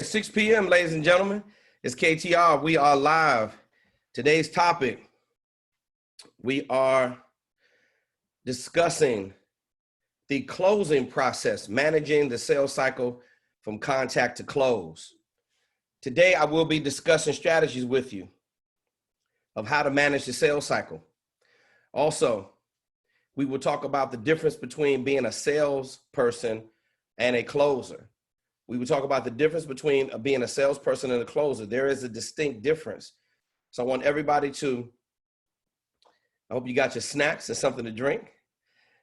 6 p.m., ladies and gentlemen. It's KTR. We are live. Today's topic, we are discussing the closing process, managing the sales cycle from contact to close. Today, I will be discussing strategies with you of how to manage the sales cycle. Also, we will talk about the difference between being a salesperson and a closer. We will talk about the difference between being a salesperson and a closer. There is a distinct difference. So I want everybody to, I hope you got your snacks and something to drink,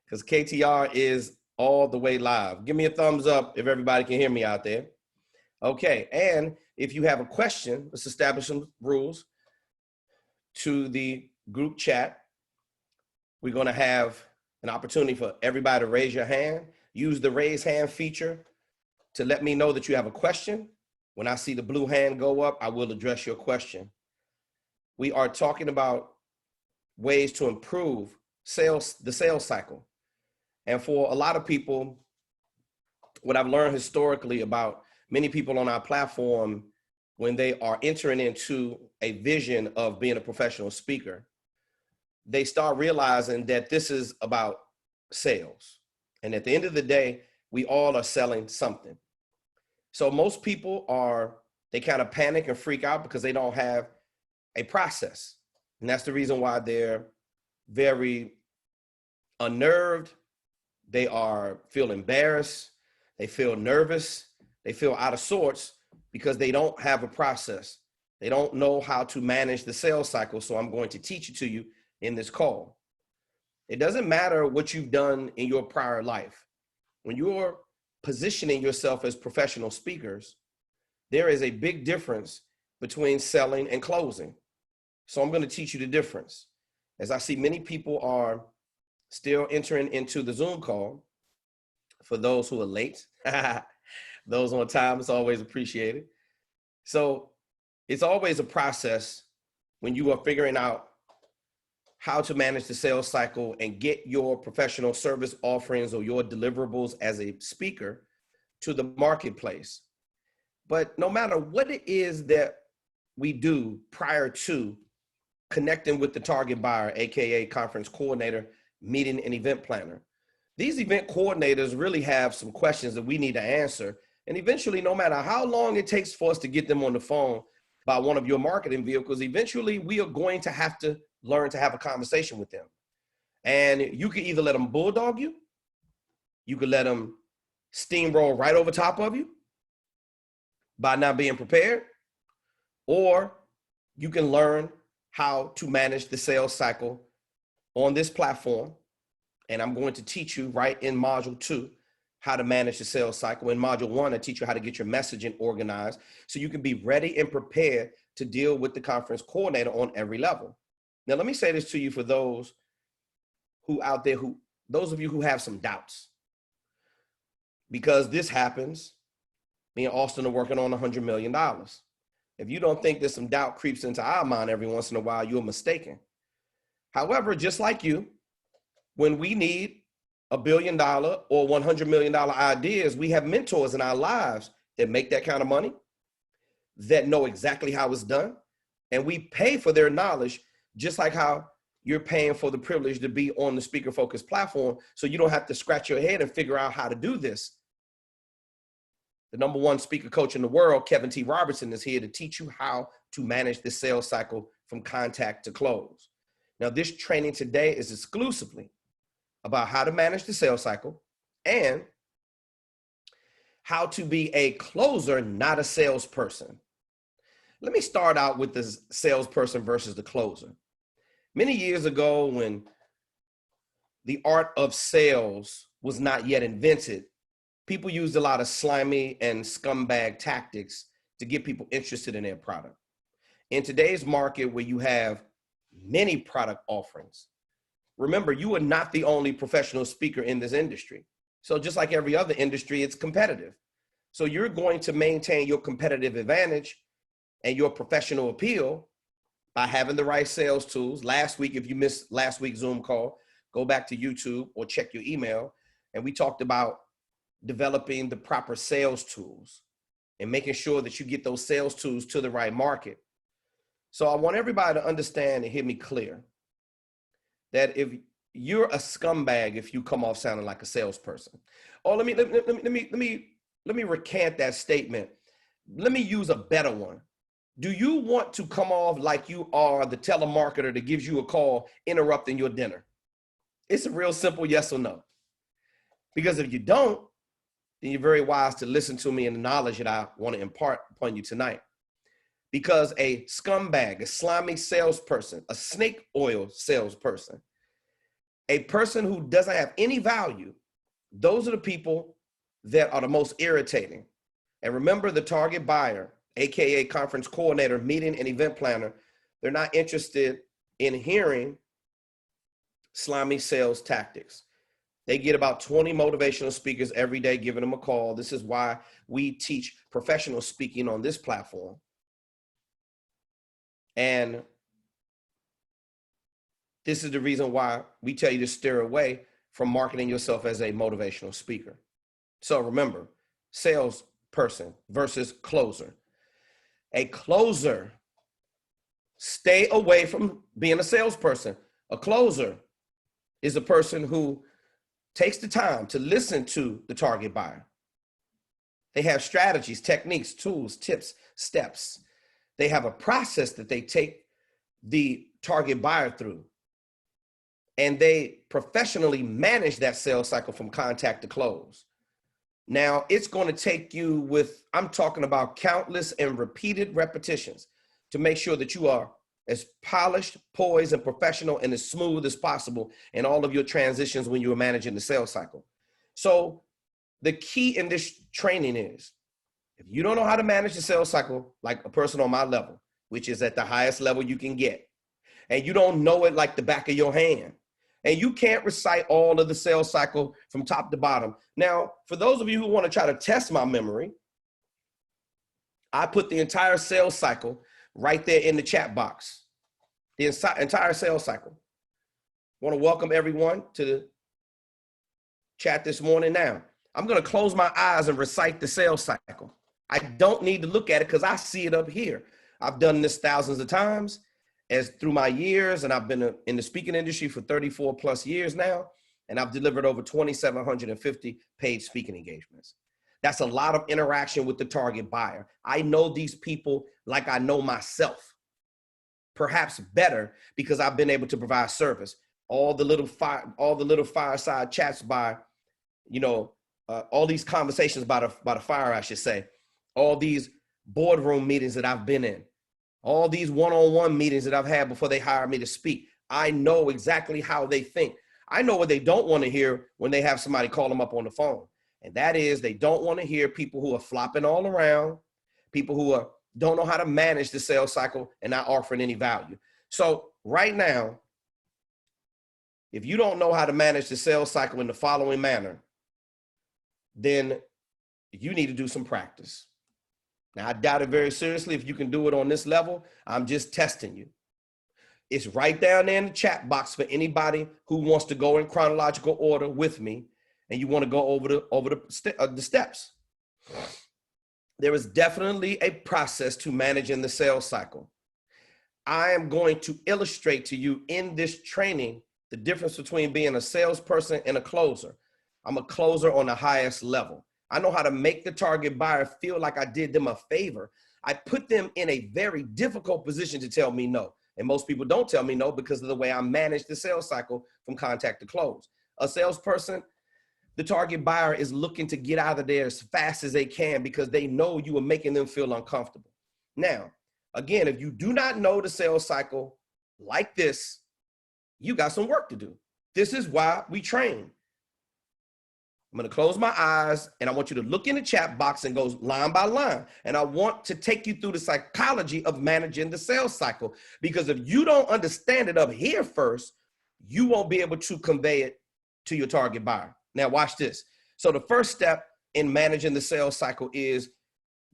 because KTR is all the way live. Give me a thumbs up if everybody can hear me out there. Okay, and if you have a question, let's establish some rules to the group chat. We're gonna have an opportunity for everybody to raise your hand. Use the raise hand feature to let me know that you have a question. When I see the blue hand go up, I will address your question. We are talking about ways to improve the sales cycle. And for a lot of people, what I've learned historically about many people on our platform, when they are entering into a vision of being a professional speaker, they start realizing that this is about sales. And at the end of the day, we all are selling something. So most people they kind of panic and freak out because they don't have a process. And that's the reason why they're very unnerved. They feel embarrassed. They feel nervous. They feel out of sorts because they don't have a process. They don't know how to manage the sales cycle. So I'm going to teach it to you in this call. It doesn't matter what you've done in your prior life. When you're positioning yourself as professional speakers, there is a big difference between selling and closing. So I'm going to teach you the difference. As I see many people are still entering into the Zoom call, for those who are late, those on time, it's always appreciated. So it's always a process when you are figuring out how to manage the sales cycle and get your professional service offerings or your deliverables as a speaker to the marketplace. But no matter what it is that we do prior to connecting with the target buyer, AKA conference coordinator, meeting and event planner, these event coordinators really have some questions that we need to answer. And eventually, no matter how long it takes for us to get them on the phone by one of your marketing vehicles, eventually we are going to have to learn to have a conversation with them. And you can either let them bulldog you, you could let them steamroll right over top of you by not being prepared, or you can learn how to manage the sales cycle on this platform. And I'm going to teach you right in module 2 how to manage the sales cycle. In module 1, I teach you how to get your messaging organized so you can be ready and prepared to deal with the conference coordinator on every level. Now, let me say this to you for those who out there, those of you who have some doubts, because this happens. Me and Austin are working on $100 million. If you don't think that some doubt creeps into our mind every once in a while, you're mistaken. However, just like you, when we need $1 billion or $100 million ideas, we have mentors in our lives that make that kind of money, that know exactly how it's done, and we pay for their knowledge, just like how you're paying for the privilege to be on the Speaker Focus platform, so you don't have to scratch your head and figure out how to do this. The #1 speaker coach in the world, Kevin T. Robertson, is here to teach you how to manage the sales cycle from contact to close. Now, this training today is exclusively about how to manage the sales cycle and how to be a closer, not a salesperson. Let me start out with the salesperson versus the closer. Many years ago, when the art of sales was not yet invented, people used a lot of slimy and scumbag tactics to get people interested in their product. In today's market, where you have many product offerings, remember, you are not the only professional speaker in this industry. So just like every other industry, it's competitive. So you're going to maintain your competitive advantage and your professional appeal by having the right sales tools. Last week, if you missed last week's Zoom call, go back to YouTube or check your email. And we talked about developing the proper sales tools. and making sure that you get those sales tools to the right market. So I want everybody to understand and hear me clear that if you're a scumbag, if you come off sounding like a salesperson, oh, let me recant that statement. Let me use a better one. Do you want to come off like you are the telemarketer that gives you a call interrupting your dinner? It's a real simple yes or no. Because if you don't, then you're very wise to listen to me and the knowledge that I want to impart upon you tonight. Because a scumbag, a slimy salesperson, a snake oil salesperson, a person who doesn't have any value, those are the people that are the most irritating. And remember, the target buyer, AKA conference coordinator, meeting and event planner, they're not interested in hearing slimy sales tactics. They get about 20 motivational speakers every day giving them a call. This is why we teach professional speaking on this platform. And this is the reason why we tell you to steer away from marketing yourself as a motivational speaker. So remember, salesperson versus closer. A closer, stay away from being a salesperson. A closer is a person who takes the time to listen to the target buyer. They have strategies, techniques, tools, tips, steps. They have a process that they take the target buyer through. And they professionally manage that sales cycle from contact to close. Now, it's going to take you with, I'm talking about countless and repeated repetitions to make sure that you are as polished, poised, and professional and as smooth as possible in all of your transitions when you are managing the sales cycle. So the key in this training is, if you don't know how to manage the sales cycle like a person on my level, which is at the highest level you can get, and you don't know it like the back of your hand, and you can't recite all of the sales cycle from top to bottom. Now, for those of you who want to try to test my memory, I put the entire sales cycle right there in the chat box, the entire sales cycle. I want to welcome everyone to the chat this morning. Now, I'm going to close my eyes and recite the sales cycle. I don't need to look at it because I see it up here. I've done this thousands of times as through my years, and I've been in the speaking industry for 34 plus years now, and I've delivered over 2,750 paid speaking engagements. That's a lot of interaction with the target buyer. I know these people like I know myself, perhaps better because I've been able to provide service. All the little fireside chats by, all these conversations by the fire, I should say, all these boardroom meetings that I've been in, all these one-on-one meetings that I've had before they hired me to speak. I know exactly how they think. I know what they don't want to hear when they have somebody call them up on the phone. And that is, they don't want to hear people who are flopping all around, people who don't know how to manage the sales cycle and not offering any value. So right now, if you don't know how to manage the sales cycle in the following manner, then you need to do some practice. Now, I doubt it very seriously if you can do it on this level. I'm just testing you. It's right down there in the chat box for anybody who wants to go in chronological order with me and you want to go over the steps. There is definitely a process to managing the sales cycle. I am going to illustrate to you in this training the difference between being a salesperson and a closer. I'm a closer on the highest level. I know how to make the target buyer feel like I did them a favor. I put them in a very difficult position to tell me no. And most people don't tell me no because of the way I manage the sales cycle from contact to close. A salesperson, the target buyer is looking to get out of there as fast as they can because they know you are making them feel uncomfortable. Now, again, if you do not know the sales cycle like this, you got some work to do. This is why we train. I'm going to close my eyes and I want you to look in the chat box and go line by line. And I want to take you through the psychology of managing the sales cycle, because if you don't understand it up here first, you won't be able to convey it to your target buyer. Now watch this. So the first step in managing the sales cycle is,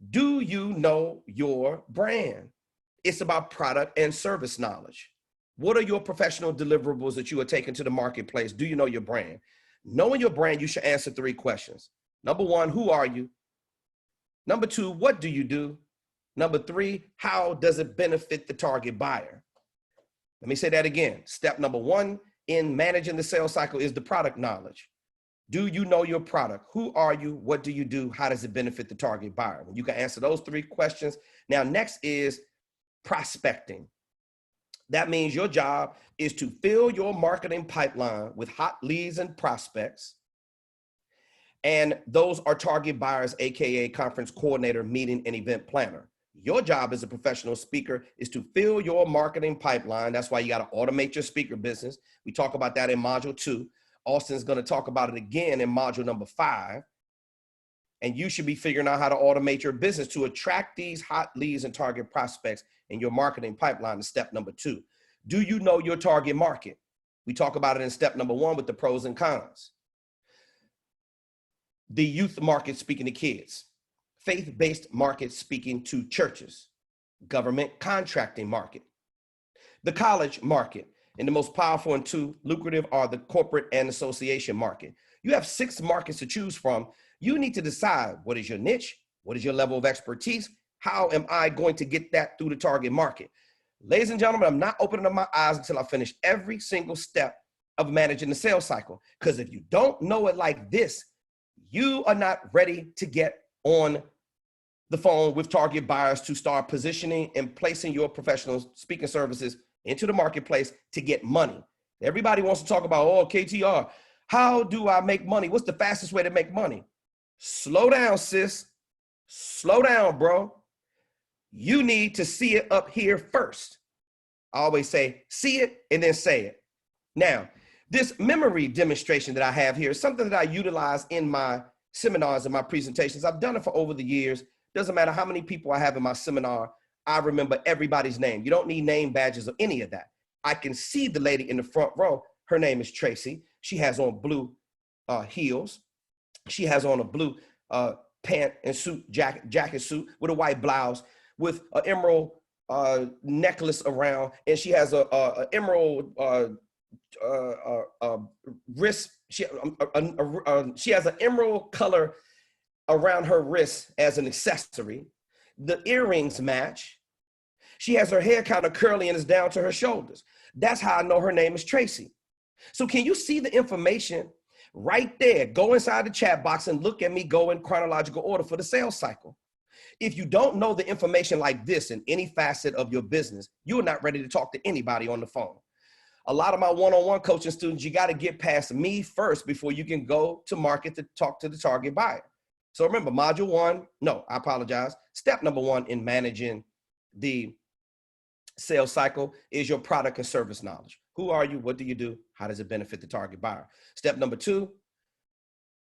do you know your brand? It's about product and service knowledge. What are your professional deliverables that you are taking to the marketplace? Do you know your brand? Knowing your brand, you should answer 3 questions. Number 1, who are you? Number 2, what do you do? Number 3, how does it benefit the target buyer? Let me say that again. Step number 1 in managing the sales cycle is the product knowledge. Do you know your product? Who are you? What do you do? How does it benefit the target buyer? When you can answer those 3 questions. Now, next is prospecting. That means your job is to fill your marketing pipeline with hot leads and prospects. And those are target buyers, AKA conference coordinator, meeting and event planner. Your job as a professional speaker is to fill your marketing pipeline. That's why you got to automate your speaker business. We talk about that in module 2. Austin's going to talk about it again in module number 5. And you should be figuring out how to automate your business to attract these hot leads and target prospects in your marketing pipeline is step number 2. Do you know your target market? We talk about it in step number 1 with the pros and cons. The youth market speaking to kids, faith-based market speaking to churches, government contracting market, the college market, and the most powerful and 2 lucrative are the corporate and association market. You have 6 markets to choose from. You need to decide what is your niche, what is your level of expertise, how am I going to get that through the target market? Ladies and gentlemen, I'm not opening up my eyes until I finish every single step of managing the sales cycle. Because if you don't know it like this, you are not ready to get on the phone with target buyers to start positioning and placing your professional speaking services into the marketplace to get money. Everybody wants to talk about, oh, KTR, how do I make money? What's the fastest way to make money? Slow down, sis. Slow down, bro. You need to see it up here first. I always say, see it and then say it. Now, this memory demonstration that I have here is something that I utilize in my seminars and my presentations. I've done it for over the years. Doesn't matter how many people I have in my seminar, I remember everybody's name. You don't need name badges or any of that. I can see the lady in the front row. Her name is Tracy. She has on blue heels. She has on a blue pant and suit, jacket suit with a white blouse with an emerald necklace around, and she has a emerald wrist. She has an emerald color around her wrist as an accessory. The earrings match. She has her hair kind of curly and is down to her shoulders. That's how I know her name is Tracy. So can you see the information right there? Go inside the chat box and look at me go in chronological order for the sales cycle. If you don't know the information like this in any facet of your business, you're not ready to talk to anybody on the phone. A lot of my one-on-one coaching students, you got to get past me first before you can go to market to talk to the target buyer. So remember, module 1, no, I apologize. Step number 1 in managing the sales cycle is your product and service knowledge. Who are you? What do you do? How does it benefit the target buyer? Step number 2,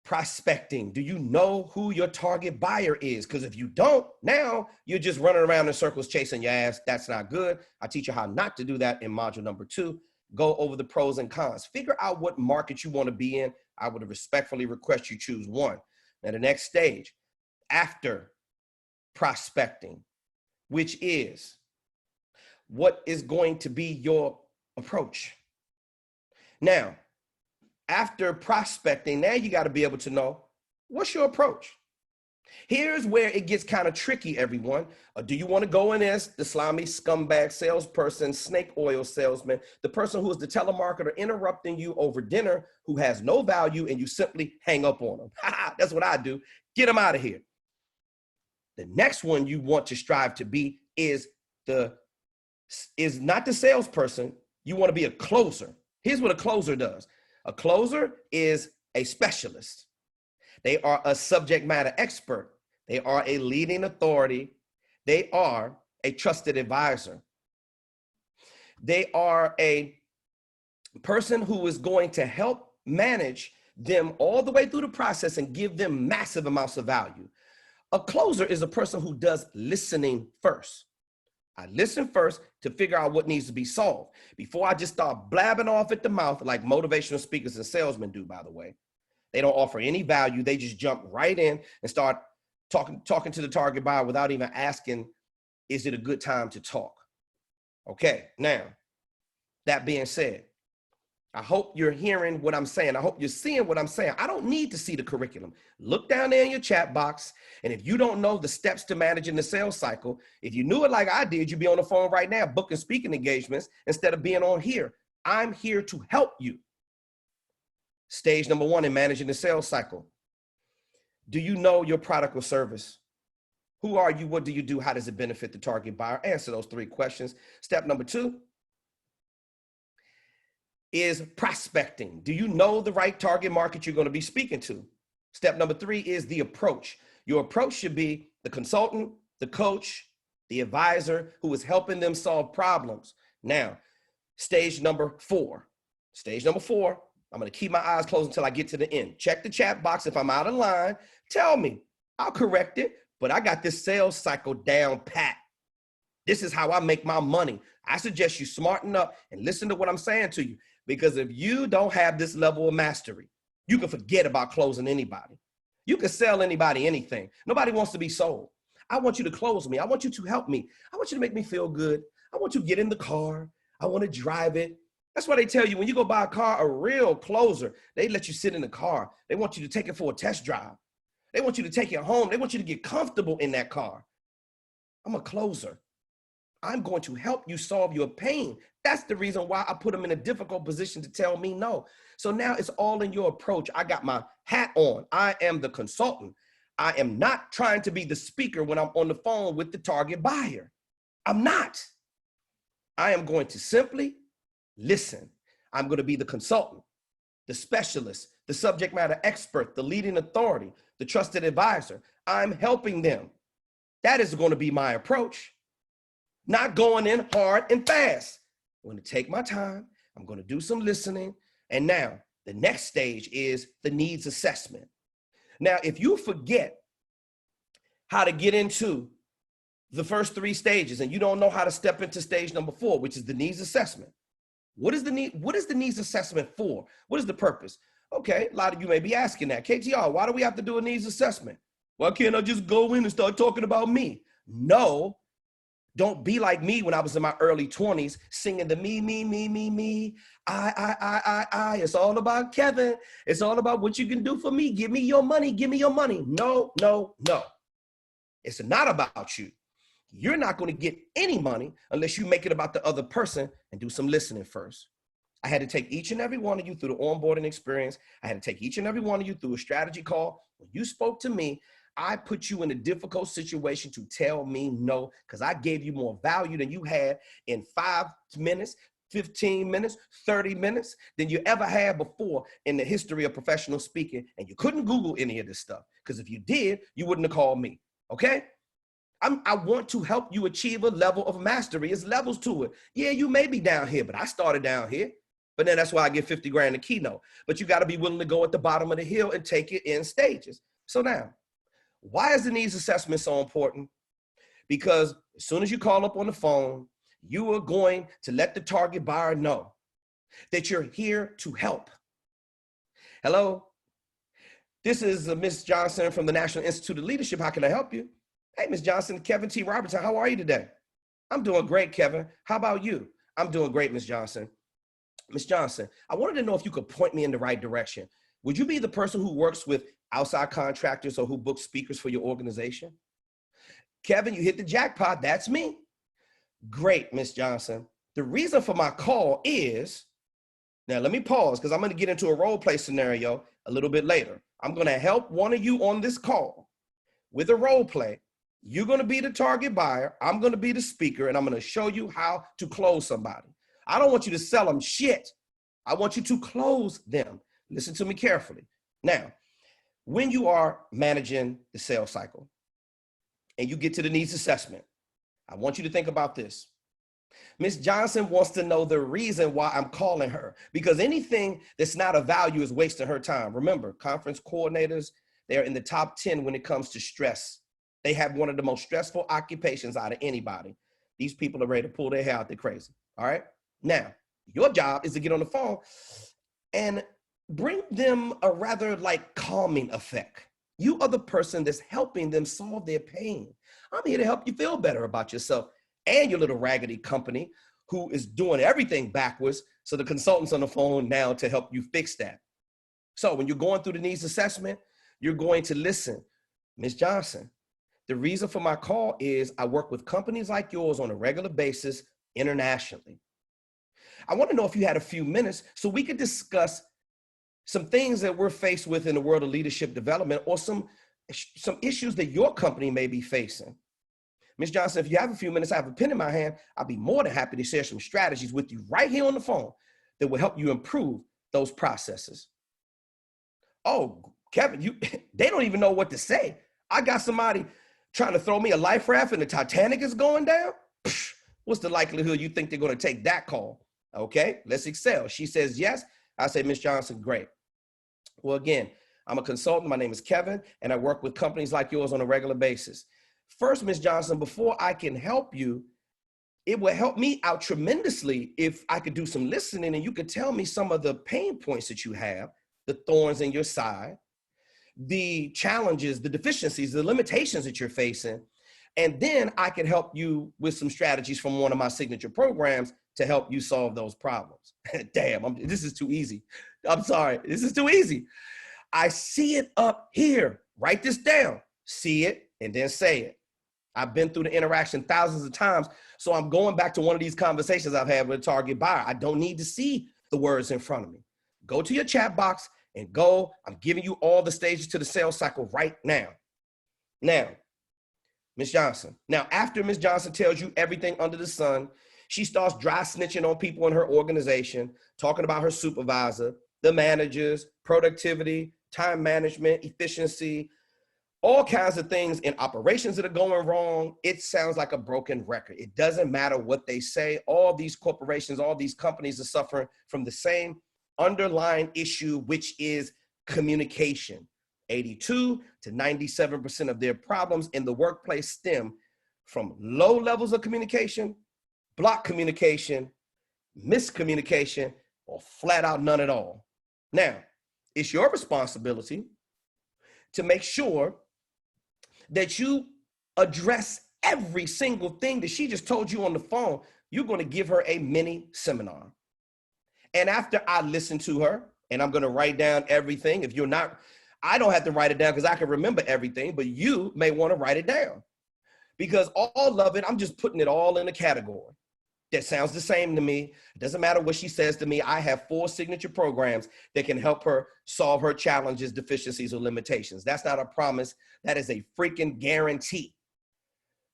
prospecting. Do you know who your target buyer is? Because if you don't, now you're just running around in circles chasing your ass. That's not good. I teach you how not to do that in module number 2. Go over the pros and cons. Figure out what market you want to be in. I would respectfully request you choose one. Now, the next stage, after prospecting, which is what is going to be your approach. Now, after prospecting, now you got to be able to know what's your approach. Here's where it gets kind of tricky, everyone. Do you want to go in as the slimy scumbag salesperson, snake oil salesman, the person who is the telemarketer interrupting you over dinner, who has no value, and you simply hang up on them? That's what I do. Get them out of here. The next one you want to strive to be is not the salesperson. You want to be a closer. Here's what a closer does. A closer is a specialist. They are a subject matter expert. They are a leading authority. They are a trusted advisor. They are a person who is going to help manage them all the way through the process and give them massive amounts of value. A closer is a person who does listening first. I listen first to figure out what needs to be solved before I just start blabbing off at the mouth like motivational speakers and salesmen do, by the way. They don't offer any value. They just jump right in and start talking to the target buyer without even asking, is it a good time to talk? Okay, now, that being said, I hope you're hearing what I'm saying. I hope you're seeing what I'm saying. I don't need to see the curriculum. Look down there in your chat box. And if you don't know the steps to managing the sales cycle, if you knew it like I did, you'd be on the phone right now booking speaking engagements instead of being on here. I'm here to help you. Stage number 1 in managing the sales cycle. Do you know your product or service? Who are you? What do you do? How does it benefit the target buyer? Answer those 3 questions. Step number 2 is prospecting. Do you know the right target market you're going to be speaking to? Step number 3 is the approach. Your approach should be the consultant, the coach, the advisor who is helping them solve problems. Now, stage number 4. Stage number 4, I'm going to keep my eyes closed until I get to the end. Check the chat box. If I'm out of line, tell me. I'll correct it, but I got this sales cycle down pat. This is how I make my money. I suggest you smarten up and listen to what I'm saying to you, because if you don't have this level of mastery, you can forget about closing anybody. You can sell anybody anything. Nobody wants to be sold. I want you to close me. I want you to help me. I want you to make me feel good. I want you to get in the car. I want to drive it. That's why they tell you when you go buy a car, a real closer, they let you sit in the car. They want you to take it for a test drive. They want you to take it home. They want you to get comfortable in that car. I'm a closer. I'm going to help you solve your pain. That's the reason why I put them in a difficult position to tell me no. So now it's all in your approach. I got my hat on. I am the consultant. I am not trying to be the speaker when I'm on the phone with the target buyer. I'm not. I am going to simply listen. I'm going to be the consultant, the specialist, the subject matter expert, the leading authority, the trusted advisor. I'm helping them. That is going to be my approach. Not going in hard and fast. I'm going to take my time. I'm going to do some listening. And now the next stage is the needs assessment. Now, if you forget how to get into the first 3 stages and you don't know how to step into stage number 4, which is the needs assessment. What is the needs assessment for? What is the purpose? Okay, a lot of you may be asking that. KTR, why do we have to do a needs assessment? Why can't I just go in and start talking about me? No. Don't be like me when I was in my early 20s singing the me, I. It's all about Kevin. It's all about what you can do for me. Give me your money. Give me your money. No, no, no. It's not about you. You're not going to get any money unless you make it about the other person and do some listening first. I had to take each and every one of you through the onboarding experience. I had to take each and every one of you through a strategy call. When you spoke to me, I put you in a difficult situation to tell me no, because I gave you more value than you had in 5 minutes, 15 minutes, 30 minutes than you ever had before in the history of professional speaking. And you couldn't Google any of this stuff, because if you did, you wouldn't have called me, okay? I want to help you achieve a level of mastery. It's levels to it. Yeah, you may be down here, but I started down here. But then that's why I get 50 grand a keynote. But you got to be willing to go at the bottom of the hill and take it in stages. So now, why is the needs assessment so important? Because as soon as you call up on the phone, you are going to let the target buyer know that you're here to help. Hello, this is Ms. Johnson from the National Institute of Leadership. How can I help you? Hey, Ms. Johnson, Kevin T. Robertson, how are you today? I'm doing great, Kevin. How about you? I'm doing great, Ms. Johnson. Ms. Johnson, I wanted to know if you could point me in the right direction. Would you be the person who works with outside contractors or who books speakers for your organization? Kevin, you hit the jackpot. That's me. Great, Ms. Johnson. The reason for my call is, now let me pause because I'm going to get into a role play scenario a little bit later. I'm going to help one of you on this call with a role play. You're going to be the target buyer. I'm going to be the speaker, and I'm going to show you how to close somebody. I don't want you to sell them shit. I want you to close them. Listen to me carefully. Now, when you are managing the sales cycle and you get to the needs assessment, I want you to think about this. Ms. Johnson wants to know the reason why I'm calling her, because anything that's not of value is wasting her time. Remember, conference coordinators, they're in the top 10 when it comes to stress. They have one of the most stressful occupations out of anybody. These people are ready to pull their hair out. They're crazy. All right. Now, your job is to get on the phone and bring them a rather like calming effect. You are the person that's helping them solve their pain. I'm here to help you feel better about yourself and your little raggedy company who is doing everything backwards. So the consultant's on the phone now to help you fix that. So when you're going through the needs assessment, you're going to listen. Ms. Johnson, the reason for my call is I work with companies like yours on a regular basis internationally. I want to know if you had a few minutes so we could discuss some things that we're faced with in the world of leadership development, or some issues that your company may be facing. Ms. Johnson, if you have a few minutes, I have a pen in my hand, I'll be more than happy to share some strategies with you right here on the phone that will help you improve those processes. Oh, Kevin, they don't even know what to say. I got somebody trying to throw me a life raft and the Titanic is going down. What's the likelihood you think they're going to take that call? Okay, let's excel. She says yes. I say, Ms. Johnson, great. Well, again, I'm a consultant. My name is Kevin, and I work with companies like yours on a regular basis. First, Ms. Johnson, before I can help you, it will help me out tremendously if I could do some listening and you could tell me some of the pain points that you have, the thorns in your side, the challenges, the deficiencies, the limitations that you're facing. And then I can help you with some strategies from one of my signature programs to help you solve those problems. Damn, this is too easy. I'm sorry, this is too easy. I see it up here. Write this down. See it and then say it. I've been through the interaction thousands of times, so I'm going back to one of these conversations I've had with a target buyer. I don't need to see the words in front of me. Go to your chat box and go. I'm giving you all the stages to the sales cycle right now. Now, Ms. Johnson. Now, after Ms. Johnson tells you everything under the sun, she starts dry snitching on people in her organization, talking about her supervisor, the managers, productivity, time management, efficiency, all kinds of things in operations that are going wrong. It sounds like a broken record. It doesn't matter what they say. All these corporations, all these companies are suffering from the same underlying issue, which is communication. 82 to 97% of their problems in the workplace stem from low levels of communication, block communication, miscommunication, or flat out none at all. Now, it's your responsibility to make sure that you address every single thing that she just told you on the phone. You're going to give her a mini seminar. And after I listen to her, and I'm going to write down everything. If you're not, I don't have to write it down because I can remember everything, but you may want to write it down. Because all of it, I'm just putting it all in a category that sounds the same to me. It doesn't matter what she says to me. I have 4 signature programs that can help her solve her challenges, deficiencies, or limitations. That's not a promise. That is a freaking guarantee.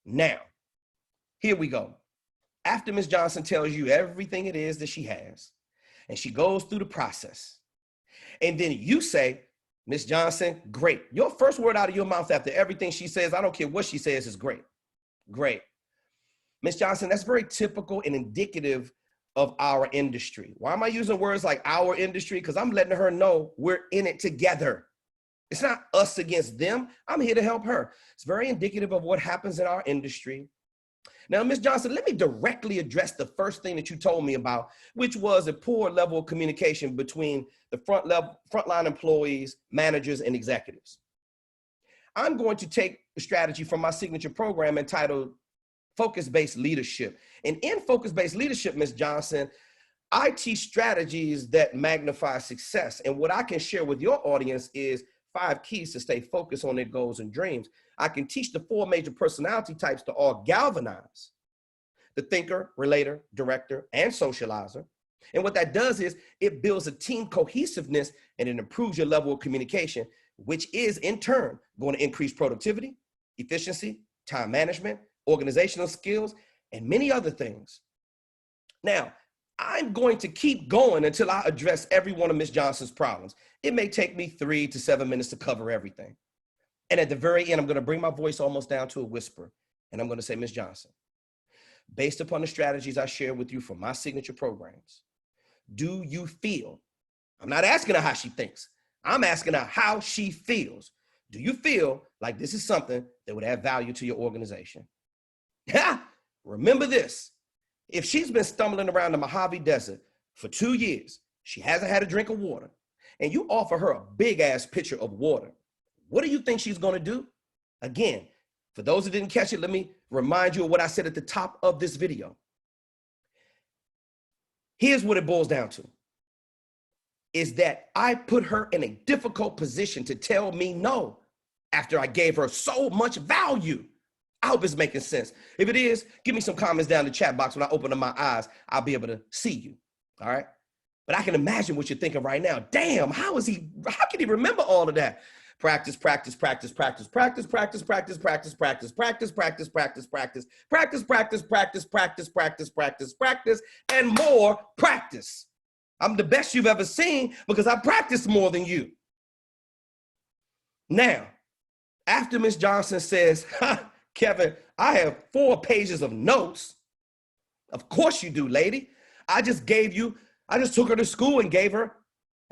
Now, here we go. After Ms. Johnson tells you everything it is that she has, and she goes through the process, and then you say, Ms. Johnson, great. Your first word out of your mouth after everything she says, I don't care what she says, is great. Great. Ms. Johnson, that's very typical and indicative of our industry. Why am I using words like our industry? Because I'm letting her know we're in it together. It's not us against them. I'm here to help her. It's very indicative of what happens in our industry. Now, Ms. Johnson, let me directly address the first thing that you told me about, which was a poor level of communication between the frontline employees, managers, and executives. I'm going to take a strategy from my signature program entitled Focus-Based Leadership. And in Focus-Based Leadership, Ms. Johnson, I teach strategies that magnify success. And what I can share with your audience is 5 keys to stay focused on their goals and dreams. I can teach the 4 major personality types to all galvanize: the thinker, relator, director, and socializer. And what that does is it builds a team cohesiveness and it improves your level of communication, which is in turn going to increase productivity, efficiency, time management, organizational skills, and many other things. Now, I'm going to keep going until I address every one of Ms. Johnson's problems. It may take me 3 to 7 minutes to cover everything. And at the very end, I'm going to bring my voice almost down to a whisper. And I'm going to say, Ms. Johnson, based upon the strategies I share with you from my signature programs, do you feel, I'm not asking her how she thinks, I'm asking her how she feels. Do you feel like this is something that would add value to your organization? Remember this. If she's been stumbling around the Mojave Desert for 2 years, she hasn't had a drink of water, and you offer her a big ass pitcher of water, what do you think she's going to do? Again, for those who didn't catch it, let me remind you of what I said at the top of this video. Here's what it boils down to, is that I put her in a difficult position to tell me no after I gave her so much value. I hope it's making sense. If it is, give me some comments down in the chat box. When I open up my eyes, I'll be able to see you, all right? But I can imagine what you're thinking right now. Damn, how can he remember all of that? Practice, practice, practice, practice, practice, practice, practice, practice, practice, practice, practice, practice, practice, practice, practice, practice, practice, practice, practice, practice, and more practice. I'm the best you've ever seen because I practice more than you. Now, after Ms. Johnson says, Kevin, I have 4 pages of notes. Of course you do, lady. I just took her to school and gave her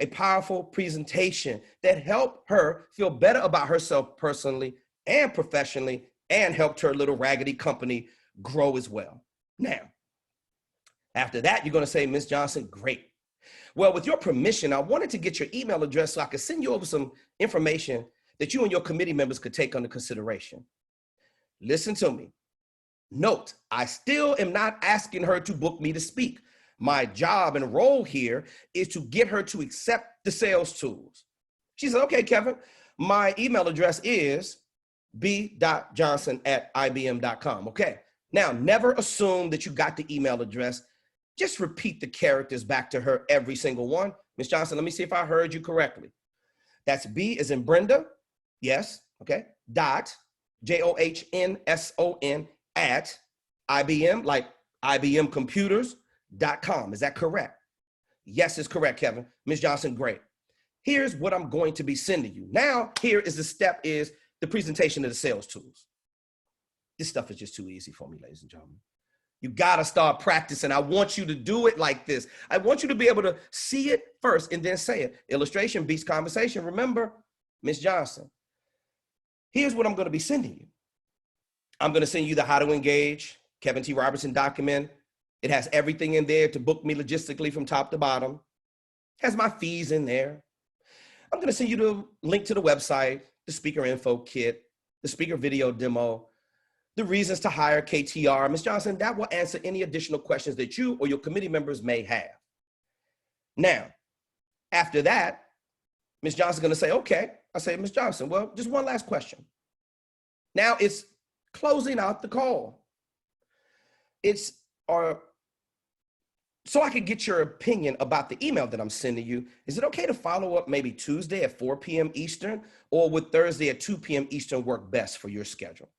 a powerful presentation that helped her feel better about herself personally and professionally and helped her little raggedy company grow as well. Now, after that, you're going to say, Ms. Johnson, great. Well, with your permission, I wanted to get your email address so I could send you over some information that you and your committee members could take under consideration. Listen to me. Note, I still am not asking her to book me to speak. My job and role here is to get her to accept the sales tools. She said, okay, Kevin, my email address is b.johnson@ibm.com. Okay, now never assume that you got the email address. Just repeat the characters back to her, every single one. Ms. Johnson, let me see if I heard you correctly. That's B as in Brenda, yes, okay, dot, JOHNSON at IBM, like IBM Computers.com. Is that correct? Yes, it's correct, Kevin. Ms. Johnson, great. Here's what I'm going to be sending you. Now, here is the step, is the presentation of the sales tools. This stuff is just too easy for me, ladies and gentlemen. You gotta start practicing. I want you to do it like this. I want you to be able to see it first and then say it. Illustration beats conversation. Remember, Ms. Johnson, here's what I'm gonna be sending you. I'm gonna send you the How to Engage Kevin T. Robertson document. It has everything in there to book me logistically from top to bottom. It has my fees in there. I'm gonna send you the link to the website, the speaker info kit, the speaker video demo, the reasons to hire KTR. Ms. Johnson, that will answer any additional questions that you or your committee members may have. Now, after that, Ms. Johnson's gonna say, okay. I say, Ms. Johnson, well, just one last question. Now it's closing out the call. So I could get your opinion about the email that I'm sending you. Is it okay to follow up maybe Tuesday at 4 p.m. Eastern, or would Thursday at 2 p.m. Eastern work best for your schedule?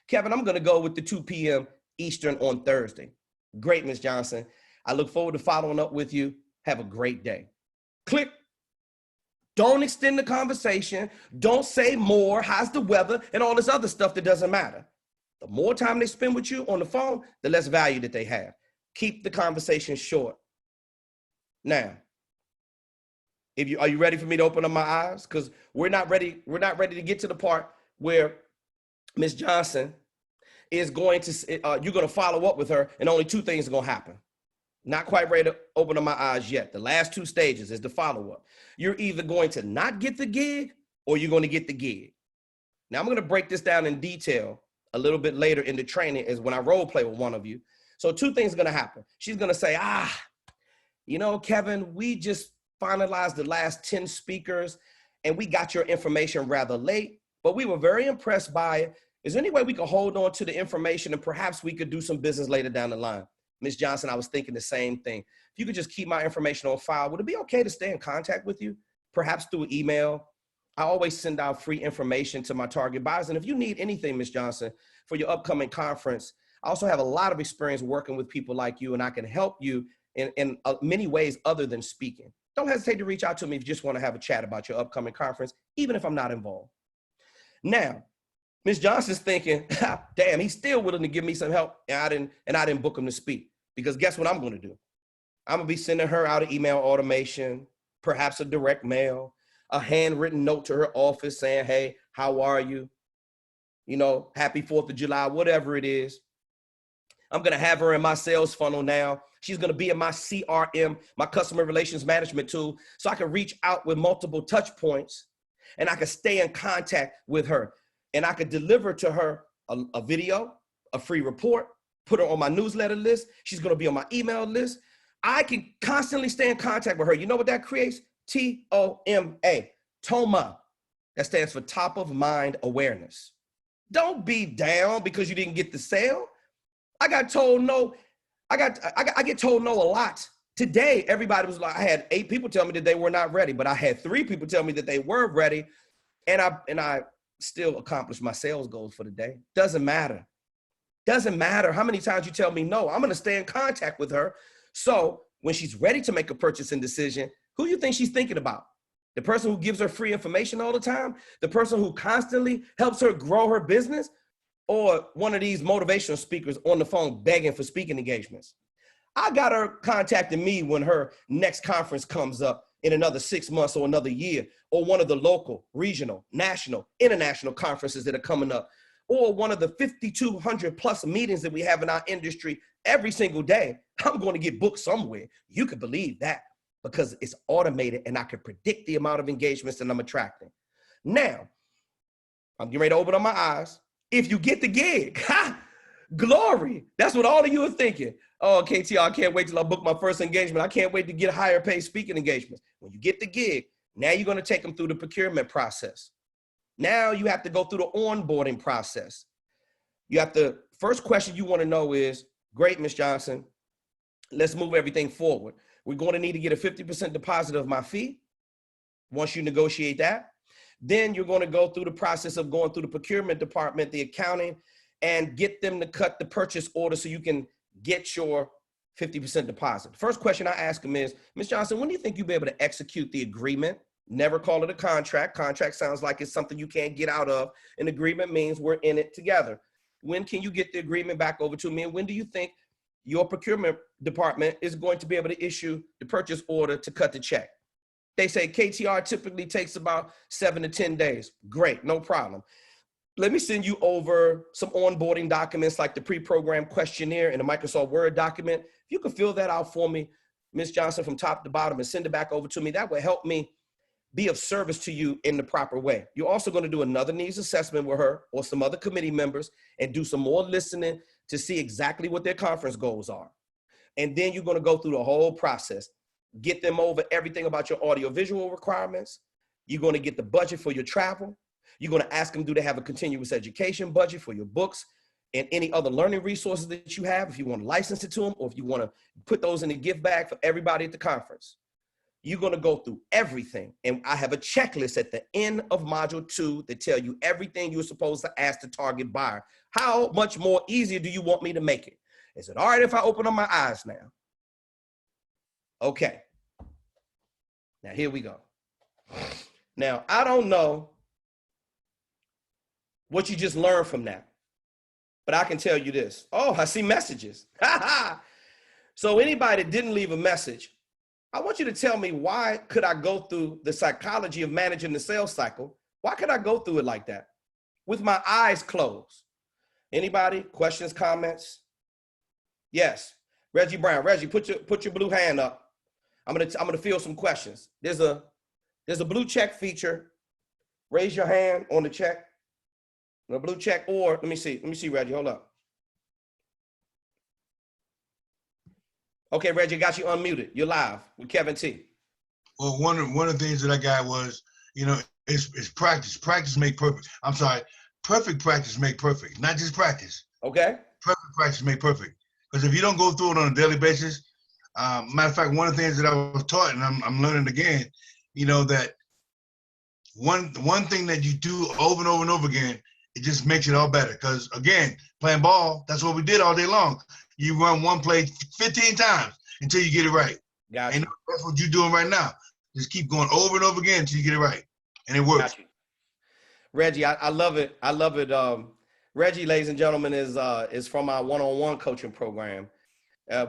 Kevin, I'm gonna go with the 2 p.m. Eastern on Thursday. Great, Ms. Johnson. I look forward to following up with you. Have a great day. Click. Don't extend the conversation. Don't say more, how's the weather, and all this other stuff that doesn't matter. The more time they spend with you on the phone, the less value that they have. Keep the conversation short. Now, are you ready for me to open up my eyes? Because we're not ready to get to the part where Ms. Johnson is going to, you're going to follow up with her and only 2 things are going to happen. Not quite ready to open up my eyes yet. The last 2 stages is the follow-up. You're either going to not get the gig or you're going to get the gig. Now, I'm going to break this down in detail a little bit later in the training is when I role play with one of you. So 2 things are going to happen. She's going to say, you know, Kevin, we just finalized the last 10 speakers and we got your information rather late, but we were very impressed by it. Is there any way we could hold on to the information and perhaps we could do some business later down the line? Ms. Johnson, I was thinking the same thing. If you could just keep my information on file, would it be okay to stay in contact with you? Perhaps through email. I always send out free information to my target buyers. And if you need anything, Ms. Johnson, for your upcoming conference, I also have a lot of experience working with people like you, and I can help you in many ways other than speaking. Don't hesitate to reach out to me if you just want to have a chat about your upcoming conference, even if I'm not involved. Now, Ms. Johnson's thinking, damn, he's still willing to give me some help, and I didn't book him to speak. Because guess what I'm going to do? I'm going to be sending her out an email automation, perhaps a direct mail, a handwritten note to her office saying, hey, how are you? You know, happy 4th of July, whatever it is. I'm going to have her in my sales funnel now. She's going to be in my CRM, my customer relations management tool, so I can reach out with multiple touch points and I can stay in contact with her. And I could deliver to her a video, a free report, put her on my newsletter list. She's going to be on my email list. I can constantly stay in contact with her. You know what that creates? T-O-M-A, TOMA. That stands for top of mind awareness. Don't be down because you didn't get the sale. I got told no. I get told no a lot. Today, everybody was like, I had 8 people tell me that they were not ready, but I had 3 people tell me that they were ready, and I still accomplished my sales goals for the day. Doesn't matter. Doesn't matter how many times you tell me no. I'm going to stay in contact with her. So when she's ready to make a purchasing decision, who do you think she's thinking about? The person who gives her free information all the time? The person who constantly helps her grow her business? Or one of these motivational speakers on the phone begging for speaking engagements? I got her contacting me when her next conference comes up in another 6 months or another year, or one of the local, regional, national, international conferences that are coming up, or one of the 5,200 plus meetings that we have in our industry every single day. I'm going to get booked somewhere. You could believe that because it's automated and I can predict the amount of engagements that I'm attracting. Now, I'm getting ready to open up my eyes. If you get the gig, ha, glory. That's what all of you are thinking. Oh, KTR, I can't wait till I book my first engagement. I can't wait to get higher paid speaking engagements. When you get the gig, now you're going to take them through the procurement process. Now you have to go through the onboarding process. You have to, first question you want to know is, great, Ms. Johnson, let's move everything forward. We're going to need to get a 50% deposit of my fee. Once you negotiate that, then you're going to go through the process of going through the procurement department, the accounting, and get them to cut the purchase order so you can get your 50% deposit. First question I ask them is, Ms. Johnson, when do you think you'll be able to execute the agreement? Never call it a contract. Contract sounds like it's something you can't get out of. An agreement means we're in it together. When can you get the agreement back over to me? And when do you think your procurement department is going to be able to issue the purchase order to cut the check? They say KTR typically takes about 7 to 10 days. Great, no problem. Let me send you over some onboarding documents like the pre-programmed questionnaire in a Microsoft Word document. If you could fill that out for me, Ms. Johnson, from top to bottom and send it back over to me, that will help me be of service to you in the proper way. You're also going to do another needs assessment with her or some other committee members and do some more listening to see exactly what their conference goals are. And then you're going to go through the whole process, get them over everything about your audiovisual requirements. You're going to get the budget for your travel. You're going to ask them, do they have a continuous education budget for your books and any other learning resources that you have, if you want to license it to them, or if you want to put those in a gift bag for everybody at the conference. You're going to go through everything. And I have a checklist at the end of module 2 that tell you everything you're supposed to ask the target buyer. How much more easier do you want me to make it? Is it all right if I open up my eyes now? Okay. Now, here we go. Now, I don't know what you just learned from that, but I can tell you this. Oh, I see messages. So anybody that didn't leave a message, I want you to tell me, why could I go through the psychology of managing the sales cycle? Why could I go through it like that with my eyes closed? Anybody? Questions, comments? Yes. Reggie Brown. Reggie, put your blue hand up. I'm gonna field some questions. There's a blue check feature. Raise your hand on the check. A blue check, or let me see, Reggie, hold up. Okay, Reggie, got you unmuted. You're live with Kevin T. Well, one of the things that I got was, it's practice. Practice make perfect. I'm sorry, perfect practice make perfect, not just practice. Okay. Perfect practice make perfect. Because if you don't go through it on a daily basis, matter of fact, one of the things that I was taught, and I'm learning again, that one thing that you do over and over and over again, it just makes it all better. Because again, playing ball, that's what we did all day long. You run one play 15 times until you get it right. Gotcha. And that's what you're doing right now. Just keep going over and over again until you get it right. And it works. Gotcha. Reggie, I love it. I love it. Reggie, ladies and gentlemen, is from our one-on-one coaching program.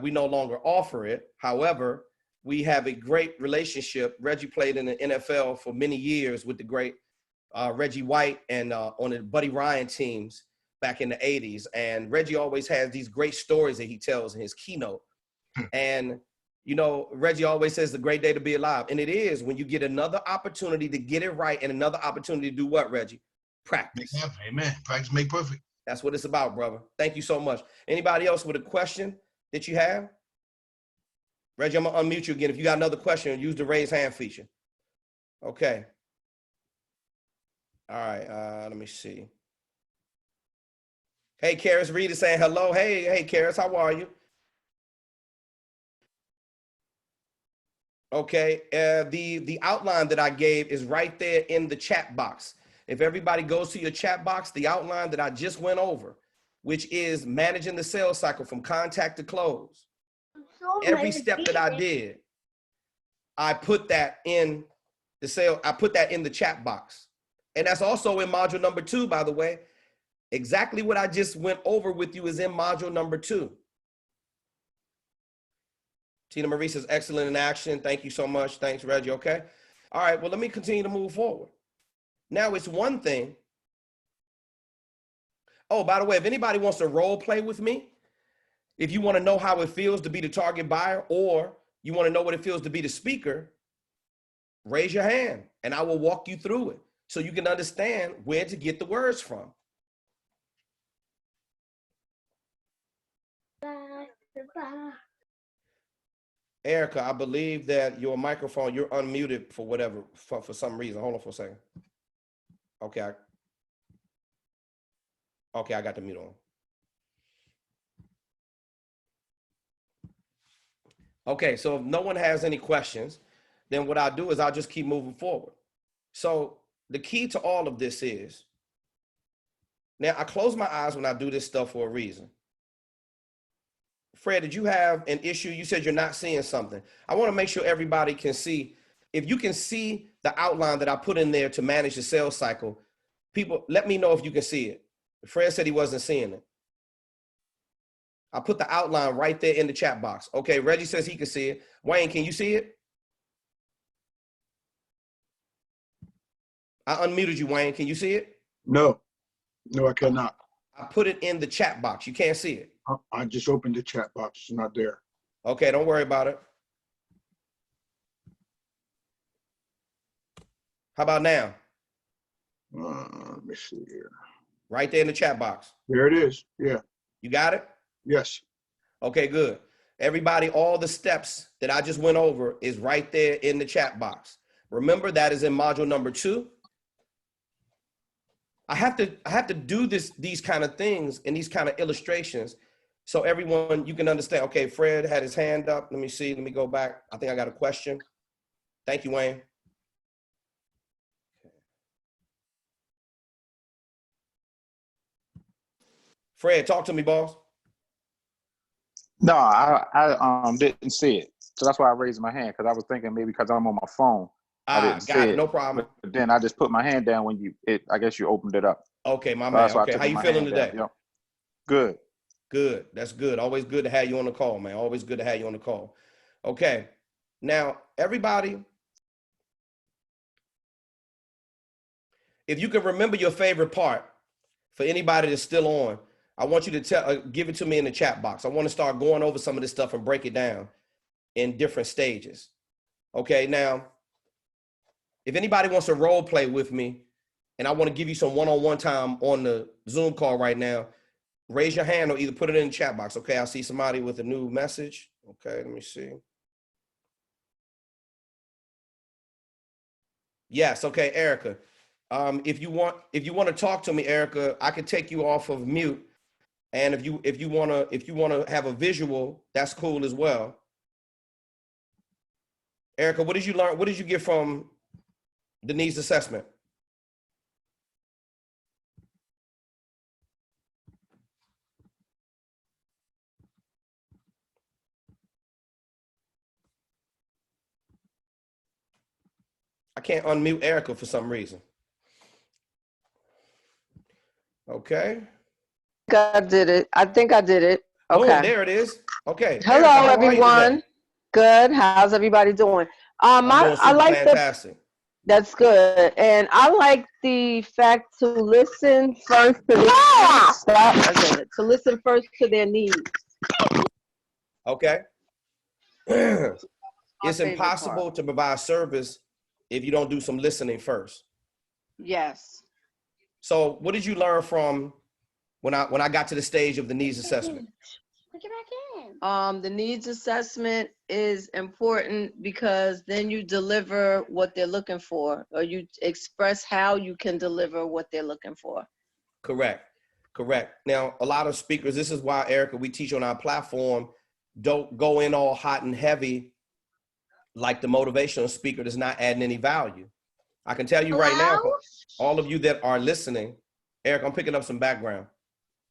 We no longer offer it. However, we have a great relationship. Reggie played in the NFL for many years with the great Reggie White and on the Buddy Ryan teams back in the 80s. And Reggie always has these great stories that he tells in his keynote. And, Reggie always says the great day to be alive. And it is when you get another opportunity to get it right and another opportunity to do what, Reggie? Practice. Amen. Practice make perfect. That's what it's about, brother. Thank you so much. Anybody else with a question that you have? Reggie, I'm gonna unmute you again. If you got another question, use the raise hand feature. Okay. All right, let me see. Hey, Karis Reed is saying hello. Hey, Karis, how are you? Okay, the outline that I gave is right there in the chat box. If everybody goes to your chat box, the outline that I just went over, which is managing the sales cycle from contact to close. Every step that I did, I put that in I put that in the chat box. And that's also in module number 2, by the way. Exactly what I just went over with you is in module number 2. Tina Marie says, excellent in action. Thank you so much. Thanks, Reggie. Okay. All right. Well, let me continue to move forward. Now, it's one thing. Oh, by the way, if anybody wants to role play with me, if you want to know how it feels to be the target buyer, or you want to know what it feels to be the speaker, raise your hand and I will walk you through it so you can understand where to get the words from. Erica, I believe that your microphone, you're unmuted for whatever, for some reason. Hold on for a second. Okay. Okay, I got the mute on. Okay, so if no one has any questions, then what I'll do is I'll just keep moving forward. So the key to all of this is, now I close my eyes when I do this stuff for a reason. Fred, did you have an issue? You said you're not seeing something. I want to make sure everybody can see. If you can see the outline that I put in there to manage the sales cycle, people, let me know if you can see it. Fred said he wasn't seeing it. I put the outline right there in the chat box. Okay, Reggie says he can see it. Wayne, can you see it? I unmuted you, Wayne. Can you see it? No, I cannot. I put it in the chat box. You can't see it. I just opened the chat box. It's not there. Okay, don't worry about it. How about now? Let me see here. Right there in the chat box. There it is. Yeah. You got it? Yes. Okay, good. Everybody, all the steps that I just went over is right there in the chat box. Remember, that is in module number 2. I have to do these kind of things and these kind of illustrations so everyone, you can understand. Okay, Fred had his hand up. Let me see. Let me go back. I think I got a question. Thank you, Wayne. Fred, talk to me, boss. No, I didn't see it. So that's why I raised my hand, because I was thinking maybe because I'm on my phone. I didn't see got it. it. No problem. But then I just put my hand down when I guess you opened it up. Okay, my man. Okay, how you feeling today? Yep. Good. Good. That's good. Always good to have you on the call, man. Always good to have you on the call. Okay. Now, everybody, if you can remember your favorite part, for anybody that's still on, I want you to give it to me in the chat box. I want to start going over some of this stuff and break it down in different stages. Okay, now, if anybody wants to role play with me, and I want to give you some one-on-one time on the Zoom call right now, raise your hand or either put it in the chat box. Okay, I see somebody with a new message. Okay, let me see. Yes, okay, Erica. If you want to talk to me, Erica, I can take you off of mute. And if you want to have a visual, that's cool as well. Erica, what did you learn? What did you get from the needs assessment? I can't unmute Erica for some reason. Okay. I did it. I think I did it. Okay. Boom, there it is. Okay. Hello, Erica, how everyone. are you today? Good. How's everybody doing? I'm doing super I like fantastic. that's good. And I like the fact to listen first to to listen first to their needs. Okay. It's impossible to provide service if you don't do some listening first. Yes. So what did you learn from when I got to the stage of the needs assessment? Put it back in. The needs assessment is important because then you deliver what they're looking for, or you express how you can deliver what they're looking for. Correct. Correct. Now, a lot of speakers, this is why, Erica, we teach on our platform, don't go in all hot and heavy like the motivational speaker that's not adding any value. I can tell you right now, for all of you that are listening, Eric, I'm picking up some background.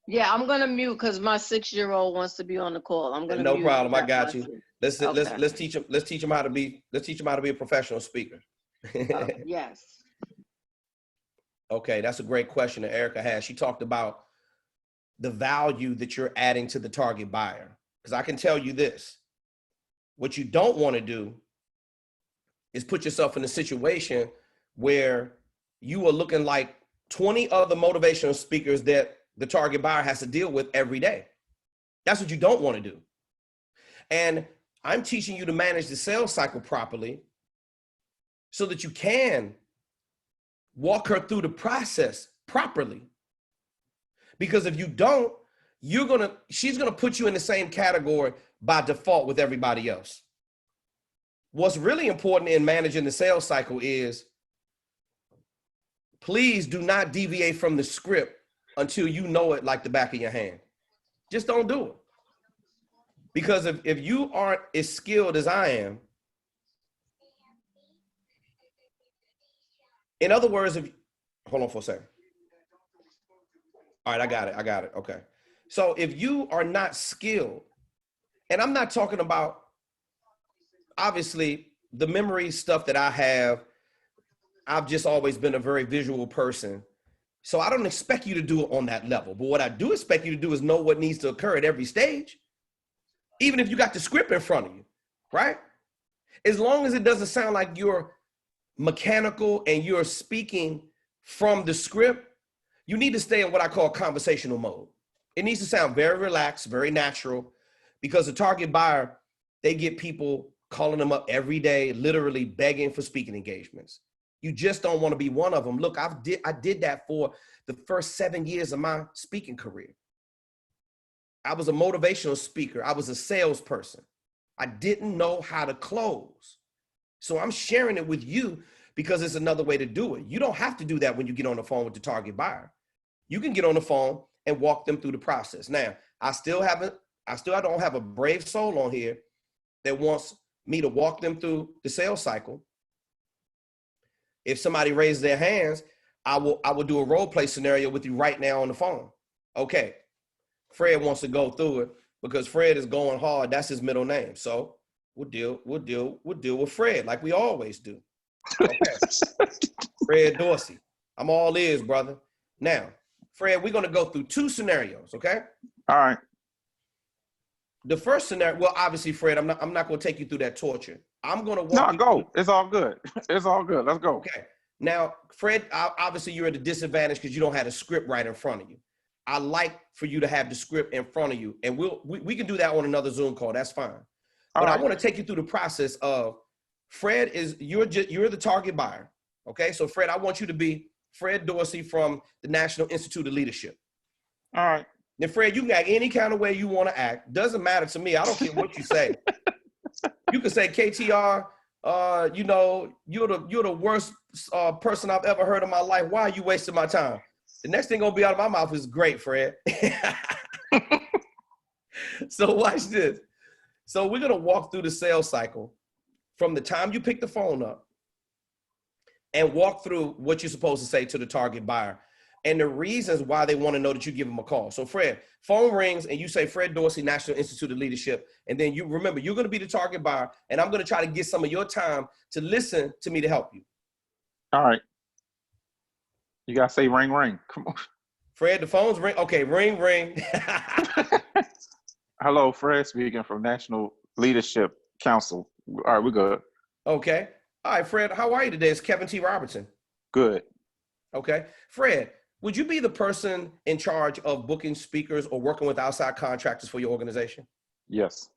Yeah, I'm gonna mute because my 6-year-old wants to be on the call. I'm gonna No mute problem. I that got you. button. Let's Okay. teach them how to be a professional speaker. Yes. Okay, that's a great question that Erica has. She talked about the value that you're adding to the target buyer. Because I can tell you this, what you don't want to do is put yourself in a situation where you are looking like 20 other motivational speakers that the target buyer has to deal with every day. That's what you don't want to do. And I'm teaching you to manage the sales cycle properly so that you can walk her through the process properly. Because if you don't, she's gonna put you in the same category by default with everybody else. What's really important in managing the sales cycle is, please do not deviate from the script until you know it like the back of your hand. Just don't do it. Because if you aren't as skilled as I am, in other words, hold on for a second. All right, I got it. Okay. So if you are not skilled, and I'm not talking about, obviously, the memory stuff that I have, I've just always been a very visual person. So I don't expect you to do it on that level. But what I do expect you to do is know what needs to occur at every stage, even if you got the script in front of you, right? As long as it doesn't sound like you're mechanical and you're speaking from the script, you need to stay in what I call conversational mode. It needs to sound very relaxed, very natural, because the target buyer, they get people calling them up every day, literally begging for speaking engagements. You just don't want to be one of them. Look, I did that for the first 7 years of my speaking career. I was a motivational speaker. I was a salesperson. I didn't know how to close. So I'm sharing it with you because it's another way to do it. You don't have to do that when you get on the phone with the target buyer. You can get on the phone and walk them through the process. Now, I still don't have a brave soul on here that wants me to walk them through the sales cycle. If somebody raises their hands, I will do a role play scenario with you right now on the phone. Okay, Fred wants to go through it because Fred is going hard. That's his middle name. So we'll deal with Fred like we always do. Okay. Fred Dorsey. I'm all ears, brother. Now, Fred, we're gonna go through 2 scenarios, okay? All right. The first scenario, well, obviously, Fred, I'm not gonna take you through that torture. I'm gonna walk. No, go. It's all good. It's all good. Let's go. Okay. Now, Fred, obviously you're at a disadvantage because you don't have a script right in front of you. I like for you to have the script in front of you, and we can do that on another Zoom call. That's fine. But All right. I want to take you through the process of Fred you're the target buyer. Okay. So Fred, I want you to be Fred Dorsey from the National Institute of Leadership. All right. Then Fred, you can act any kind of way you want to act. Doesn't matter to me. I don't care what you say. You can say, KTR, you know, you're the worst person I've ever heard in my life. Why are you wasting my time? The next thing gonna be out of my mouth is great, Fred. So watch this. So we're gonna walk through the sales cycle from the time you pick the phone up and walk through what you're supposed to say to the target buyer and the reasons why they want to know that you give them a call. So Fred, phone rings and you say, Fred Dorsey, National Institute of Leadership. And then you remember, you're going to be the target buyer and I'm going to try to get some of your time to listen to me to help you. All right. You got to say ring, ring. Come on. Fred, the phone's ring. Okay, ring, ring. Hello, Fred speaking from National Leadership Council. All right, we're good. Okay. All right, Fred, how are you today? It's Kevin T. Robertson. Good. Okay. Fred, would you be the person in charge of booking speakers or working with outside contractors for your organization? Yes.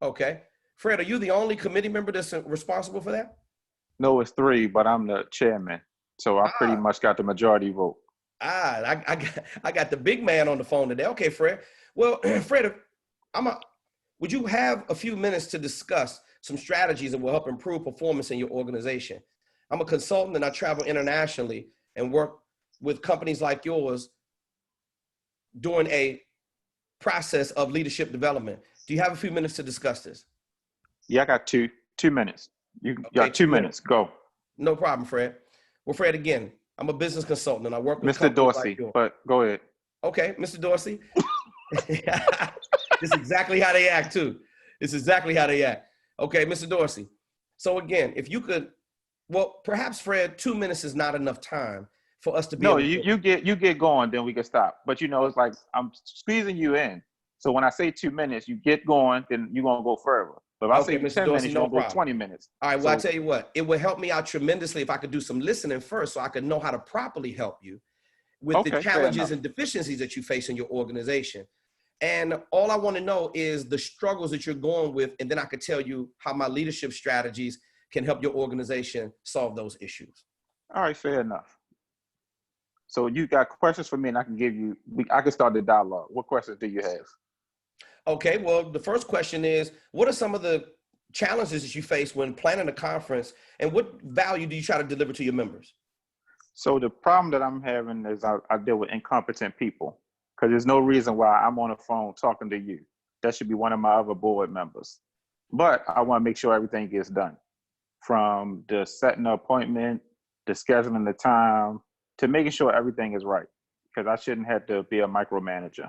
Okay. Fred, are you the only committee member that's responsible for that? No, it's 3, but I'm the chairman. So I pretty much got the majority vote. I got the big man on the phone today. Okay, Fred. Well, Fred, would you have a few minutes to discuss some strategies that will help improve performance in your organization? I'm a consultant and I travel internationally and work with companies like yours during a process of leadership development. Do you have a few minutes to discuss this? Yeah, I got 2 minutes. You Okay, got 2 minutes. Go. No problem, Fred. Well, Fred, again, I'm a business consultant and I work with Mr. companies Dorsey, like yours. but go ahead. Okay, Mr. Dorsey. This is exactly how they act too. It's exactly how they act. Okay, Mr. Dorsey. So again, if you could, well, perhaps Fred, 2 minutes is not enough time for us to be No, able to. you get going, then we can stop. But you know, it's like I'm squeezing you in. So when I say 2 minutes, you get going, then you're gonna go further. But if I Okay, say Mr. 10 Dorsey, minutes, no you're gonna go problem. 20 minutes. All right, well, So, I tell you what, it would help me out tremendously if I could do some listening first so I could know how to properly help you with the okay, fair challenges enough. and deficiencies that you face in your organization. And all I want to know is the struggles that you're going with, and then I could tell you how my leadership strategies can help your organization solve those issues. All right, fair enough. So you got questions for me, and I can give you. I can start the dialogue. What questions do you have? Okay, well, the first question is, what are some of the challenges that you face when planning a conference, and what value do you try to deliver to your members? So the problem that I'm having is I deal with incompetent people because there's no reason why I'm on the phone talking to you. That should be one of my other board members. But I want to make sure everything gets done, from the setting the appointment, the scheduling the time, to making sure everything is right, because I shouldn't have to be a micromanager.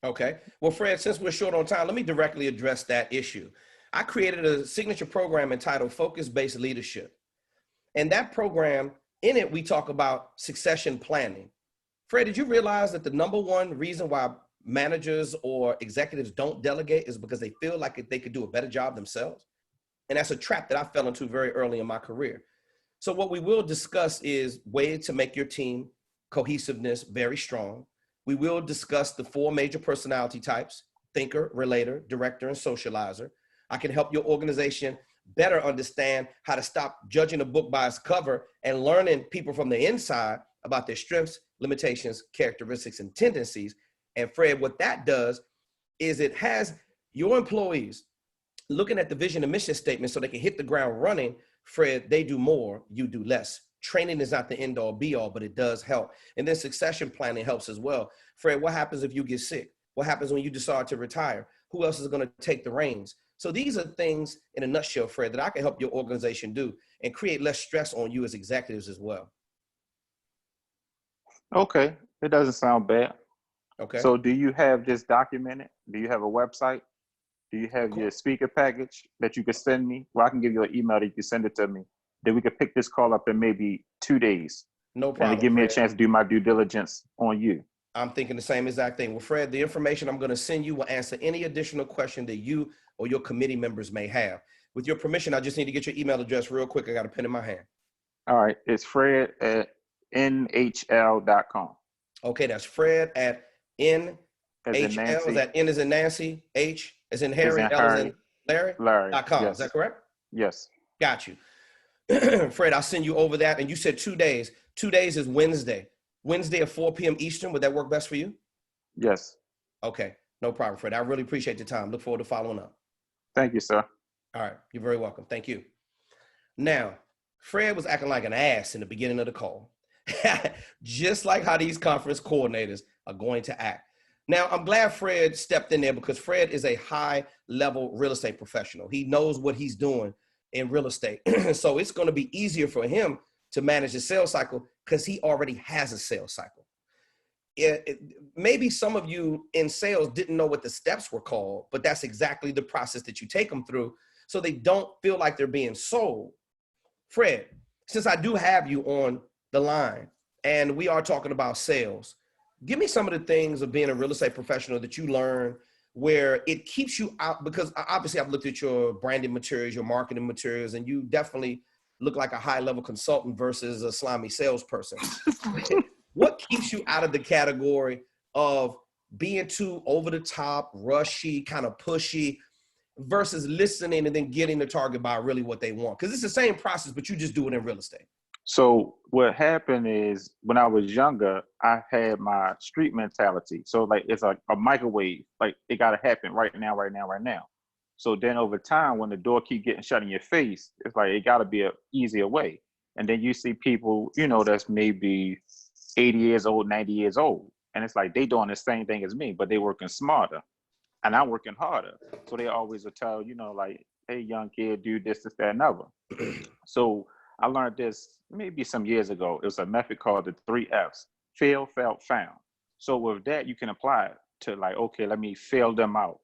Okay, well, Fred, since we're short on time, let me directly address that issue. I created a signature program entitled Focus-Based Leadership. And that program, in it, we talk about succession planning. Fred, did you realize that the number one reason why managers or executives don't delegate is because they feel like they could do a better job themselves? And that's a trap that I fell into very early in my career. So what we will discuss is ways to make your team cohesiveness very strong. We will discuss the 4 major personality types: thinker, relator, director, and socializer. I can help your organization better understand how to stop judging a book by its cover and learning people from the inside about their strengths, limitations, characteristics, and tendencies. And Fred, what that does is it has your employees looking at the vision and mission statement so they can hit the ground running. Fred, they do more, you do less. Training is not the end all be all, but it does help. And then succession planning helps as well. Fred, what happens if you get sick? What happens when you decide to retire? Who else is going to take the reins? So these are things in a nutshell, Fred, that I can help your organization do and create less stress on you as executives as well. Okay, it doesn't sound bad. Okay. So do you have this documented? Do you have a website? Do you have your speaker package that you can send me? Well, I can give you an email that you can send it to me. Then we could pick this call up in maybe 2 days. No problem. And to give me a Fred. chance to do my due diligence on you. I'm thinking the same exact thing. Well, Fred, the information I'm going to send you will answer any additional question that you or your committee members may have. With your permission, I just need to get your email address real quick. I got a pen in my hand. All right. It's fred@nhl.com. Okay, that's Fred at NHL. Is that N as in Nancy, H as in Harry, L as in Larry.com. Yes. Is that correct? Yes. Got you. Fred, I'll send you over that. And you said 2 days. 2 days is Wednesday. Wednesday at 4 p.m. Eastern. Would that work best for you? Yes. Okay, no problem, Fred. I really appreciate your time. Look forward to following up. Thank you, sir. All right, you're very welcome. Thank you. Now, Fred was acting like an ass in the beginning of the call, just like how these conference coordinators are going to act. Now, I'm glad Fred stepped in there because Fred is a high-level real estate professional. He knows what he's doing in real estate. So it's going to be easier for him to manage the sales cycle because he already has a sales cycle. Maybe some of you in sales didn't know what the steps were called, but that's exactly the process that you take them through so they don't feel like they're being sold. Fred, since I do have you on the line and we are talking about sales, give me some of the things of being a real estate professional that you learn where it keeps you out, because obviously I've looked at your branding materials, your marketing materials, and you definitely look like a high-level consultant versus a slimy salesperson. What keeps you out of the category of being too over the top, rushy, kind of pushy, versus listening and then getting the target by really what they want? Because it's the same process, but you just do it in real estate. So what happened is when I was younger, I had my street mentality. So like it's like a microwave, like it gotta happen right now, right now, right now. So then over time, when the door keep getting shut in your face, it's like it gotta be a easier way. And then you see people, that's maybe 80 years old, 90 years old. And it's like they doing the same thing as me, but they working smarter and I'm working harder. So they always will tell, like, hey, young kid, do this, that, and other. So I learned this maybe some years ago. It was a method called the 3 F's: fail, felt, found. So with that, you can apply it to like, okay, let me fail them out.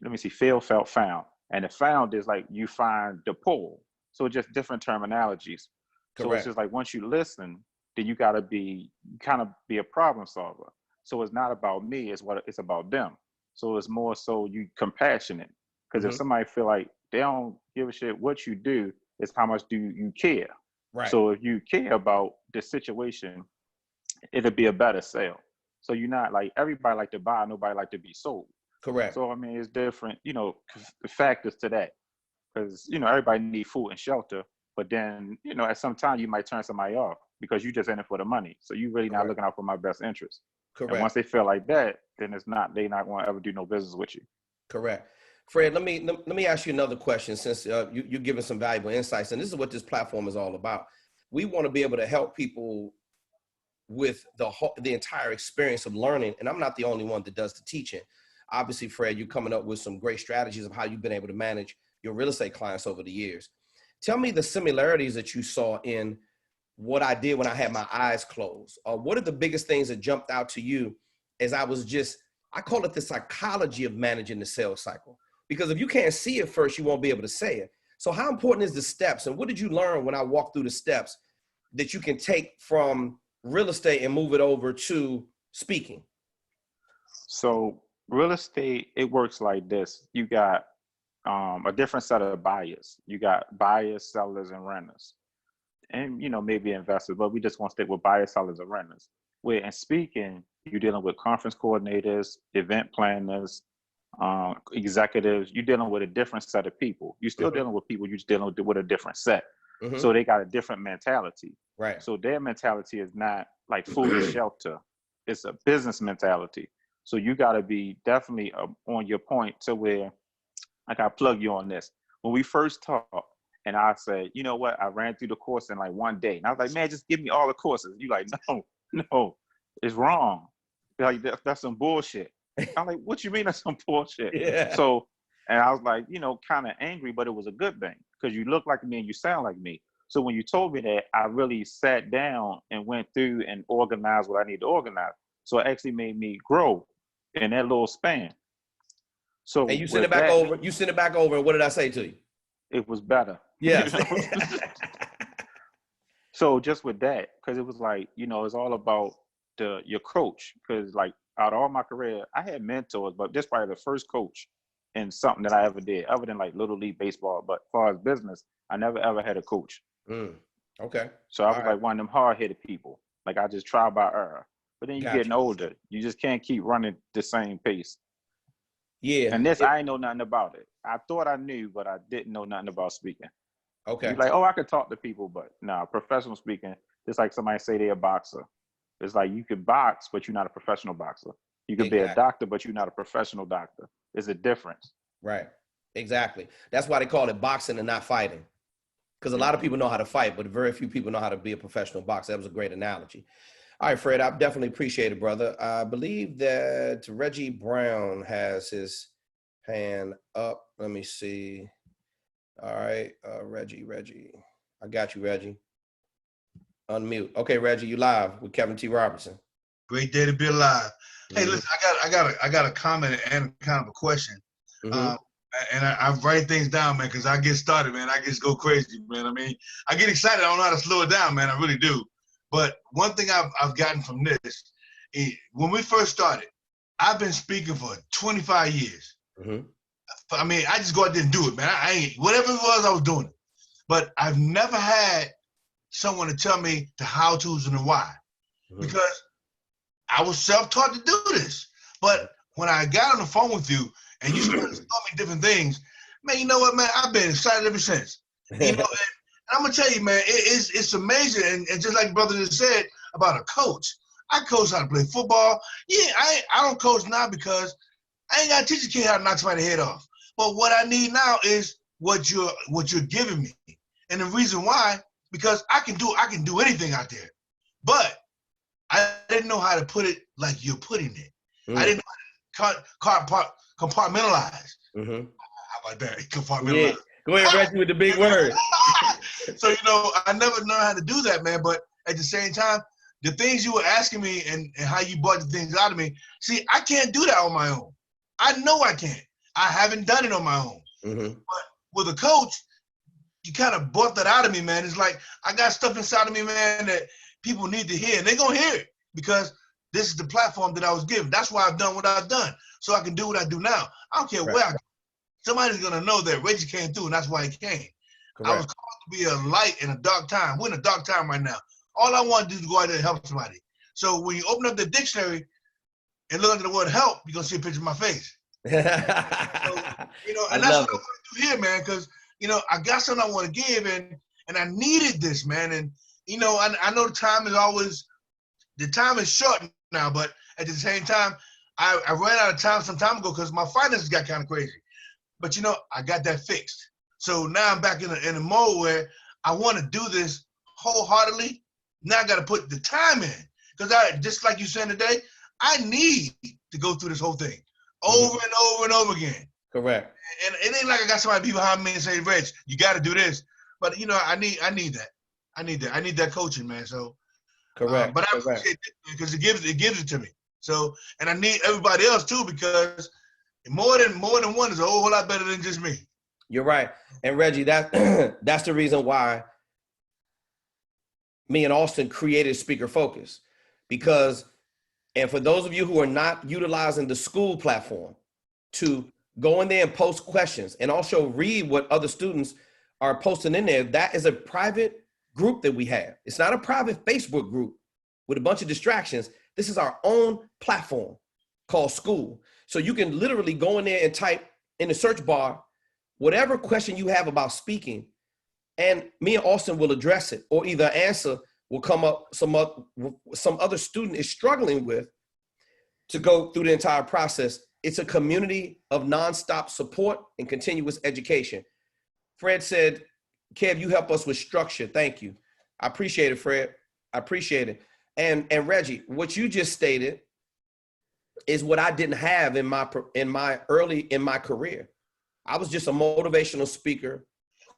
Let me see, fail, felt, found. And the found is like you find the pull. So just different terminologies. So it's Correct. just like once you listen, then you gotta be kind of be a problem solver. So it's not about me, it's about them. So it's more so you compassionate. Because if Mhm. somebody feel like they don't give a shit what you do, it's how much do you care. Right. So if you care about the situation, it'll be a better sale. So you're not like everybody like to buy, nobody like to be sold. Correct. So I mean, it's different, factors to that. Because everybody need food and shelter, but then at some time you might turn somebody off because you just in it for the money. So you really not Correct. looking out for my best interest. And Correct. once they feel like that, then they not going to ever do no business with you. Correct. Fred, let me ask you another question since you're giving some valuable insights, and this is what this platform is all about. We want to be able to help people with the entire experience of learning, and I'm not the only one that does the teaching. Obviously, Fred, you're coming up with some great strategies of how you've been able to manage your real estate clients over the years. Tell me the similarities that you saw in what I did when I had my eyes closed. What are the biggest things that jumped out to you as I call it the psychology of managing the sales cycle. Because if you can't see it first, you won't be able to say it. So how important is the steps? And what did you learn when I walked through the steps that you can take from real estate and move it over to speaking? So real estate, it works like this. You got a different set of buyers. You got buyers, sellers, and renters. And maybe investors, but we just want to stick with buyers, sellers, and renters. Where in speaking, you're dealing with conference coordinators, event planners, executives. You're dealing with a different set of people. You're still dealing with people, you're just dealing with a different set. So they got a different mentality. Right. So their mentality is not like food and shelter. It's a business mentality. So you got to be definitely on your point to where I got to plug you on this. When we first talked, and I said, you know what? I ran through the course in like one day. And I was like, man, just give me all the courses. You like, no, it's wrong. Like, that's some bullshit. I'm like, what you mean that's some bullshit? Yeah. So, and I was like, kind of angry, but it was a good thing because you look like me and you sound like me. So when you told me that, I really sat down and went through and organized what I need to organize. So it actually made me grow in that little span. So and you send it back over. You send it back over, and what did I say to you? It was better. Yes. So just with that, because it was like, it's all about your coach. Because like out of all my career, I had mentors, but this probably the first coach in something that I ever did, other than like Little League baseball. But as far as business, I never ever had a coach. Okay. So I was like one of them hard-headed people. Like I just try by error. But then you're getting older. You just can't keep running the same pace. Yeah. And this, I ain't know nothing about it. I thought I knew, but I didn't know nothing about speaking. Okay. You're like, oh, I could talk to people, but no, professional speaking, just like somebody say they're a boxer. It's like you could box, but you're not a professional boxer. You could be a doctor, but you're not a professional doctor. There's a difference. Right. Exactly. That's why they call it boxing and not fighting. Because a lot of people know how to fight, but very few people know how to be a professional boxer. That was a great analogy. All right, Fred, I definitely appreciate it, brother. I believe that Reggie Brown has his hand up. Let me see. All right, Reggie. I got you, Reggie. Unmute. Okay, Reggie, you live with Kevin T. Robertson. Great day to be alive. Hey, listen, I got a comment and kind of a question. And I write things down, man, because I get started, man. I just go crazy, man. I mean, I get excited. I don't know how to slow it down, man. I really do. But one thing I've gotten from this is when we first started, I've been speaking for 25 years. I mean, I just go out there and do it, man. I ain't, whatever it was, I was doing it. But I've never had someone to tell me the how-tos and the why. Because I was self-taught to do this. But when I got on the phone with you and you started telling me different things, man, you know what, man? I've been excited ever since. You know, I'm gonna tell you, man, it's amazing. And just like brother just said about a coach, I coach how to play football. Yeah, I don't coach now because I ain't gotta teach a kid how to knock somebody's head off. But what I need now is what you're giving me. And the reason why, because I can do anything out there. But I didn't know how to put it like you're putting it. I didn't know how to compartmentalize. Mm-hmm. How about that? Compartmentalize. Yeah. Go ahead, Reggie, with the big word. So, I never learned how to do that, man. But at the same time, the things you were asking me and how you brought the things out of me, see, I can't do that on my own. I know I can't. I haven't done it on my own. Mm-hmm. But with a coach, you kind of brought that out of me, man. It's like I got stuff inside of me, man, that people need to hear. And they're going to hear it because this is the platform that I was given. That's why I've done what I've done, so I can do what I do now. I don't care where I go. Somebody's going to know that Reggie came through, and that's why he came. Correct. I was called to be a light in a dark time. We're in a dark time right now. All I want to do is go out there and help somebody. So when you open up the dictionary and look under the word help, you're going to see a picture of my face. So, and that's what I want to do here, man, because, I got something I want to give, and I needed this, man. And, I know the time is short now, but at the same time, I ran out of time some time ago because my finances got kind of crazy. But, I got that fixed. So now I'm back in a mode where I want to do this wholeheartedly. Now I got to put the time in because just like you said today, I need to go through this whole thing over and over and over again. Correct. And it ain't like I got somebody behind me and say, Reg, you got to do this. But, I need that. I need that coaching, man. So, correct. But I appreciate it because it gives it to me. So, and I need everybody else too because more than one is a whole lot better than just me. You're right. And Reggie, that's the reason why me and Austin created Speaker Focus, because, and for those of you who are not utilizing the school platform, to go in there and post questions and also read what other students are posting in there. That is a private group that we have. It's not a private Facebook group with a bunch of distractions. This is our own platform called school. So you can literally go in there and type in the search bar whatever question you have about speaking, and me and Austin will address it, or either answer will come up some other student is struggling with to go through the entire process. It's a community of nonstop support and continuous education. Fred said, Kev, you help us with structure. Thank you. I appreciate it, Fred. I appreciate it. And Reggie, what you just stated is what I didn't have in my career. I was just a motivational speaker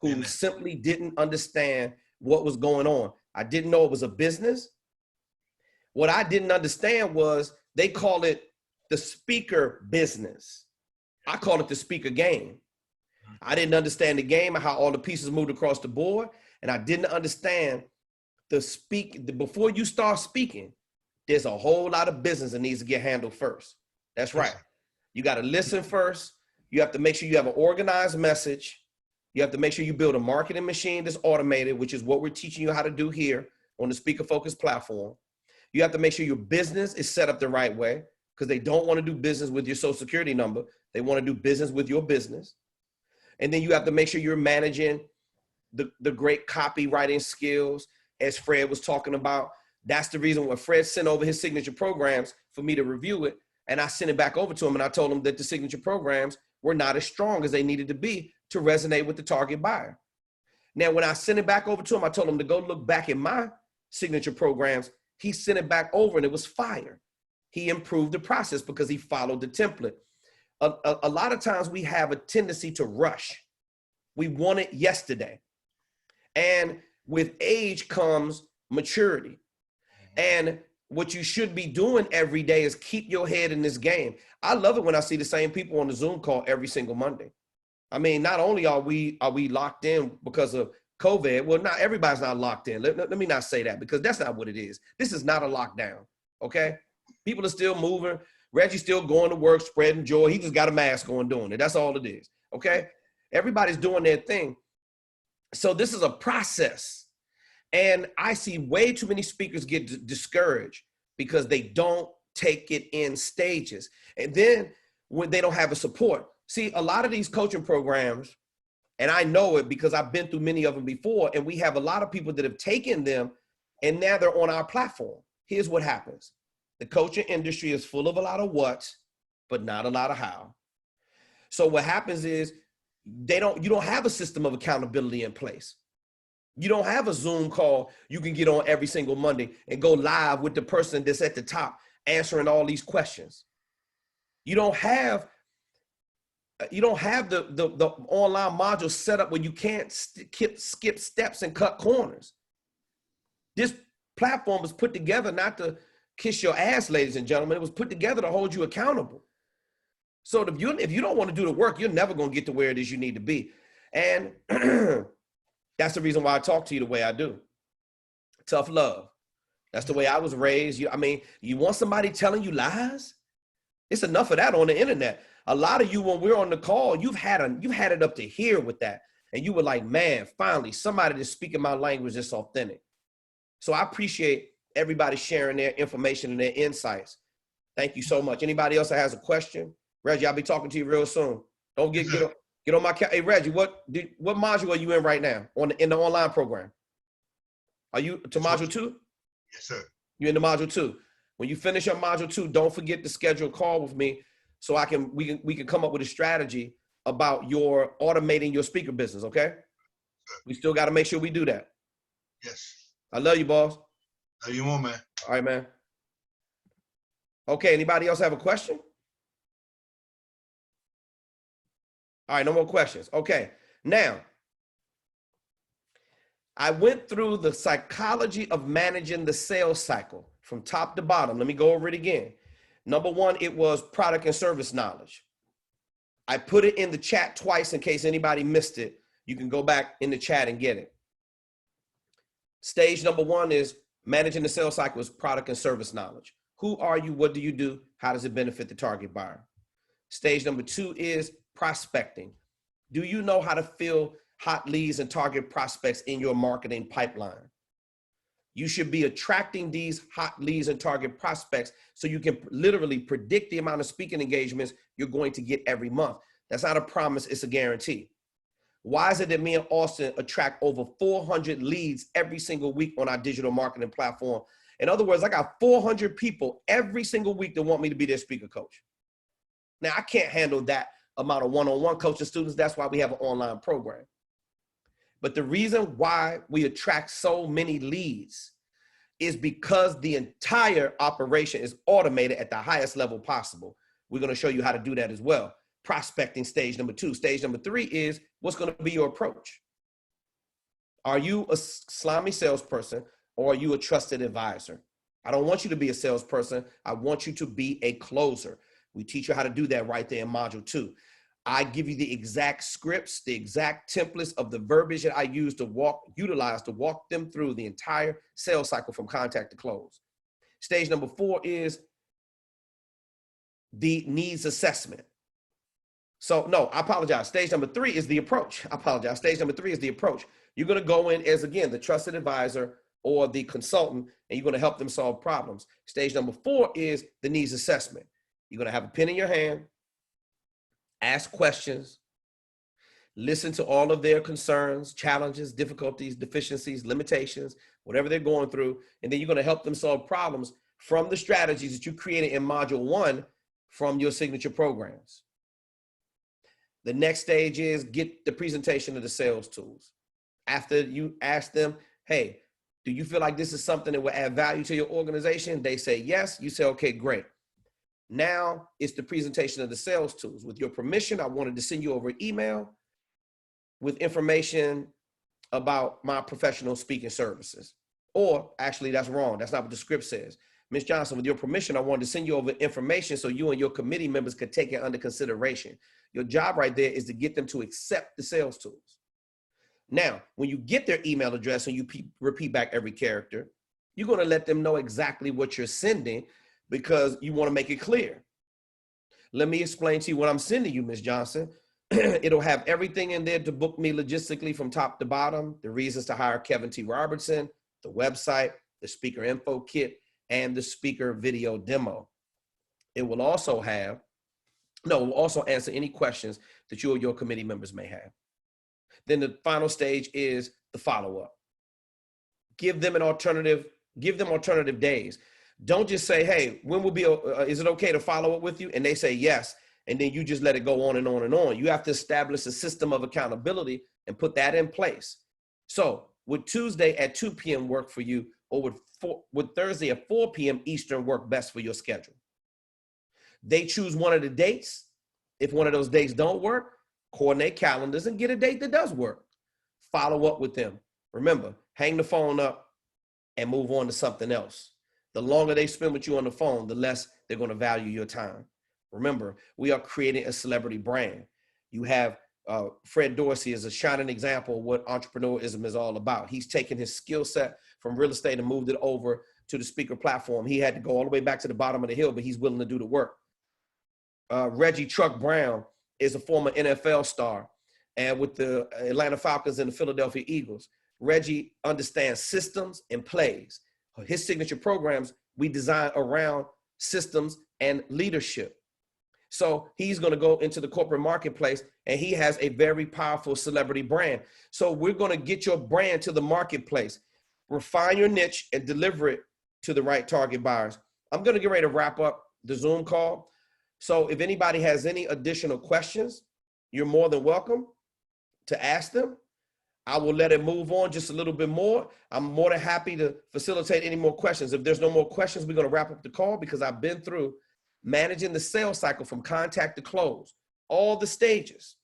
who simply didn't understand what was going on. I didn't know it was a business. What I didn't understand was they call it the speaker business. I call it the speaker game. I didn't understand the game and how all the pieces moved across the board. And I didn't understand before you start speaking, there's a whole lot of business that needs to get handled first. That's right. You got to listen first. You have to make sure you have an organized message. You have to make sure you build a marketing machine that's automated, which is what we're teaching you how to do here on the Speaker Focus platform. You have to make sure your business is set up the right way, because they don't want to do business with your social security number. They want to do business with your business. And then you have to make sure you're managing the great copywriting skills, as Fred was talking about. That's the reason why Fred sent over his signature programs for me to review it. And I sent it back over to him, and I told him that the signature programs were not as strong as they needed to be to resonate with the target buyer. Now, when I sent it back over to him, I told him to go look back at my signature programs. He sent it back over and it was fire. He improved the process because he followed the template. A lot of times we have a tendency to rush. We want it yesterday. And with age comes maturity. And what you should be doing every day is keep your head in this game. I love it when I see the same people on the Zoom call every single Monday. I mean, not only are we locked in because of COVID, well, not everybody's not locked in. Let me not say that, because that's not what it is. This is not a lockdown, okay? People are still moving. Reggie's still going to work, spreading joy. He just got a mask on doing it. That's all it is, okay? Everybody's doing their thing. So this is a process. And I see way too many speakers get discouraged because they don't take it in stages. And then when they don't have a support. See, a lot of these coaching programs And I know it because I've been through many of them before. And we have a lot of people that have taken them and now they're on our platform. Here's what happens. The coaching industry is full of a lot of what, but not a lot of how. So what happens is you don't have a system of accountability in place. You don't have a Zoom call you can get on every single Monday and go live with the person that's at the top answering all these questions. You don't have the online module set up where you can't skip steps and cut corners. This platform was put together not to kiss your ass, ladies and gentlemen. It was put together to hold you accountable. So if you don't want to do the work, you're never going to get to where it is you need to be. And that's the reason why I talk to you the way I do. Tough love. That's the way I was raised. You want somebody telling you lies? It's enough of that on the internet. A lot of you, when we're on the call, you've had it up to here with that. And you were like, man, finally, somebody that's speaking my language that's authentic. So I appreciate everybody sharing their information and their insights. Thank you so much. Anybody else that has a question? Reggie, I'll be talking to you real soon. Don't get on my Hey, Reggie, what module are you in right now in the online program? Are you to module 2? Yes, sir. You're in the module 2. When you finish up module 2, don't forget to schedule a call with me so we can come up with a strategy about your automating your speaker business, okay? Sure. We still got to make sure we do that. Yes. I love you, boss. Love you more, man. All right, man. Okay, anybody else have a question? All right, no more questions. Okay, now, I went through the psychology of managing the sales cycle from top to bottom. Let me go over it again. Number 1, it was product and service knowledge. I put it in the chat twice in case anybody missed it. You can go back in the chat and get it. Stage number 1 is managing the sales cycle is product and service knowledge. Who are you? What do you do? How does it benefit the target buyer? Stage number 2 is prospecting. Do you know how to fill hot leads and target prospects in your marketing pipeline? You should be attracting these hot leads and target prospects so you can literally predict the amount of speaking engagements you're going to get every month. That's not a promise, it's a guarantee. Why is it that me and Austin attract over 400 leads every single week on our digital marketing platform? In other words, I got 400 people every single week that want me to be their speaker coach. Now, I can't handle that amount of one-on-one coaching students. That's why we have an online program. But the reason why we attract so many leads is because the entire operation is automated at the highest level possible. We're going to show you how to do that as well. Prospecting, stage number 2. Stage number 3 is what's going to be your approach. Are you a slimy salesperson or are you a trusted advisor? I don't want you to be a salesperson. I want you to be a closer. We teach you how to do that right there in module 2. I give you the exact scripts, the exact templates of the verbiage that I utilize to walk them through the entire sales cycle from contact to close. Stage number 4 is the needs assessment. So no, I apologize. Stage number 3 is the approach. I apologize. Stage number 3 is the approach. You're going to go in as, again, the trusted advisor or the consultant, and you're going to help them solve problems. Stage number 4 is the needs assessment. You're going to have a pen in your hand, ask questions, listen to all of their concerns, challenges, difficulties, deficiencies, limitations, whatever they're going through, and then you're going to help them solve problems from the strategies that you created in module 1 from your signature programs. The next stage is get the presentation of the sales tools. After you ask them, hey, do you feel like this is something that will add value to your organization? They say yes. You say, okay, great. Now it's the presentation of the sales tools. With your permission, I wanted to send you over an email with information about my professional speaking services. Or actually, that's wrong. That's not what the script says. Ms. Johnson, with your permission, I wanted to send you over information so you and your committee members could take it under consideration. Your job right there is to get them to accept the sales tools. Now, when you get their email address and you repeat back every character, you're going to let them know exactly what you're sending because you want to make it clear. Let me explain to you what I'm sending you, Ms. Johnson. It'll have everything in there to book me logistically from top to bottom, the reasons to hire Kevin T. Robertson, the website, the speaker info kit, and the speaker video demo. It will also answer any questions that you or your committee members may have. Then the final stage is the follow-up. Give them an alternative, give them alternative days. Don't just say, hey, when will be, is it okay to follow up with you? And they say yes. And then you just let it go on and on and on. You have to establish a system of accountability and put that in place. So would Tuesday at 2 p.m. work for you, or would Thursday at 4 p.m. Eastern work best for your schedule? They choose one of the dates. If one of those dates don't work, coordinate calendars and get a date that does work. Follow up with them. Remember, hang the phone up and move on to something else. The longer they spend with you on the phone, the less they're going to value your time. Remember, we are creating a celebrity brand. You have Fred Dorsey is a shining example of what entrepreneurism is all about. He's taken his skill set from real estate and moved it over to the speaker platform. He had to go all the way back to the bottom of the hill, but he's willing to do the work. Reggie Truck Brown is a former NFL star and with the Atlanta Falcons and the Philadelphia Eagles. Reggie understands systems and plays. His signature programs, we design around systems and leadership. So he's going to go into the corporate marketplace and he has a very powerful celebrity brand. So we're going to get your brand to the marketplace, refine your niche and deliver it to the right target buyers. I'm going to get ready to wrap up the Zoom call. So if anybody has any additional questions, you're more than welcome to ask them. I will let it move on just a little bit more. I'm more than happy to facilitate any more questions. If there's no more questions, we're going to wrap up the call because I've been through managing the sales cycle from contact to close, all the stages.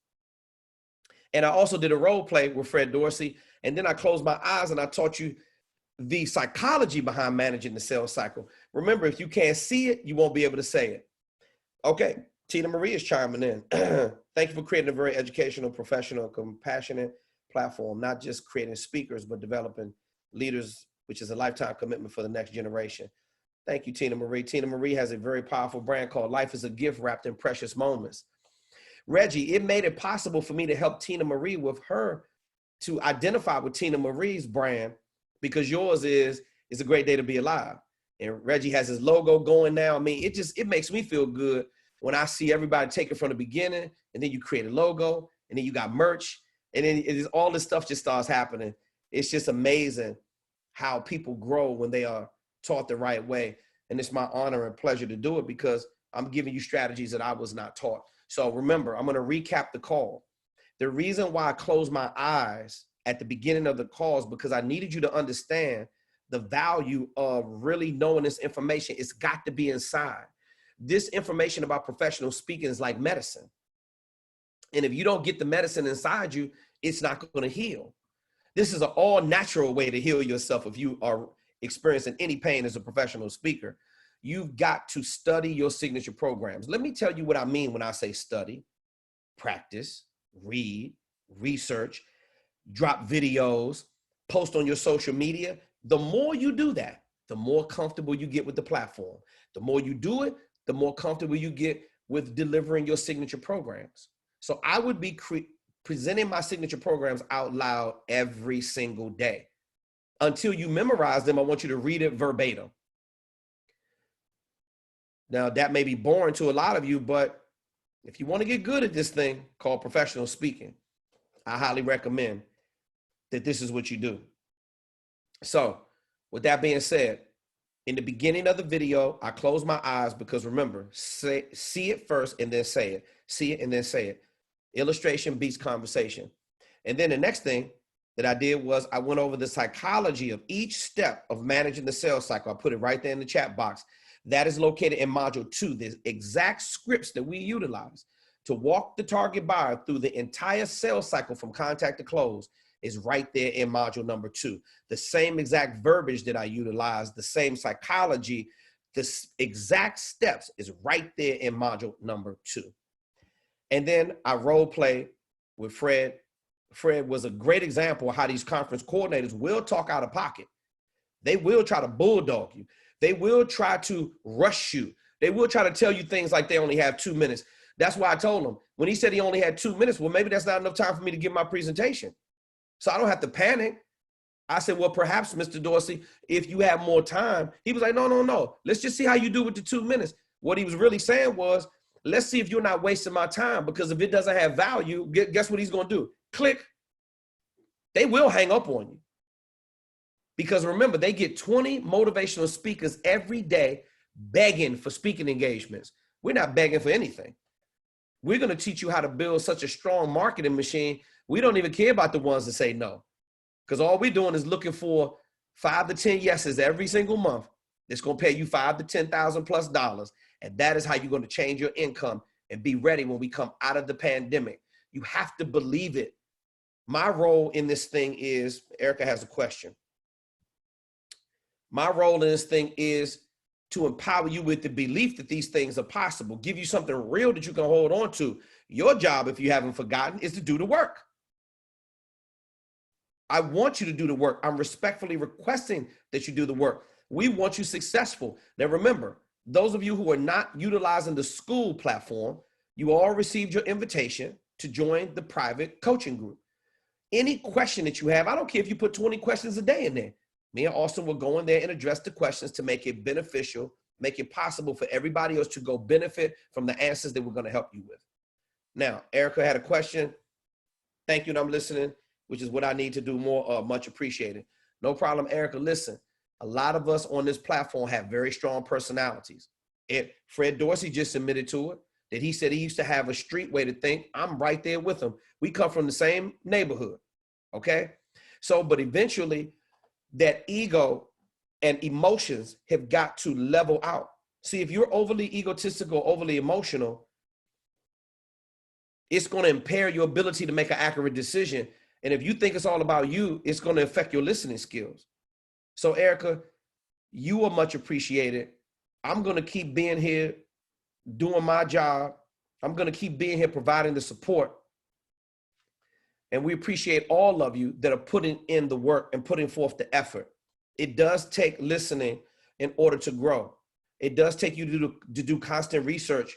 And I also did a role play with Fred Dorsey. And then I closed my eyes and I taught you the psychology behind managing the sales cycle. Remember, if you can't see it, you won't be able to say it. Okay, Tina Marie is chiming in. Thank you for creating a very educational, professional, compassionate platform, not just creating speakers, but developing leaders, which is a lifetime commitment for the next generation. Thank you, Tina Marie. Tina Marie has a very powerful brand called Life is a Gift Wrapped in Precious Moments. Reggie, it made it possible for me to help Tina Marie with her to identify with Tina Marie's brand because yours is a great day to be alive. And Reggie has his logo going now. I mean, it makes me feel good when I see everybody take it from the beginning and then you create a logo and then you got merch and then all this stuff just starts happening. It's just amazing how people grow when they are taught the right way. And it's my honor and pleasure to do it because I'm giving you strategies that I was not taught. So remember, I'm going to recap the call. The reason why I closed my eyes at the beginning of the call is because I needed you to understand the value of really knowing this information. It's got to be inside. This information about professional speaking is like medicine. And if you don't get the medicine inside you, it's not going to heal. This is an all natural way to heal yourself if you are experiencing any pain as a professional speaker. You've got to study your signature programs. Let me tell you what I mean when I say study, practice, read, research, drop videos, post on your social media. The more you do that, the more comfortable you get with the platform. The more you do it, the more comfortable you get with delivering your signature programs. So I would be presenting my signature programs out loud every single day. Until you memorize them, I want you to read it verbatim. Now, that may be boring to a lot of you, but if you want to get good at this thing called professional speaking, I highly recommend that this is what you do. So with that being said, in the beginning of the video, I close my eyes because remember, see it first and then say it. See it and then say it. Illustration beats conversation. And then the next thing that I did was I went over the psychology of each step of managing the sales cycle. I put it right there in the chat box. That is located in module 2. The exact scripts that we utilize to walk the target buyer through the entire sales cycle from contact to close is right there in module number 2. The same exact verbiage that I utilize, the same psychology, the exact steps is right there in module number 2. And then I role play with Fred. Fred was a great example of how these conference coordinators will talk out of pocket. They will try to bulldog you. They will try to rush you. They will try to tell you things like they only have 2 minutes. That's why I told him when he said he only had 2 minutes, well, maybe that's not enough time for me to give my presentation. So I don't have to panic. I said, well, perhaps, Mr. Dorsey, if you have more time. He was like, no. Let's just see how you do with the 2 minutes. What he was really saying was, let's see if you're not wasting my time, because if it doesn't have value, guess what he's going to do? Click, They will hang up on you. Because remember, they get 20 motivational speakers every day begging for speaking engagements. We're not begging for anything. We're going to teach you how to build such a strong marketing machine. We don't even care about the ones that say no. Because all we're doing is looking for 5 to 10 yeses every single month. It's going to pay you $5,000 to $10,000+. And that is how you're going to change your income and be ready when we come out of the pandemic. You have to believe it. My role in this thing is, Erica has a question. My role in this thing is to empower you with the belief that these things are possible, give you something real that you can hold on to. Your job, if you haven't forgotten, is to do the work. I want you to do the work. I'm respectfully requesting that you do the work. We want you successful. Now remember, those of you who are not utilizing the school platform, you all received your invitation to join the private coaching group. Any question that you have, I don't care if you put 20 questions a day in there. Me and Austin will go in there and address the questions to make it beneficial, make it possible for everybody else to go benefit from the answers that we're going to help you with. Now, Erica had a question. Thank you, and I'm listening, which is what I need to do more. Much appreciated. No problem, Erica. Listen, a lot of us on this platform have very strong personalities. And Fred Dorsey just admitted to it that he said he used to have a street way to think. I'm right there with him. We come from the same neighborhood, okay? So, but eventually, that ego and emotions have got to level out. See, if you're overly egotistical, overly emotional, it's going to impair your ability to make an accurate decision. And if you think it's all about you, it's going to affect your listening skills. So Erica, you are much appreciated. I'm going to keep being here, doing my job. I'm going to keep being here, providing the support. And we appreciate all of you that are putting in the work and putting forth the effort. It does take listening in order to grow. It does take you to do constant research,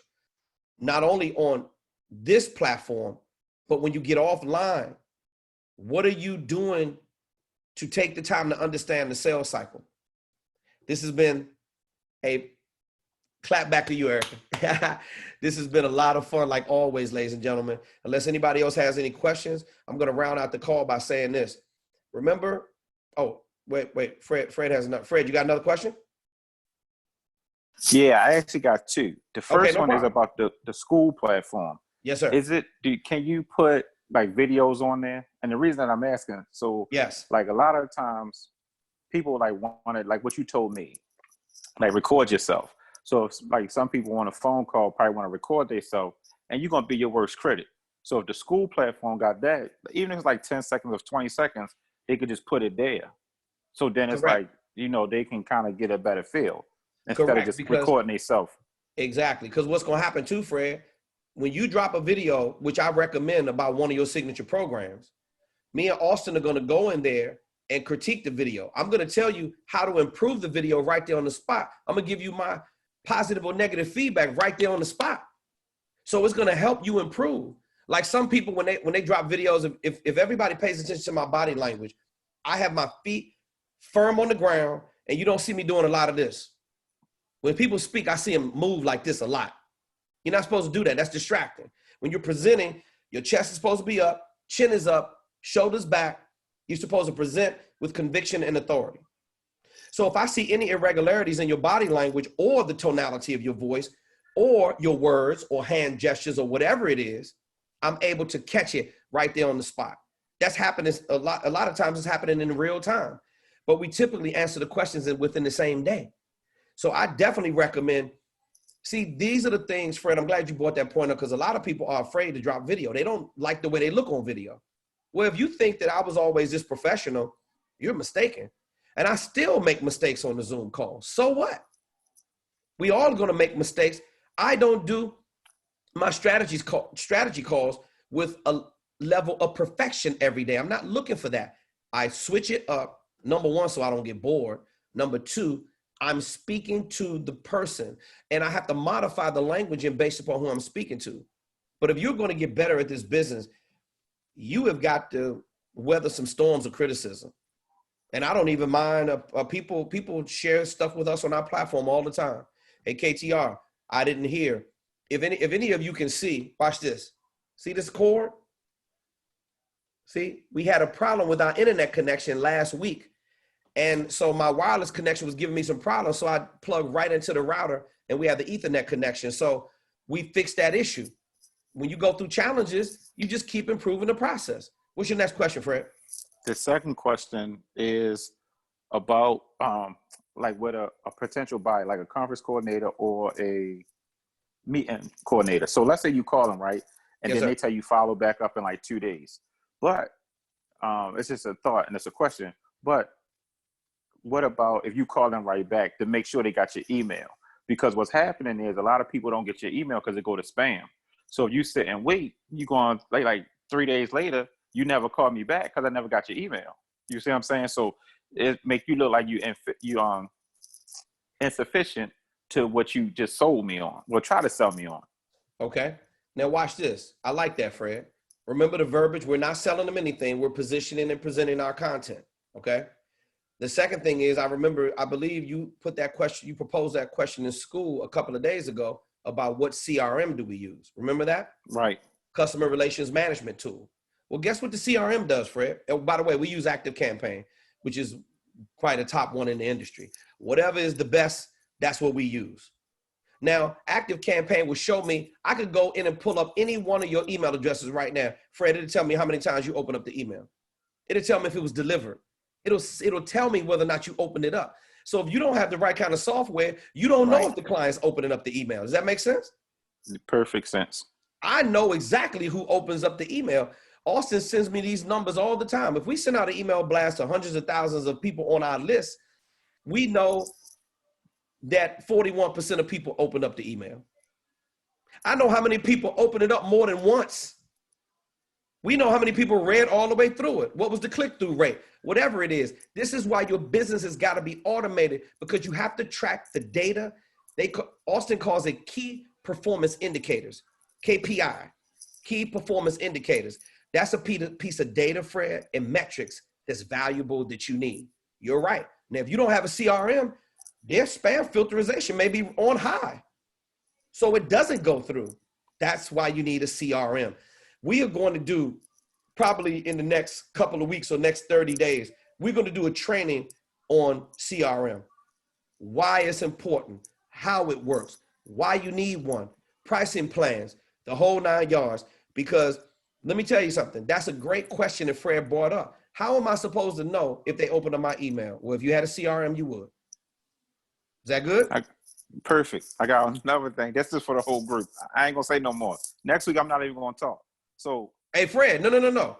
not only on this platform, but when you get offline, what are you doing to take the time to understand the sales cycle? This has been a clap back to you, Erica. This has been a lot of fun, like always, ladies and gentlemen. Unless anybody else has any questions, I'm going to round out the call by saying this. Remember, oh, wait, Fred has enough. Fred, you got another question? Yeah, I actually got two. The first no one is problem. about the school platform. Yes, sir. Can you put like videos on there? And the reason that I'm asking, so yes, like a lot of times people like want it, like what you told me, like record yourself. So if, like some people on a phone call probably want to record themselves, and you're going to be your worst critic. So if the school platform got that, even if it's like 10 seconds or 20 seconds, they could just put it there. So then it's correct. like, they can kind of get a better feel instead Correct, of just recording themselves. Exactly, because what's going to happen too, Fred, when you drop a video, which I recommend about one of your signature programs, me and Austin are going to go in there and critique the video. I'm going to tell you how to improve the video right there on the spot. I'm going to give you my positive or negative feedback right there on the spot. So it's going to help you improve. Like some people, when they drop videos, if everybody pays attention to my body language, I have my feet firm on the ground, and you don't see me doing a lot of this. When people speak, I see them move like this a lot. You're not supposed to do that. That's distracting. When you're presenting, your chest is supposed to be up, chin is up, shoulders back. You're supposed to present with conviction and authority. So if I see any irregularities in your body language or the tonality of your voice or your words or hand gestures or whatever it is, I'm able to catch it right there on the spot. That's happening a lot of times. It's happening in real time, but we typically answer the questions within the same day. So I definitely recommend, see, these are the things, Fred, I'm glad you brought that point up, because a lot of people are afraid to drop video. They don't like the way they look on video. Well, if you think that I was always this professional, you're mistaken. And I still make mistakes on the Zoom call. So what? We all going to make mistakes. I don't do my strategy calls with a level of perfection every day. I'm not looking for that. I switch it up, number one, so I don't get bored. Number two, I'm speaking to the person, and I have to modify the language based upon who I'm speaking to. But if you're going to get better at this business, you have got to weather some storms of criticism. And I don't even mind people share stuff with us on our platform all the time. Hey, KTR, I didn't hear. If any of you can see, watch this. See this cord? See, we had a problem with our internet connection last week. And so my wireless connection was giving me some problems. So I plugged right into the router and we have the Ethernet connection. So we fixed that issue. When you go through challenges, you just keep improving the process. What's your next question, Fred? The second question is about like with a potential buyer, like a conference coordinator or a meeting coordinator. So let's say you call them, right? And Yes, then sir. they tell you follow back up in like 2 days. But it's just a thought and it's a question. But what about if you call them right back to make sure they got your email? Because what's happening is a lot of people don't get your email because it go to spam. So if you sit and wait, you go on like 3 days later, you never called me back because I never got your email. You see what I'm saying? So it make you look like you insufficient to what you just sold me on, or try to sell me on. Okay. Now watch this. I like that, Fred. Remember the verbiage. We're not selling them anything. We're positioning and presenting our content. Okay. The second thing is, I believe you put that question, you proposed that question in school a couple of days ago about what CRM do we use? Remember that? Right. Customer Relations Management tool. Well, guess what the CRM does, Fred? Oh, by the way, we use Active Campaign, which is quite a top one in the industry. Whatever is the best, that's what we use. Now, Active Campaign will show me, I could go in and pull up any one of your email addresses right now. Fred, it'll tell me how many times you open up the email. It'll tell me if it was delivered. It'll tell me whether or not you opened it up. So if you don't have the right kind of software, you don't know if the client's opening up the email. Does that make sense? Perfect sense. I know exactly who opens up the email. Austin sends me these numbers all the time. If we send out an email blast to hundreds of thousands of people on our list, we know that 41% of people open up the email. I know how many people open it up more than once. We know how many people read all the way through it. What was the click-through rate? Whatever it is. This is why your business has got to be automated, because you have to track the data. Austin calls it key performance indicators, KPI, key performance indicators. That's a piece of data, Fred, and metrics that's valuable that you need. You're right. Now, if you don't have a CRM, their spam filterization may be on high. So it doesn't go through. That's why you need a CRM. We are going to do, probably in the next couple of weeks or next 30 days, we're going to do a training on CRM. Why it's important, how it works, why you need one, pricing plans, the whole 9 yards. Because let me tell you something, that's a great question that Fred brought up. How am I supposed to know if they open up my email? Well, if you had a CRM, you would. Is that good? Perfect. I got another thing. This is for the whole group. I ain't gonna say no more. Next week, I'm not even gonna talk. So, hey, Fred, no.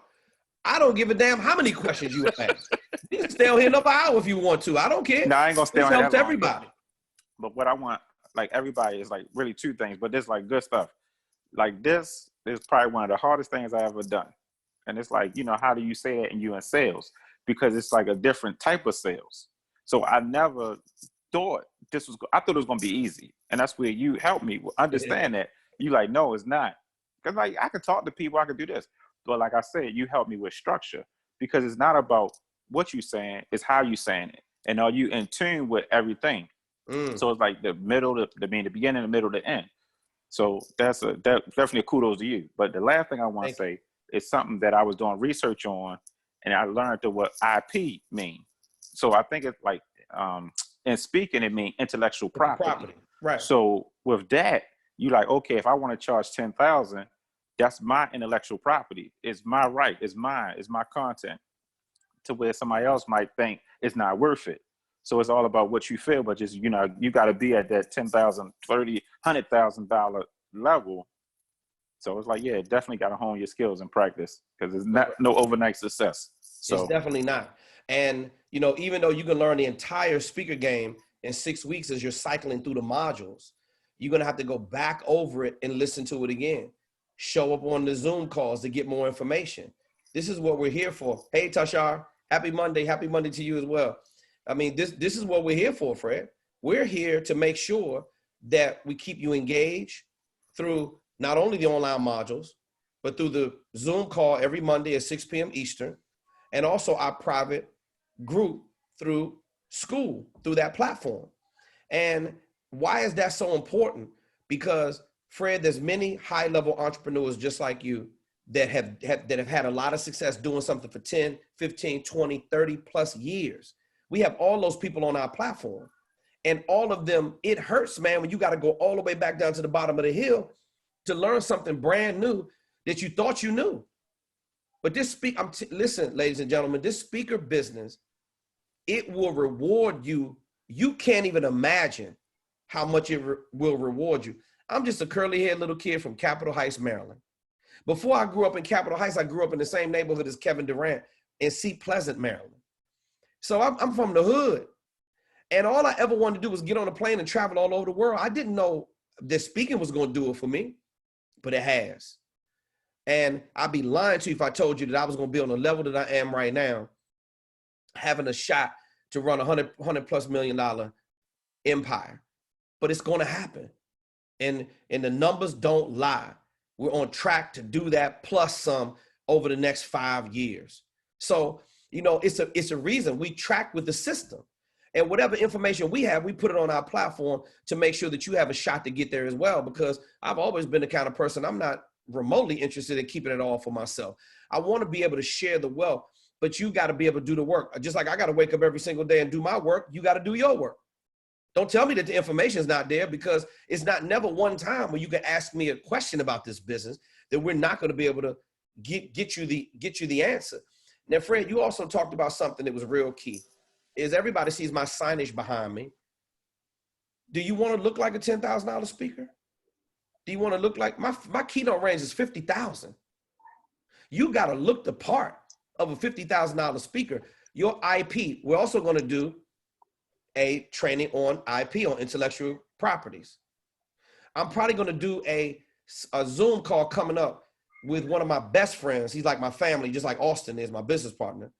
I don't give a damn how many questions you ask. You can stay on here another hour if you want to. I don't care. no, I ain't gonna stay This on helps that long. everybody. But what I want, like everybody, is like really 2 things. But this like good stuff. Like this is probably one of the hardest things I ever done. And it's like, how do you say that you in sales? Because it's like a different type of sales. So I never thought I thought it was gonna be easy. And that's where you helped me understand that. You like, no, it's not. Because like I could talk to people, I could do this. But like I said, you helped me with structure, because it's not about what you're saying, it's how you saying it. And are you in tune with everything? So it's like the middle, the beginning, the middle, the end. So that's definitely a kudos to you. But the last thing I want to say is something that I was doing research on, and I learned what IP means. So I think it's like, in speaking, it means intellectual property. Right. So with that, you like, okay, if I want to charge 10,000, that's my intellectual property. It's my right. It's mine. It's my content. To where somebody else might think it's not worth it. So it's all about what you feel, but just, you got to be at that $10,000, $30,000, $100,000 level. So it's like, yeah, definitely got to hone your skills and practice, because it's not no overnight success. So it's definitely not. And, even though you can learn the entire speaker game in 6 weeks as you're cycling through the modules, you're going to have to go back over it and listen to it again. Show up on the Zoom calls to get more information. This is what we're here for. Hey, Tashar, happy Monday. Happy Monday to you as well. I mean, this is what we're here for, Fred. We're here to make sure that we keep you engaged through not only the online modules, but through the Zoom call every Monday at 6 p.m. Eastern, and also our private group through school, through that platform. And why is that so important? Because, Fred, there's many high-level entrepreneurs just like you that have had a lot of success doing something for 10, 15, 20, 30 plus years. We have all those people on our platform, and all of them, it hurts, man, when you got to go all the way back down to the bottom of the hill to learn something brand new that you thought you knew. But this listen, ladies and gentlemen, this speaker business, it will reward you. You can't even imagine how much it will reward you. I'm just a curly-haired little kid from Capitol Heights, Maryland. Before I grew up in Capitol Heights, I grew up in the same neighborhood as Kevin Durant in Seat Pleasant, Maryland. So I'm from the hood. And all I ever wanted to do was get on a plane and travel all over the world. I didn't know that speaking was going to do it for me, but it has. And I'd be lying to you if I told you that I was going to be on the level that I am right now, having a shot to run $100+ million empire. But it's going to happen. And the numbers don't lie. We're on track to do that plus some over the next 5 years. So, you know, it's a reason we track with the system. And whatever information we have, we put it on our platform to make sure that you have a shot to get there as well, because I've always been the kind of person, I'm not remotely interested in keeping it all for myself. I want to be able to share the wealth, but you got to be able to do the work. Just like I got to wake up every single day and do my work, you got to do your work. Don't tell me that the information is not there, because it's not never one time where you can ask me a question about this business that we're not going to be able to get you the answer. Now, Fred, you also talked about something that was real key. Is everybody sees my signage behind me. Do you want to look like a $10,000 speaker? Do you want to look like my keynote range is 50,000? You got to look the part of a $50,000 speaker. Your IP, we're also going to do a training on IP, on intellectual properties. I'm probably going to do a Zoom call coming up with one of my best friends. He's like my family, just like Austin is my business partner,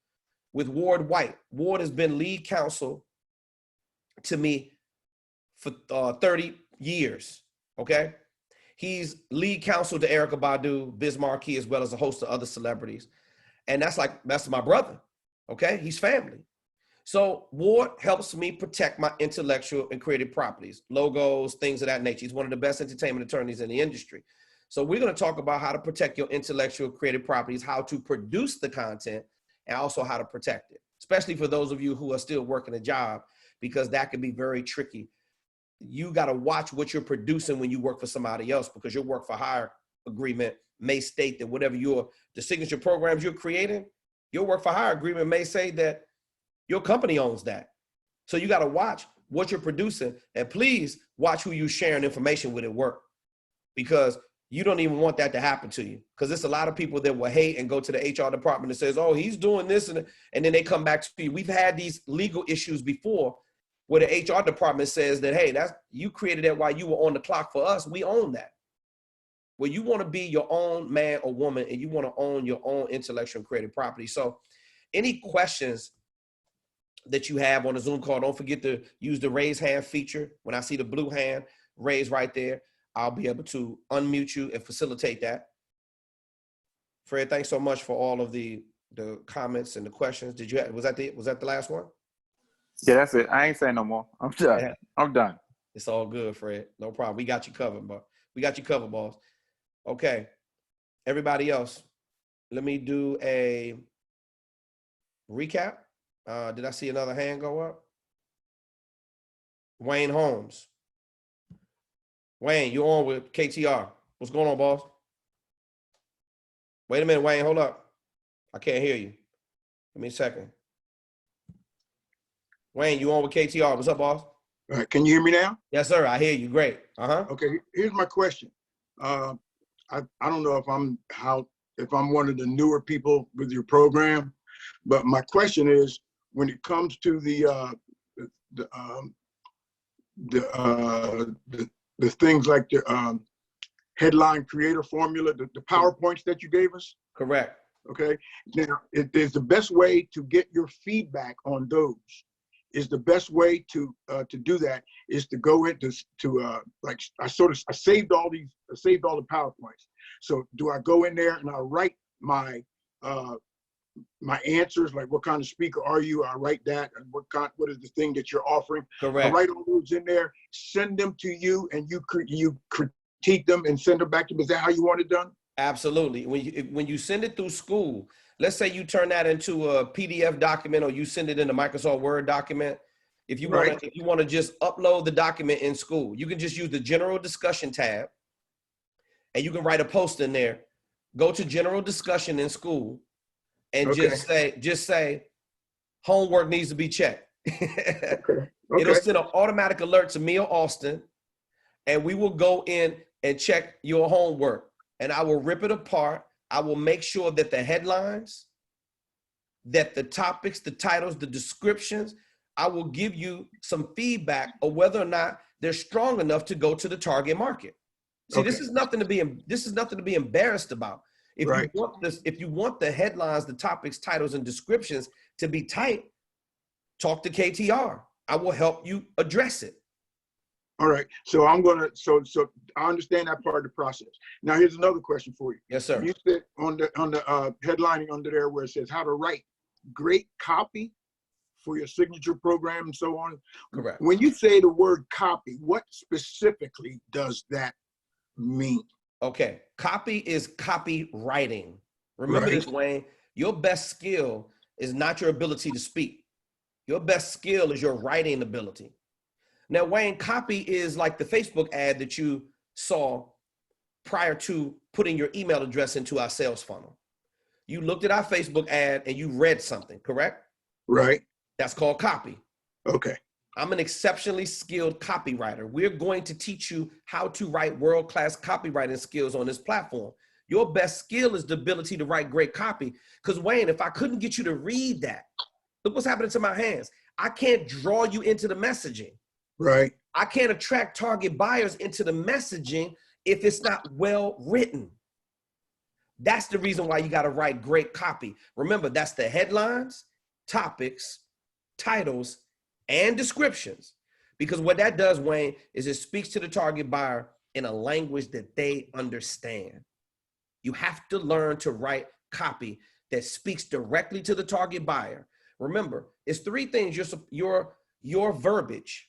with Ward White. Ward has been lead counsel to me for 30 years, okay? He's lead counsel to Erykah Badu, Biz Markie, as well as a host of other celebrities. And that's my brother, okay? He's family. So Ward helps me protect my intellectual and creative properties, logos, things of that nature. He's one of the best entertainment attorneys in the industry. So we're going to talk about how to protect your intellectual creative properties, how to produce the content, and also how to protect it, especially for those of you who are still working a job, because that can be very tricky. You got to watch what you're producing when you work for somebody else, because your work for hire agreement may state that whatever the signature programs you're creating, your work for hire agreement may say that your company owns that. So you got to watch what you're producing, and please watch who you're sharing information with at work, because you don't even want that to happen to you, because there's a lot of people that will hate and go to the HR department and says, oh, he's doing this. And then they come back to you. We've had these legal issues before where the HR department says that, hey, you created that while you were on the clock for us. We own that. Well, you want to be your own man or woman, and you want to own your own intellectual and creative property. So any questions that you have on a Zoom call, don't forget to use the raise hand feature. When I see the blue hand raised right there, I'll be able to unmute you and facilitate that. Fred, thanks so much for all of the comments and the questions. Was that the last one? Yeah, that's it. I ain't saying no more. I'm done. Yeah. I'm done. It's all good, Fred. No problem. We got you covered, but we got you covered, boss. Okay. Everybody else, let me do a recap. Did I see another hand go up? Wayne Holmes. Wayne, you're on with KTR. What's going on, boss? Wait a minute, Wayne, hold up. I can't hear you. Give me a second. Wayne, you on with KTR. What's up, boss? All right, can you hear me now? Yes, sir. I hear you. Great. Okay, here's my question. I don't know if I'm one of the newer people with your program, but my question is, when it comes to the things like the headline creator formula, the PowerPoints that you gave us. Correct. Okay. Now, is the best way to get your feedback on those? Is the best way to do that is to go into like I saved all the PowerPoints. So do I go in there and I write my answers, like what kind of speaker are you? I write that, and what is the thing that you're offering? Correct. I write all those in there, send them to you, and you critique them and send them back to me. Is that how you want it done? Absolutely. When you send it through school, let's say you turn that into a PDF document or you send it in a Microsoft Word document. If you want to just upload the document in school, you can just use the general discussion tab and you can write a post in there. Go to general discussion in school and just say homework needs to be checked. It'll send an automatic alert to me or Austin, and we will go in and check your homework. And I will rip it apart. I will make sure that the headlines, that the topics, the titles, the descriptions, I will give you some feedback of whether or not they're strong enough to go to the target market. See, this is nothing to be embarrassed about. If you want the headlines, the topics, titles, and descriptions to be tight, talk to KTR. I will help you address it. All right. So so I understand that part of the process. Now here's another question for you. Yes, sir. You said on the headlining under there where it says how to write great copy for your signature program and so on. Correct. When you say the word copy, what specifically does that mean? Okay. Copy is copywriting. Remember this, Wayne. Your best skill is not your ability to speak. Your best skill is your writing ability. Now, Wayne, copy is like the Facebook ad that you saw prior to putting your email address into our sales funnel. You looked at our Facebook ad and you read something, correct? Right. That's called copy. Okay. I'm an exceptionally skilled copywriter. We're going to teach you how to write world-class copywriting skills on this platform. Your best skill is the ability to write great copy. Because, Wayne, if I couldn't get you to read that, look what's happening to my hands. I can't draw you into the messaging. Right. I can't attract target buyers into the messaging if it's not well written. That's the reason why you got to write great copy. Remember, that's the headlines, topics, titles, and descriptions. Because what that does, Wayne, is it speaks to the target buyer in a language that they understand. You have to learn to write copy that speaks directly to the target buyer. Remember, it's three things. Your verbiage.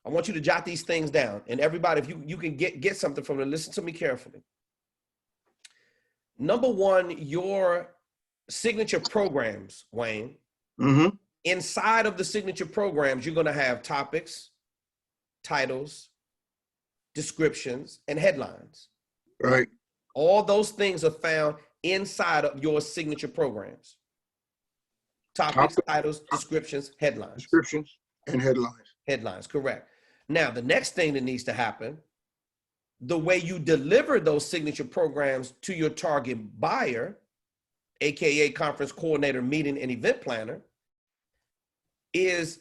I want you to jot these things down. And everybody, if you can get something from it, listen to me carefully. Number one, your signature programs, Wayne. Mm-hmm. Inside of the signature programs, you're going to have topics, titles, descriptions, and headlines. Right. All those things are found inside of your signature programs. Topics, titles, descriptions, headlines. Descriptions and headlines. Headlines, correct. Now, the next thing that needs to happen, the way you deliver those signature programs to your target buyer, AKA conference coordinator, meeting, and event planner, is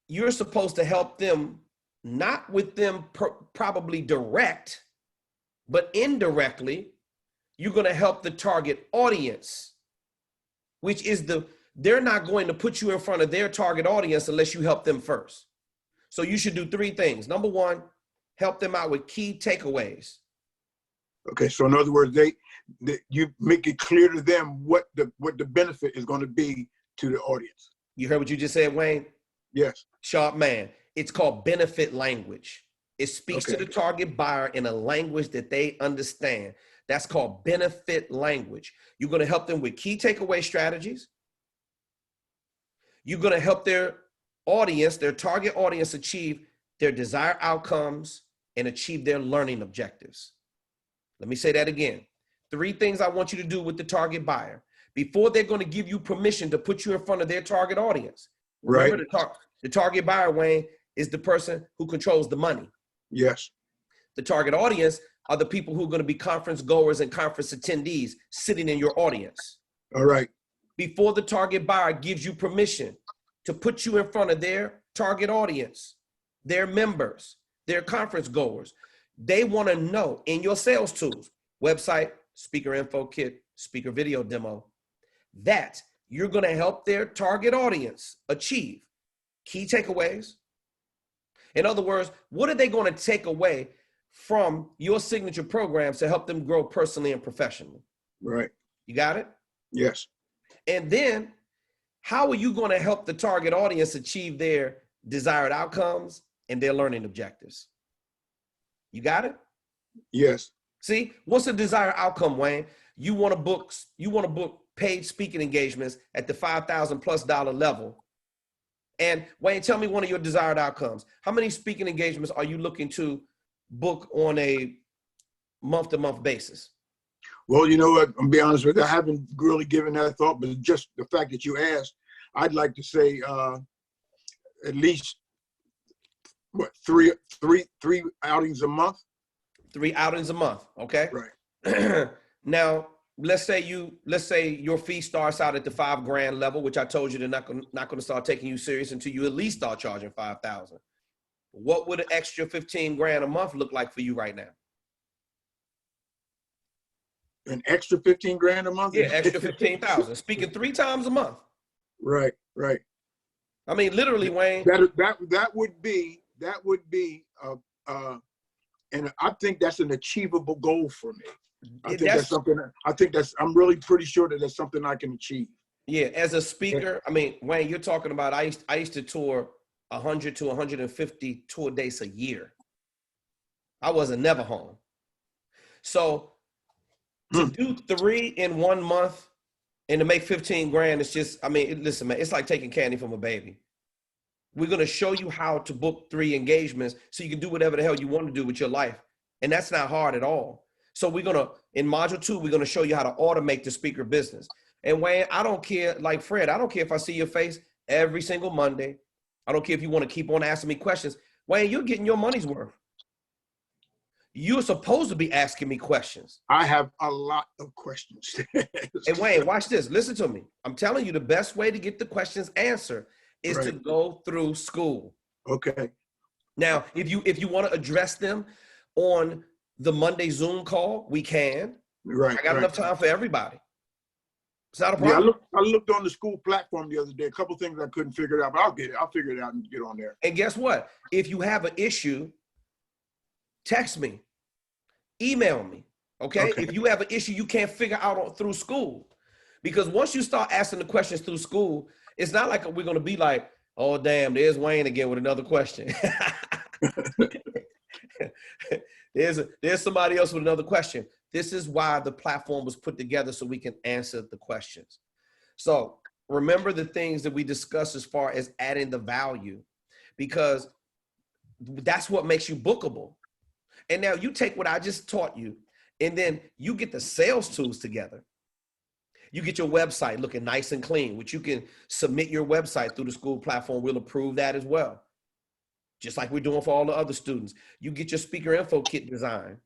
you're supposed to help them, not with them probably direct, but indirectly, you're going to help the target audience, which is they're not going to put you in front of their target audience unless you help them first. So you should do three things. Number one, help them out with key takeaways. Okay, so in other words, you make it clear to them what the benefit is going to be to the audience. You heard what you just said, Wayne? Yes. Sharp man. It's called benefit language. It speaks to the target buyer in a language that they understand. That's called benefit language. You're going to help them with key takeaway strategies. You're going to help their audience, their target audience, achieve their desired outcomes and achieve their learning objectives. Let me say that again. Three things I want you to do with the target buyer before they're going to give you permission to put you in front of their target audience. Remember, the target buyer, Wayne, is the person who controls the money. Yes. The target audience are the people who are going to be conference goers and conference attendees sitting in your audience. All right. Before the target buyer gives you permission to put you in front of their target audience, their members, their conference goers, they want to know in your sales tools, website, speaker info kit, speaker video demo, that you're going to help their target audience achieve key takeaways. In other words, what are they going to take away from your signature programs to help them grow personally and professionally? Right. You got it? Yes. And then how are you going to help the target audience achieve their desired outcomes and their learning objectives? You got it? Yes. See, what's the desired outcome, Wayne? You want to book paid speaking engagements at the $5,000+ level. And Wayne, tell me one of your desired outcomes. How many speaking engagements are you looking to book on a month-to-month basis? Well, you know what? I'm be honest with you. I haven't really given that thought, but just the fact that you asked, I'd like to say at least what three outings a month. 3 outings a month. Okay. Right. Now, let's say your fee starts out at the $5,000 level, which I told you they're not going to start taking you serious until you at least start charging $5,000. What would an extra $15,000 a month look like for you right now? An extra $15,000 a month? Yeah, extra 15,000. Speaking 3 times a month. Right. I mean, literally, Wayne. That would be, and I think that's an achievable goal for me. I'm really pretty sure that that's something I can achieve. Yeah, as a speaker, I mean, Wayne, you're talking about, I used to tour 100 to 150 tour days a year. I wasn't never home. So to do 3 in 1 month and to make $15,000, it's just, I mean, listen, man, it's like taking candy from a baby. We're going to show you how to book 3 engagements so you can do whatever the hell you want to do with your life. And that's not hard at all. So we're going to, in module 2, we're going to show you how to automate the speaker business. And Wayne, I don't care, like Fred, I don't care if I see your face every single Monday. I don't care if you want to keep on asking me questions. Wayne, you're getting your money's worth. You're supposed to be asking me questions. I have a lot of questions. And Wayne, watch this. Listen to me. I'm telling you, the best way to get the questions answered is to go through school. Okay. Now, if you want to address them on the Monday Zoom call, we can. Right. I got enough time for everybody. It's not a problem. Yeah, I looked on the school platform the other day. A couple things I couldn't figure it out, but I'll get it. I'll figure it out and get on there. And guess what? If you have an issue, text me, email me. Okay? If you have an issue you can't figure out through school, because once you start asking the questions through school, it's not like we're going to be like, oh, damn, there's Wayne again with another question. There's somebody else with another question. This is why the platform was put together, so we can answer the questions. So remember the things that we discussed as far as adding the value, because that's what makes you bookable. And now you take what I just taught you, and then you get the sales tools together. You get your website looking nice and clean, which you can submit your website through the school platform. We'll approve that as well, just like we're doing for all the other students. You get your speaker info kit design,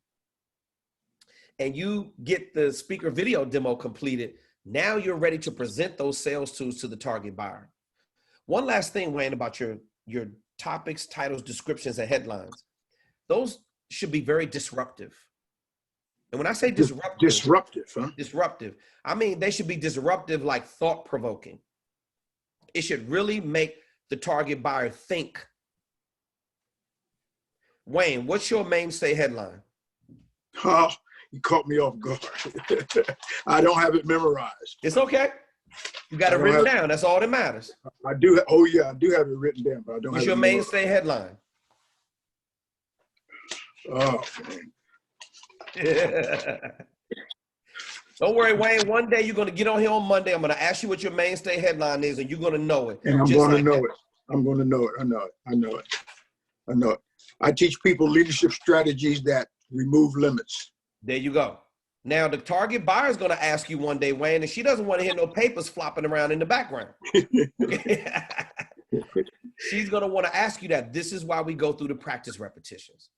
and you get the speaker video demo completed. Now you're ready to present those sales tools to the target buyer. One last thing, Wayne, about your topics, titles, descriptions, and headlines. Those should be very disruptive. And when I say disruptive, I mean they should be disruptive, like thought-provoking. It should really make the target buyer think. Wayne, what's your mainstay headline? Oh, you caught me off guard. I don't have it memorized. It's okay. You got it written down. That's all that matters. I do. Oh yeah, I do have it written down, but I don't. What's your mainstay headline? Oh man. Don't worry, Wayne. One day you're going to get on here on Monday. I'm going to ask you what your mainstay headline is, and you're going to know it. And I'm going to know it. I'm going to know it. I know it. I teach people leadership strategies that remove limits. There you go. Now, the target buyer is going to ask you one day, Wayne, and she doesn't want to hear no papers flopping around in the background. She's going to want to ask you that. This is why we go through the practice repetitions.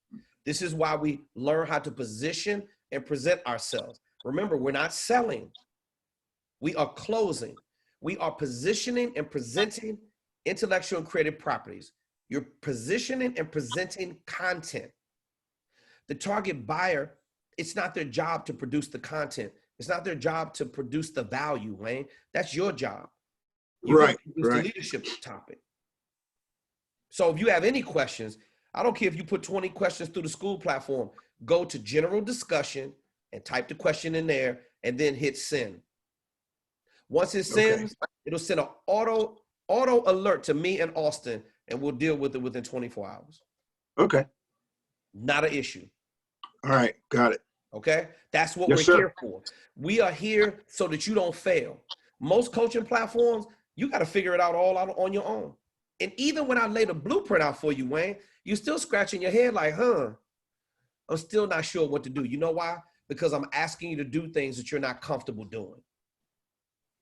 This is why we learn how to position and present ourselves. Remember, we're not selling. We are closing. We are positioning and presenting intellectual and creative properties. You're positioning and presenting content. The target buyer, it's not their job to produce the content. It's not their job to produce the value, Wayne. That's your job. Right. The leadership topic. So if you have any questions, I don't care if you put 20 questions through the school platform, go to general discussion and type the question in there and then hit send. Once it sends, it'll send an auto alert to me and Austin, and we'll deal with it within 24 hours. Okay. Not an issue. All right. Got it. Okay? That's what Yes, we're sir. here for. We are here so that you don't fail. Most coaching platforms, you got to figure it out all out on your own. And even when I lay the blueprint out for you, Wayne, you're still scratching your head like, I'm still not sure what to do. You know why? Because I'm asking you to do things that you're not comfortable doing.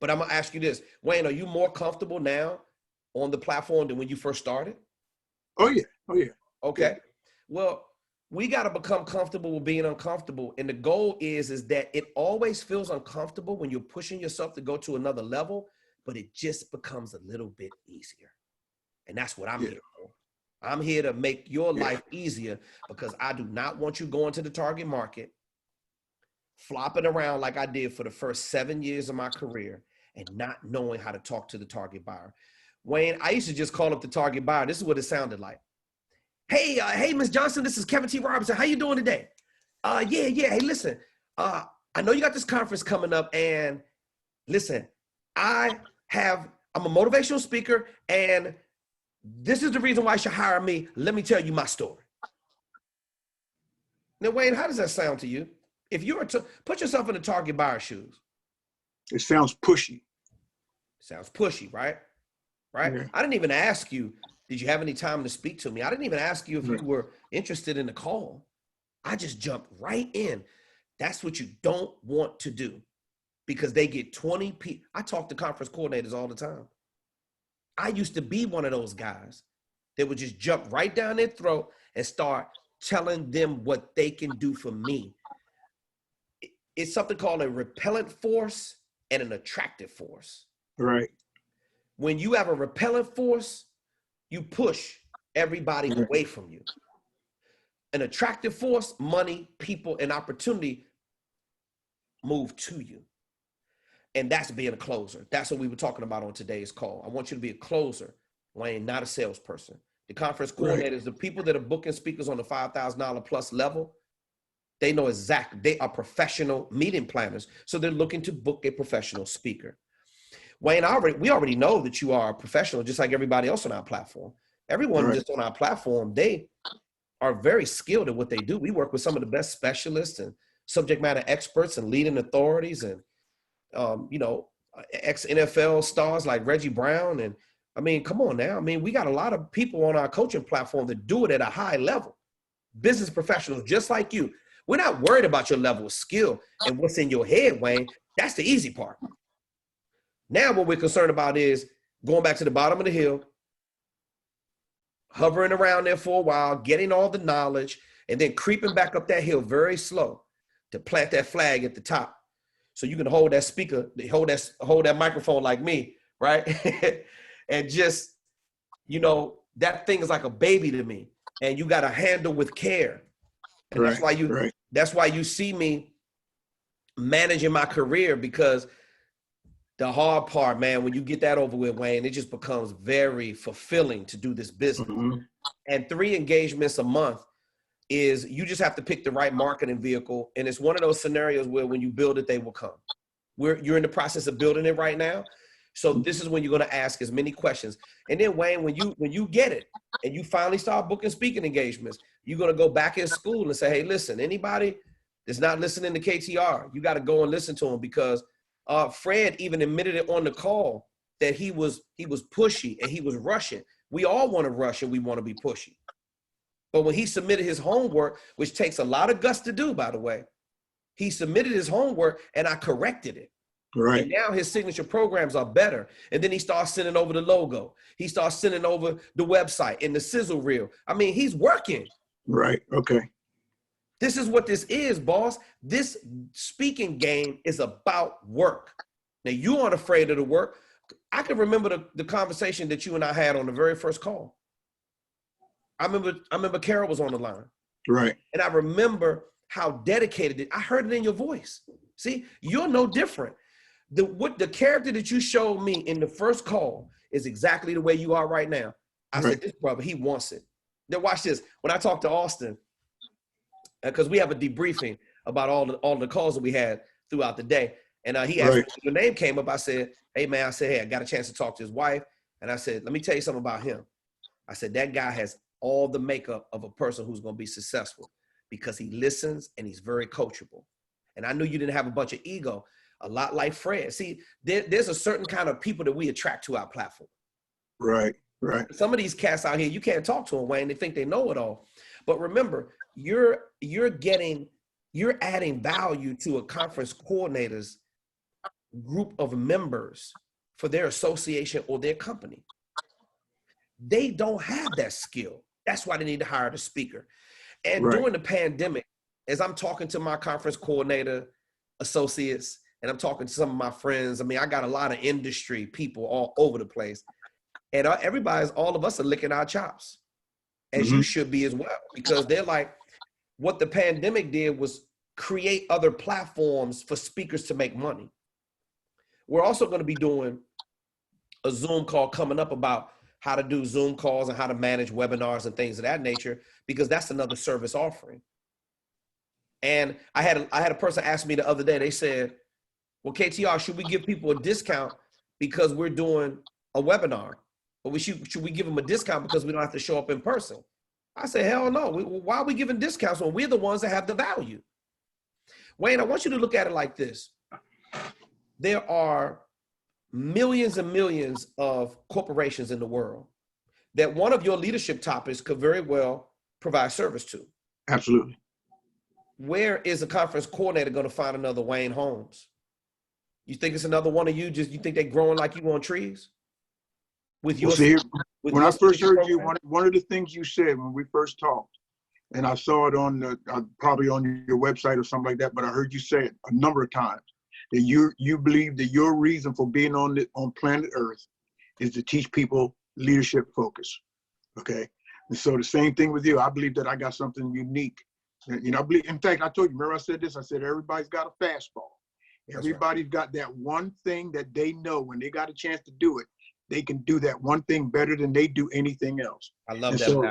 But I'm going to ask you this. Wayne, are you more comfortable now on the platform than when you first started? Oh, yeah. Oh, yeah. Okay. Well, we got to become comfortable with being uncomfortable. And the goal is that it always feels uncomfortable when you're pushing yourself to go to another level, but it just becomes a little bit easier. And that's what I'm here for. I'm here to make your life easier because I do not want you going to the target market, flopping around like I did for the first 7 years of my career and not knowing how to talk to the target buyer. Wayne, I used to just call up the target buyer. This is what it sounded like. Hey, Ms. Johnson, this is Kevin T. Robertson. How you doing today? Yeah. Hey, listen, I know you got this conference coming up, and listen, I'm a motivational speaker, and this is the reason why you should hire me. Let me tell you my story. Now, Wayne, how does that sound to you? If you were to put yourself in the target buyer's shoes. It sounds pushy. Sounds pushy, right? Right? Yeah. I didn't even ask you, did you have any time to speak to me? I didn't even ask you if you were interested in the call. I just jumped right in. That's what you don't want to do because they get 20 people. I talk to conference coordinators all the time. I used to be one of those guys that would just jump right down their throat and start telling them what they can do for me. It's something called a repellent force and an attractive force. Right. When you have a repellent force, you push everybody away from you. An attractive force, money, people, and opportunity move to you. And that's being a closer. That's what we were talking about on today's call. I want you to be a closer, Wayne, not a salesperson. The conference coordinators, the people that are booking speakers on the $5,000 plus level, they know exactly, they are professional meeting planners. So they're looking to book a professional speaker. Wayne, we already know that you are a professional, just like everybody else on our platform. Everyone just on our platform, they are very skilled at what they do. We work with some of the best specialists and subject matter experts and leading authorities and, ex-NFL stars like Reggie Brown. And I mean, come on now. I mean, we got a lot of people on our coaching platform that do it at a high level. Business professionals just like you. We're not worried about your level of skill and what's in your head, Wayne. That's the easy part. Now what we're concerned about is going back to the bottom of the hill, hovering around there for a while, getting all the knowledge, and then creeping back up that hill very slow to plant that flag at the top. So you can hold that speaker, hold that microphone like me, right? And just, that thing is like a baby to me. And you got to handle with care. And that's why you see me managing my career, because the hard part, man, when you get that over with, Wayne, it just becomes very fulfilling to do this business. And 3 engagements a month is, you just have to pick the right marketing vehicle. And it's one of those scenarios where when you build it, they will come. You're in the process of building it right now. So this is when you're going to ask as many questions. And then, Wayne, when you get it and you finally start booking speaking engagements, you're going to go back in school and say, hey, listen, anybody that's not listening to KTR, you got to go and listen to him, because Fred even admitted it on the call that he was pushy and he was rushing. We all want to rush and we want to be pushy. But when he submitted his homework, which takes a lot of guts to do, by the way, he submitted his homework and I corrected it. Right. And now his signature programs are better. And then he starts sending over the logo. He starts sending over the website and the sizzle reel. I mean, he's working. Right. Okay. This is what this is, boss. This speaking game is about work. Now, you aren't afraid of the work. I can remember the conversation that you and I had on the very first call. I remember Carol was on the line. Right. And I remember how dedicated I heard it in your voice. See, you're no different. The character that you showed me in the first call is exactly the way you are right now. I said, this brother, he wants it. Now watch this. When I talked to Austin, because we have a debriefing about all the calls that we had throughout the day. And he asked me, your name came up. I said, hey, man, I got a chance to talk to his wife. And I said, let me tell you something about him. I said, that guy has all the makeup of a person who's going to be successful. because he listens and he's very coachable. And I knew you didn't have a bunch of ego, a lot like Fred. See, there's a certain kind of people that we attract to our platform. Right, right. Some of these cats out here, you can't talk to them, Wayne. They think they know it all. But remember, you're adding value to a conference coordinator's group of members for their association or their company. They don't have that skill. That's why they need to hire the speaker. And during the pandemic, as I'm talking to my conference coordinator associates, and I'm talking to some of my friends, I mean, I got a lot of industry people all over the place. And all of us are licking our chops, as you should be as well, because they're like, what the pandemic did was create other platforms for speakers to make money. We're also going to be doing a Zoom call coming up about how to do Zoom calls and how to manage webinars and things of that nature, because that's another service offering. And I had a person ask me the other day, they said, well, KTR, should we give people a discount because we're doing a webinar? Or should we give them a discount because we don't have to show up in person? I said, hell no. Why are we giving discounts when we're the ones that have the value? Wayne, I want you to look at it like this. There are millions and millions of corporations in the world that one of your leadership topics could very well provide service to. Absolutely. Where is a conference coordinator going to find another Wayne Holmes? You think it's another one of you? You think they're growing like you on trees? With your, when I first heard you, one of the things you said when we first talked, and I saw it on probably on your website or something like that, but I heard you say it a number of times, that you believe that your reason for being on planet Earth is to teach people leadership focus. Okay, and so the same thing with you. I believe that I got something unique. You know, I believe. In fact, I told you. Remember, I said this. I said everybody's got a fastball. Everybody's got that one thing that they know when they got a chance to do it. They can do that one thing better than they do anything else. I love that. So,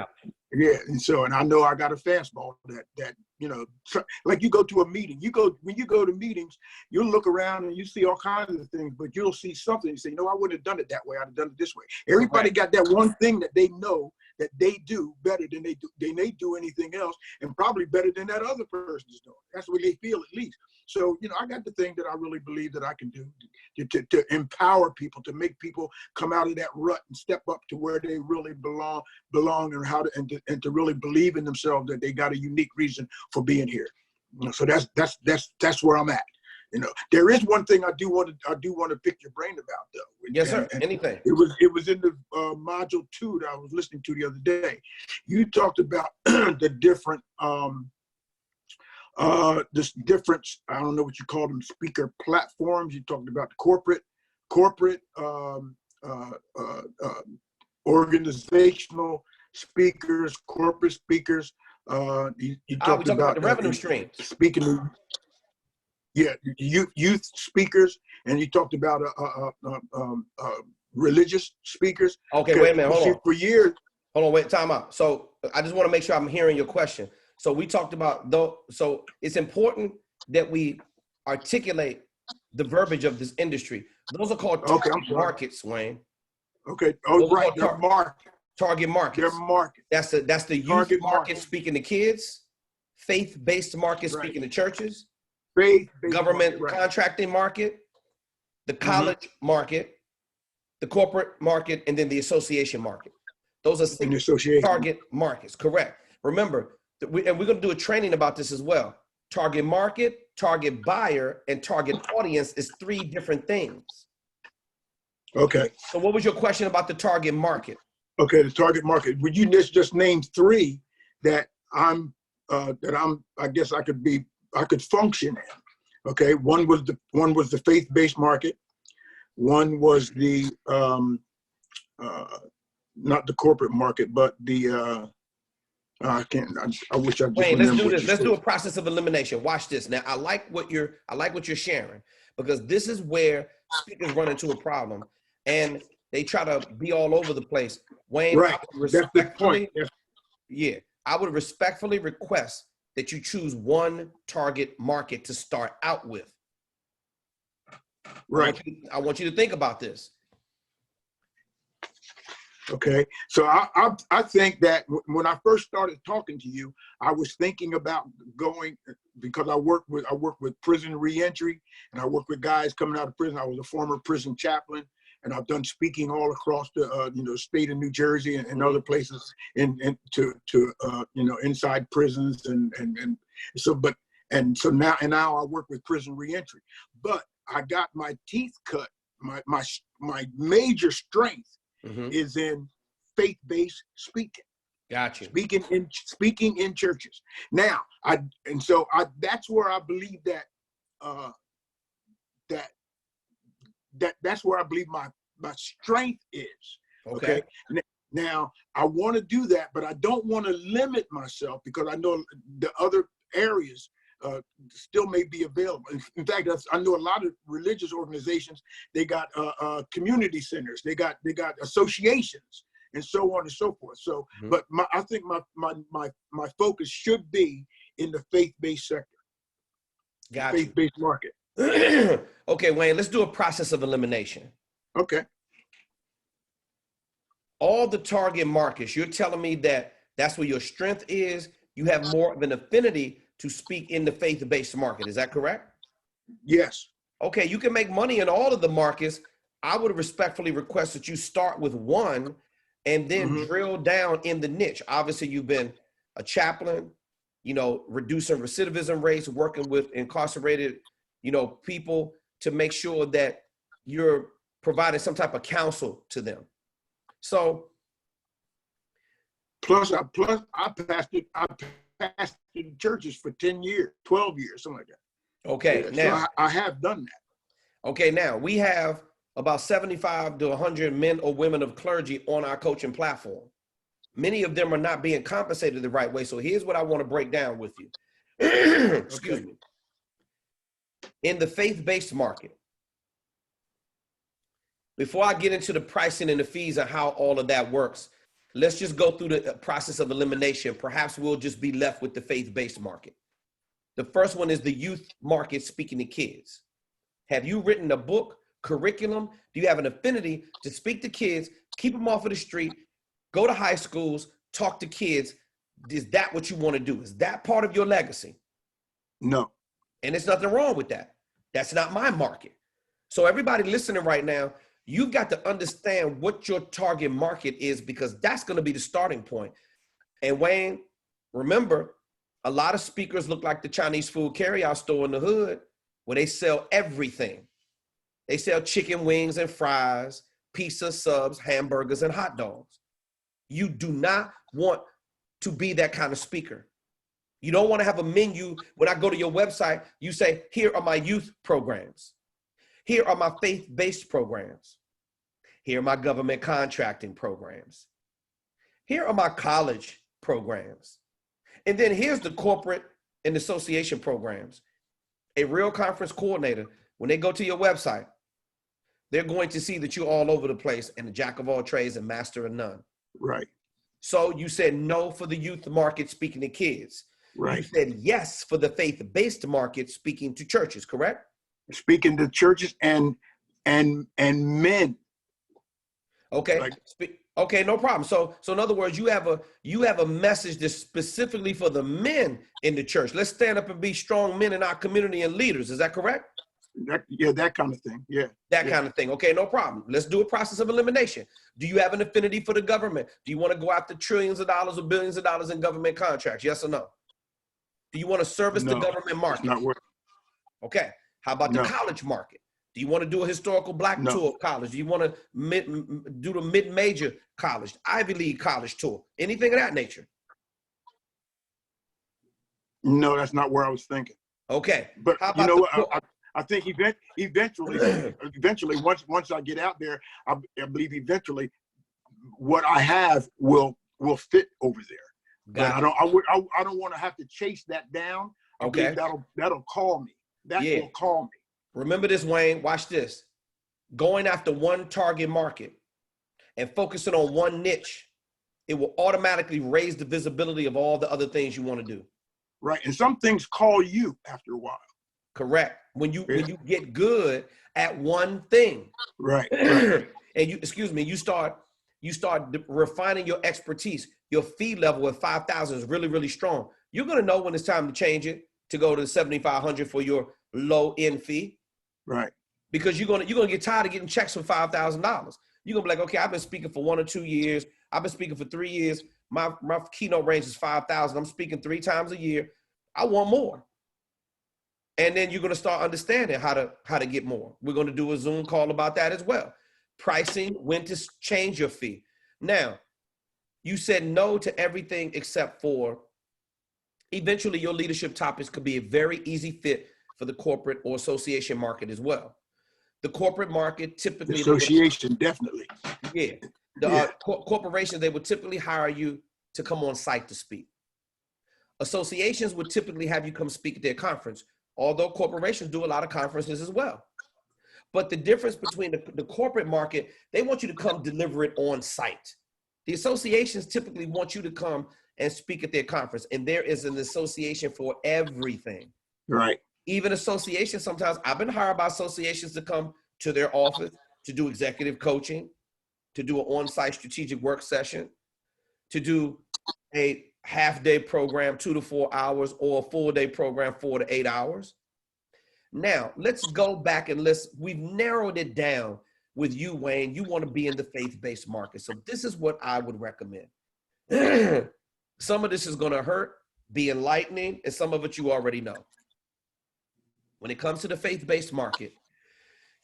yeah, and I know I got a fastball that you know, like you go to a meeting. When you go to meetings, you'll look around and you see all kinds of things, but you'll see something. You say, no, I wouldn't have done it that way. I'd have done it this way. Everybody got that one thing that they know that they do better than they do anything else, and probably better than that other person is doing. That's what they feel, at least. So, you know, I got the thing that I really believe that I can do to empower people, to make people come out of that rut and step up to where they really belong, and to really believe in themselves that they got a unique reason for being here. You know, so that's where I'm at. You know, there is one thing I do want to pick your brain about, though. Yes, sir. Anything. It was in the module 2 that I was listening to the other day. You talked about the different this difference. I don't know what you call them, speaker platforms. You talked about the corporate organizational speakers, corporate speakers. You talked about the revenue streams. Speaking. Yeah, youth speakers, and you talked about religious speakers. Okay, wait a minute, hold on. For years. Hold on, wait, time out. So I just want to make sure I'm hearing your question. So we talked about so it's important that we articulate the verbiage of this industry. Those are called target markets, Wayne. Okay. Oh, right. They're target markets. They're markets. That's the youth market speaking to kids, faith-based market speaking to churches, government contracting market, the college market, the corporate market, and then the association market. Those are 6 target markets, correct. Remember, and we're going to do a training about this as well. Target market, target buyer, and target audience is 3 different things. Okay. So what was your question about the target market? Okay, the target market. Would you just name 3 that I guess I could function in? Okay, one was the faith-based market. One was the not the corporate market, but the I wish I just Wayne, let's do this. Let's do a process of elimination. Watch this. Now, I like what you're sharing, because this is where speakers run into a problem and they try to be all over the place. Wayne, right. That's the point. Yeah, I would respectfully request that you choose one target market to start out with. Right. I want you to think about this. Okay, so I think that when I first started talking to you, I was thinking about going, because I work with prison reentry, and I work with guys coming out of prison. I was a former prison chaplain, and I've done speaking all across the state of New Jersey and other places to inside prisons and so now I work with prison reentry. But I got my teeth cut. My major strength is in faith-based speaking. Got you. Speaking in churches. Now, that's where I believe that's where I believe my strength is. Okay. Now, I want to do that, but I don't want to limit myself, because I know the other areas still may be available. In fact, I know a lot of religious organizations, they got community centers, they got associations, and so on and so forth. So, but I think my focus should be in the faith-based sector, faith-based market. Okay, Wayne, let's do a process of elimination. Okay. All the target markets, you're telling me that that's where your strength is. You have more of an affinity to speak in the faith-based market. Is that correct? Yes. Okay, you can make money in all of the markets. I would respectfully request that you start with one and then drill down in the niche. Obviously, you've been a chaplain, reducing recidivism rates, working with incarcerated, people to make sure that you're providing some type of counsel to them. So, plus I pastored churches for 10 years, 12 years, something like that. Okay, yeah, now so I have done that. Okay, now we have about 75 to 100 men or women of clergy on our coaching platform. Many of them are not being compensated the right way. So here's what I want to break down with you. Excuse me. In the faith-based market, before I get into the pricing and the fees and how all of that works, let's just go through the process of elimination. Perhaps we'll just be left with the faith-based market. The first one is the youth market, speaking to kids. Have you written a book, curriculum? Do you have an affinity to speak to kids, keep them off of the street, go to high schools, talk to kids? Is that what you want to do? Is that part of your legacy? No. And there's nothing wrong with that. That's not my market. So everybody listening right now, you've got to understand what your target market is, because that's going to be the starting point. And Wayne, remember, a lot of speakers look like the Chinese food carryout store in the hood, where they sell everything. They sell chicken wings and fries, pizza, subs, hamburgers, and hot dogs. You do not want to be that kind of speaker. You don't want to have a menu. When I go to your website, you say, here are my youth programs. Here are my faith-based programs. Here are my government contracting programs. Here are my college programs. And then here's the corporate and association programs. A real conference coordinator, when they go to your website, they're going to see that you're all over the place and a jack of all trades and master of none. Right. So you said no for the youth market, speaking to kids. Right. You said yes for the faith-based market, speaking to churches, correct? Speaking to churches and men. Okay. Okay, no problem. So in other words, you have a message that's specifically for the men in the church. Let's stand up and be strong men in our community and leaders. Is that correct? That kind of thing. Yeah. That kind of thing. Okay, no problem. Let's do a process of elimination. Do you have an affinity for the government? Do you want to go after trillions of dollars or billions of dollars in government contracts? Yes or no? Do you want to service the government market? Not working. Okay. How about the college market? Do you want to do a historical black tour of college? Do you want to do the mid-major college, Ivy League college tour, anything of that nature? No, that's not where I was thinking. Okay. But you know what? I think eventually, once I get out there, I believe eventually what I have will fit over there. But I don't want to have to chase that down. Okay. That'll call me. That will call me. Remember this, Wayne. Watch this. Going after one target market and focusing on one niche, it will automatically raise the visibility of all the other things you want to do. Right. And some things call you after a while. Correct. When you get good at one thing. Right. And you start you start refining your expertise, your fee level at 5,000 is really, really strong. You're going to know when it's time to change it to go to 7,500 for your low end fee. Right. Because you're gonna get tired of getting checks for $5,000. You're gonna be like, okay, I've been speaking for 1 or 2 years. I've been speaking for 3 years. My keynote range is 5,000. I'm speaking 3 times a year. I want more. And then you're gonna start understanding how to get more. We're gonna do a Zoom call about that as well. Pricing, when to change your fee. Now, you said no to everything except for eventually your leadership topics could be a very easy fit for the corporate or association market as well. The corporate market typically— Association, definitely. Yeah. The corporations, they would typically hire you to come on site to speak. Associations would typically have you come speak at their conference, although corporations do a lot of conferences as well. But the difference between the corporate market, they want you to come deliver it on site. The associations typically want you to come and speak at their conference, and there is an association for everything. Right. Even associations, sometimes I've been hired by associations to come to their office to do executive coaching, to do an on-site strategic work session, to do a half-day program, 2 to 4 hours, or a full-day program, 4 to 8 hours. Now, let's go back and we've narrowed it down with you, Wayne. You want to be in the faith-based market. So this is what I would recommend. Some of this is going to hurt, be enlightening, and some of it you already know. When it comes to the faith-based market,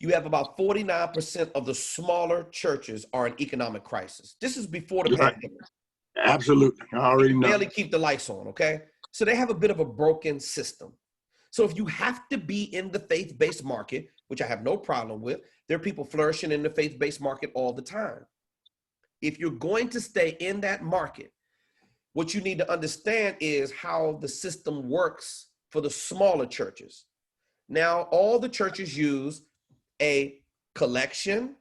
you have about 49% of the smaller churches are in economic crisis. This is before the pandemic. Absolutely. I already know. Barely keep the lights on, okay? So they have a bit of a broken system. So if you have to be in the faith-based market, which I have no problem with, there are people flourishing in the faith-based market all the time. If you're going to stay in that market, what you need to understand is how the system works for the smaller churches. Now, all the churches use a collection,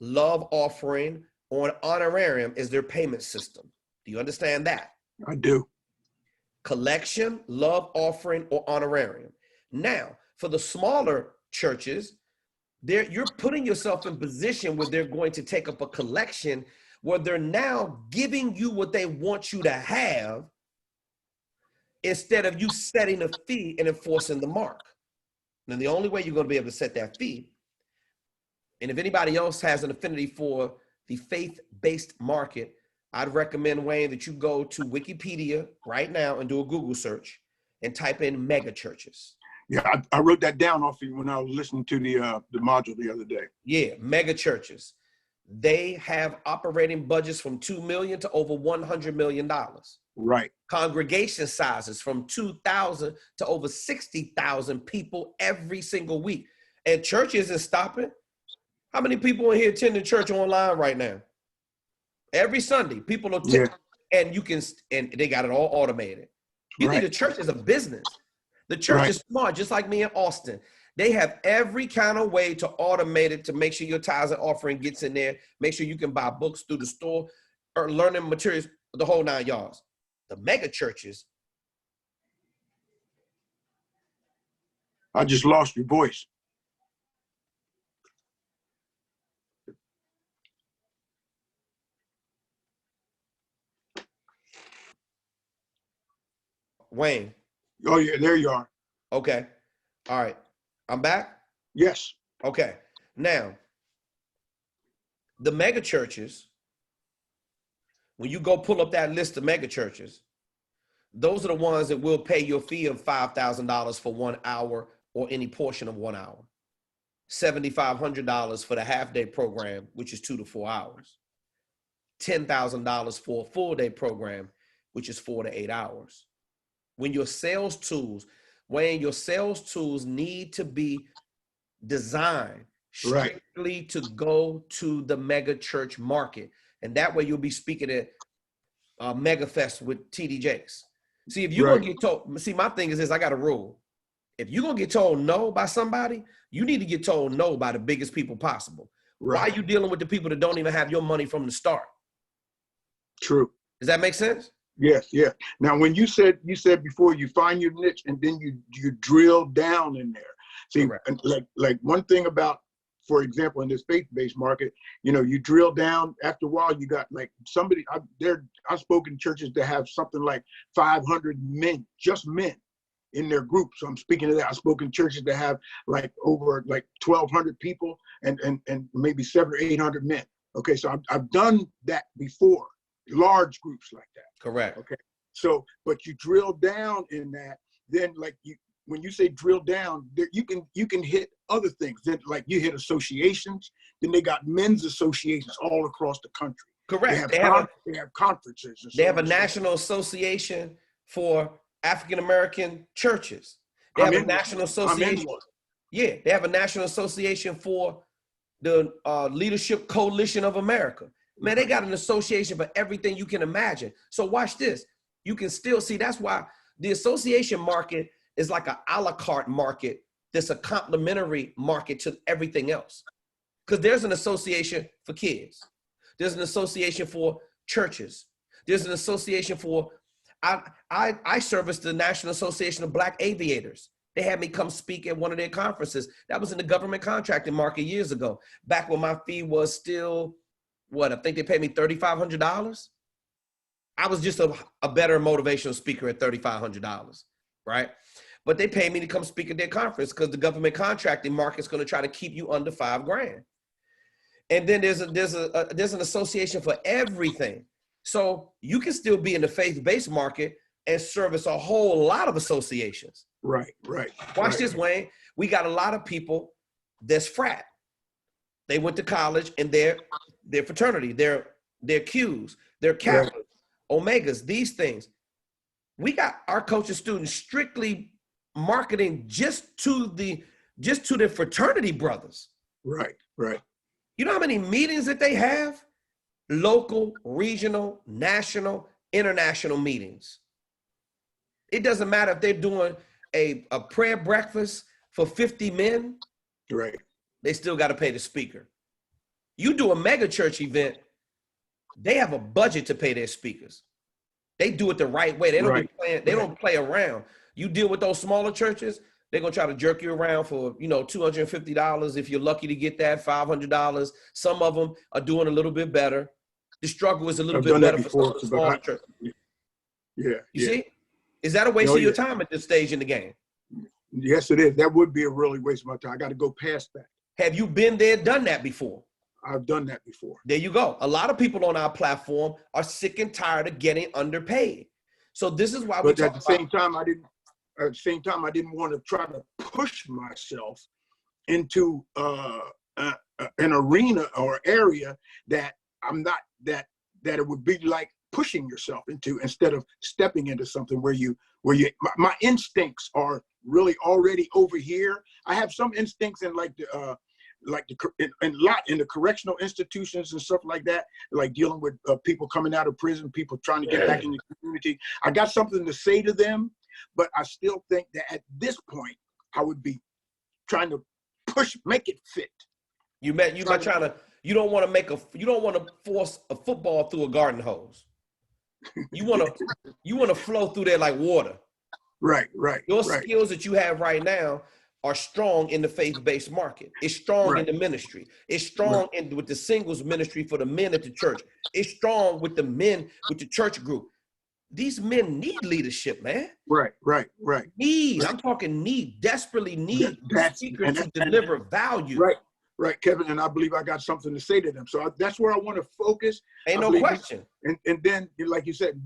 love offering, or an honorarium as their payment system. Do you understand that? I do. Collection, love offering, or honorarium. Now, for the smaller churches, you're putting yourself in position where they're going to take up a collection where they're now giving you what they want you to have instead of you setting a fee and enforcing the mark. Now, the only way you're going to be able to set that fee, and if anybody else has an affinity for the faith-based market, I'd recommend, Wayne, that you go to Wikipedia right now and do a Google search and type in mega churches. Yeah, I wrote that down off when I was listening to the module the other day. Yeah, mega churches. They have operating budgets from $2 million to over $100 million. Right. Congregation sizes from 2,000 to over 60,000 people every single week. And church isn't stopping. How many people in here attending church online right now? Every Sunday, people are, and they got it all automated. You think the church is a business. The church is smart, just like me in Austin. They have every kind of way to automate it to make sure your tithes and offering gets in there. Make sure you can buy books through the store or learning materials, the whole 9 yards. The mega churches. I just lost your voice. Wayne. Oh, yeah, there you are. Okay. All right. I'm back? Yes. Okay. Now, the mega churches, when you go pull up that list of mega churches, those are the ones that will pay your fee of $5,000 for 1 hour or any portion of 1 hour. $7,500 for the half-day program, which is 2 to 4 hours. $10,000 for a full-day program, which is 4 to 8 hours. When your sales tools, Wayne, your sales tools need to be designed strictly to go to the mega church market. And that way you'll be speaking at Mega Fest with TD Jakes. See, if you're going to get told, see, my thing is this, I got a rule. If you're going to get told no by somebody, you need to get told no by the biggest people possible. Why are you dealing with the people that don't even have your money from the start? True. Does that make sense? Yes, yeah. Now, when you said before, you find your niche and then you drill down in there. See, like one thing about for example, in this faith-based market, you know, you drill down. After a while, you got like somebody. I've spoken to churches that have something like 500 men, just men, in their group. So I'm speaking to that. I've spoken to churches that have like over like 1,200 people and maybe 700 or 800 men. Okay, so I've done that before, large groups like that. Correct. Okay, so but you drill down in that, then like when you say drill down, there, you can hit other things. Then like you hit associations. Then they got men's associations all across the country. Correct. They have conferences. And they so have a on and so national association for African American churches. They have a national association. Yeah, they have a national association for the Leadership Coalition of America. Man, they got an association for everything you can imagine. So watch this. You can still see, that's why the association market is like a la carte market that's a complementary market to everything else. Because there's an association for kids. There's an association for churches. There's an association for, I service the National Association of Black Aviators. They had me come speak at one of their conferences. That was in the government contracting market years ago, back when my fee was still, I think they paid me $3,500. I was just a better motivational speaker at $3,500, right? But they paid me to come speak at their conference because the government contracting market is going to try to keep you under $5,000. And then there's an association for everything. So you can still be in the faith-based market and service a whole lot of associations. Right. Watch this, Wayne. We got a lot of people that's frat. They went to college and their fraternity, their Qs, their Kappas, Omegas, these things. We got our coaching students strictly marketing just to their fraternity brothers. Right. You know how many meetings that they have? Local, regional, national, international meetings. It doesn't matter if they're doing a prayer breakfast for 50 men. Right. They still got to pay the speaker. You do a mega church event, they have a budget to pay their speakers. They do it the right way. They don't play around. You deal with those smaller churches, they're gonna try to jerk you around for, $250 if you're lucky to get that, $500. Some of them are doing a little bit better. The struggle is a little bit better for some of the smaller churches. Yeah. You see? Is that a waste of your time at this stage in the game? Yes, it is. That would be a really waste of my time. I got to go past that. Have you been there, done that before? I've done that before. There you go. A lot of people on our platform are sick and tired of getting underpaid. So this is why we talk about. At the same time, I didn't want to try to push myself into an arena or area that I'm not, that it would be like pushing yourself into, instead of stepping into something where my instincts are really already over here. I have some instincts in in the correctional institutions and stuff like that, like dealing with people coming out of prison, people trying to get back in the community. I got something to say to them, but I still think that at this point, I would be trying to make it fit. You don't want to force a football through a garden hose. You want to flow through there like water. Right. Your skills that you have right now are strong in the faith-based market. It's strong in the ministry. It's strong with the singles ministry for the men at the church. It's strong with the men with the church group. These men need leadership, man. Right. I'm talking desperately need speakers to deliver value. Right, Kevin, and I believe I got something to say to them. So that's where I want to focus. Ain't no question. And then, like you said,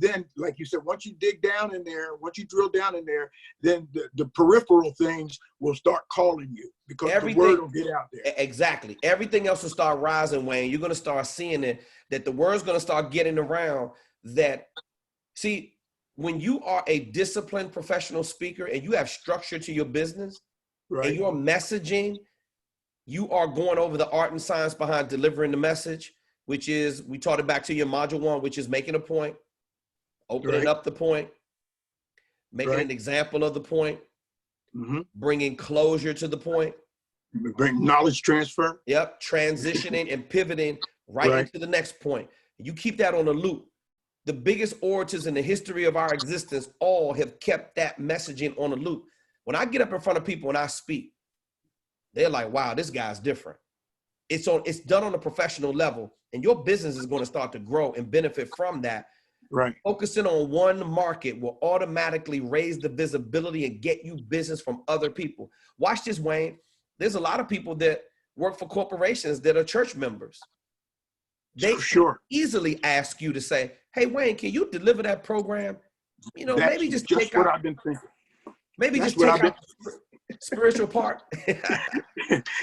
once you dig down in there, once you drill down in there, then the peripheral things will start calling you, because the word will get out there. Exactly. Everything else will start rising, Wayne. You're going to start seeing it, that the word's going to start getting around that. See, when you are a disciplined professional speaker and you have structure to your business, and your messaging, you are going over the art and science behind delivering the message, which is, we taught it back to your module 1, which is making a point, opening up the point, making an example of the point, bringing closure to the point. Bring knowledge transfer. Yep, transitioning and pivoting into the next point. You keep that on a loop. The biggest orators in the history of our existence all have kept that messaging on a loop. When I get up in front of people and I speak, they're like, wow, this guy's different. it's done on a professional level, and your business is going to start to grow and benefit from that. Right. Focusing on one market will automatically raise the visibility and get you business from other people. Watch this, Wayne. There's a lot of people that work for corporations that are church members. They Sure. easily ask you to say, hey, Wayne, can you deliver that program? You know, That's maybe just just take what out, I've been thinking. maybe That's just what take I've out the spiritual part.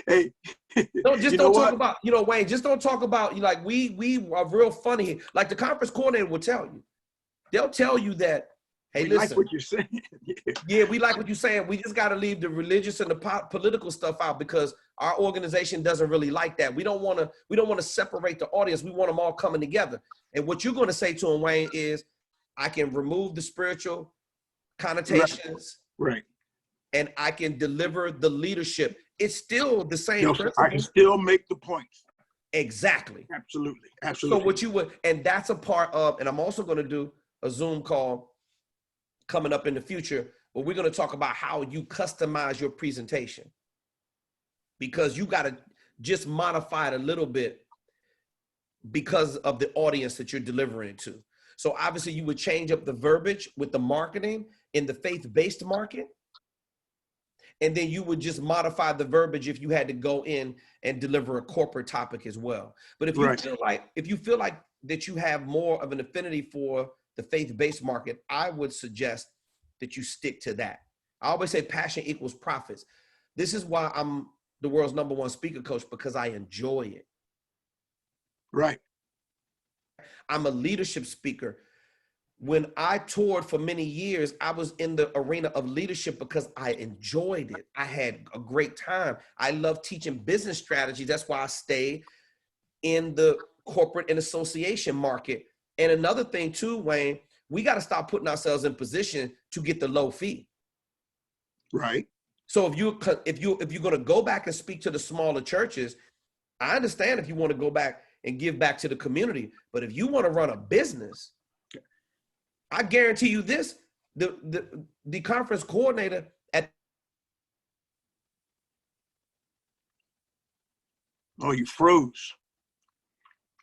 Hey, Don't you know talk what? about, you know, Wayne, just don't talk about, like, we are real funny here. Like the conference coordinator will tell you. They'll tell you that, hey, We listen. like what you're saying. Yeah, we like what you're saying. We just got to leave the religious and the political stuff out because our organization doesn't really like that. We don't want to separate the audience. We want them all coming together. And what you're going to say to them, Wayne, is I can remove the spiritual connotations, Right. and I can deliver the leadership. It's still the same No, principle. I can still make the points. Exactly. Absolutely. Absolutely. So what you would, and that's a part of, and I'm also going to do a Zoom call coming up in the future, but we're going to talk about how you customize your presentation, because you got to just modify it a little bit because of the audience that you're delivering it to. So obviously you would change up the verbiage with the marketing in the faith-based market. And then you would just modify the verbiage if you had to go in and deliver a corporate topic as well. But if you Right. feel like that you have more of an affinity for the faith-based market, I would suggest that you stick to that. I always say passion equals profits. This is why I'm the world's #1 speaker coach, because I enjoy it. Right. I'm a leadership speaker. When I toured for many years, I was in the arena of leadership because I enjoyed it. I had a great time. I love teaching business strategies. That's why I stay in the corporate and association market. And another thing too, Wayne, we got to stop putting ourselves in position to get the low fee. Right. So if you're going to go back and speak to the smaller churches, I understand if you want to go back and give back to the community. But if you want to run a business, I guarantee you this, the conference coordinator at Oh, you froze.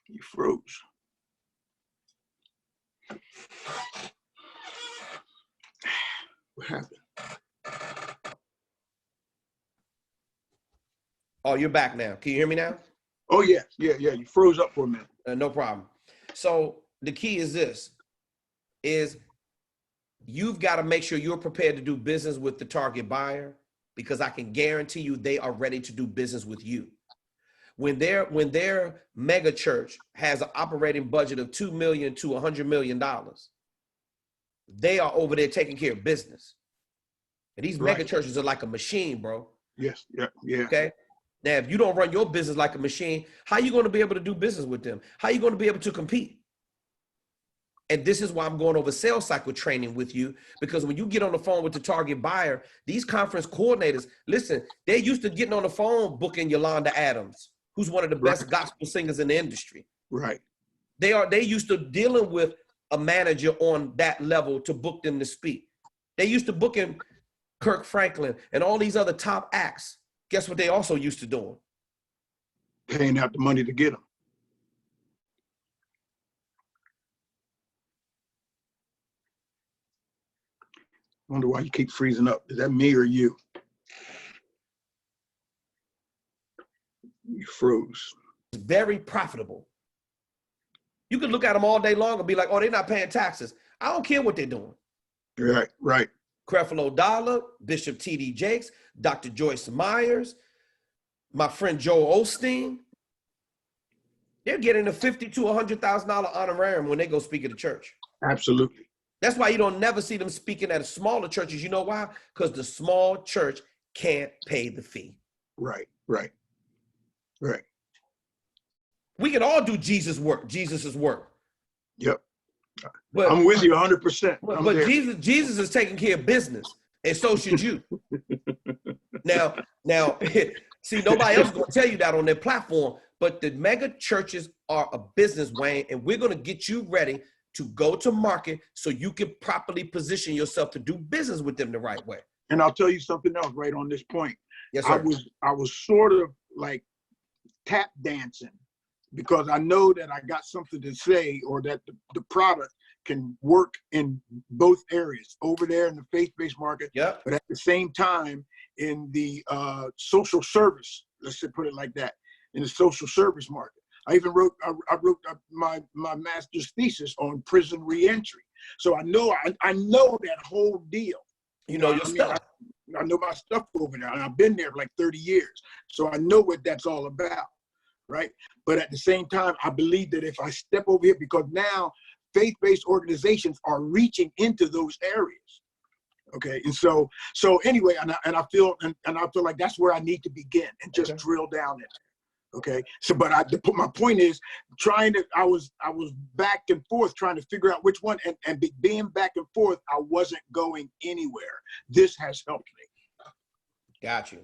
You froze. What happened? Oh, you're back now. Can you hear me now? Oh, yeah. Yeah. You froze up for a minute. No problem. So the key is this, is you've got to make sure you're prepared to do business with the target buyer, because I can guarantee you they are ready to do business with you. When their mega church has an operating budget of $2 million to $100 million, they are over there taking care of business. And these mega churches are like a machine, bro. Yes. Yeah. Okay. Now, if you don't run your business like a machine, how are you going to be able to do business with them? How are you going to be able to compete? And this is why I'm going over sales cycle training with you, because when you get on the phone with the target buyer, these conference coordinators, listen, they're used to getting on the phone booking Yolanda Adams, who's one of the best gospel singers in the industry. Right. They used to dealing with a manager on that level to book them to speak. They used to booking Kirk Franklin and all these other top acts. Guess what they also used to doing? Paying out the money to get them. Wonder why you keep freezing up. Is that me or you? You froze. It's very profitable. You can look at them all day long and be like, oh, they're not paying taxes. I don't care what they're doing. Right. Creflo Dollar, Bishop T.D. Jakes, Dr. Joyce Myers, my friend Joel Osteen. They're getting a $50,000 to $100,000 honorarium when they go speak at the church. Absolutely. That's why you don't never see them speaking at smaller churches. You know why? Because the small church can't pay the fee. Right. We can all do Jesus's work. Yep. But I'm with you 100%. But Jesus is taking care of business, and so should you. Now, see, nobody else is going to tell you that on their platform, but the mega churches are a business, Wayne, and we're going to get you ready to go to market so you can properly position yourself to do business with them the right way. And I'll tell you something else right on this point. Yes, sir. I was sort of like tap dancing because I know that I got something to say or that the product can work in both areas over there in the faith-based market, Yep. but at the same time in the social service, let's just put it like that, in the social service market. I even wrote my master's thesis on prison reentry. So I know that whole deal. You know your I mean, stuff. I know my stuff over there, and I've been there for like 30 years. So I know what that's all about, right? But at the same time, I believe that if I step over here, because now faith-based organizations are reaching into those areas, okay? And so anyway, and I feel like that's where I need to begin and just drill down in it. Okay, so but my point is I was back and forth trying to figure out which one, and being back and forth, I wasn't going anywhere. This has helped me. Got you.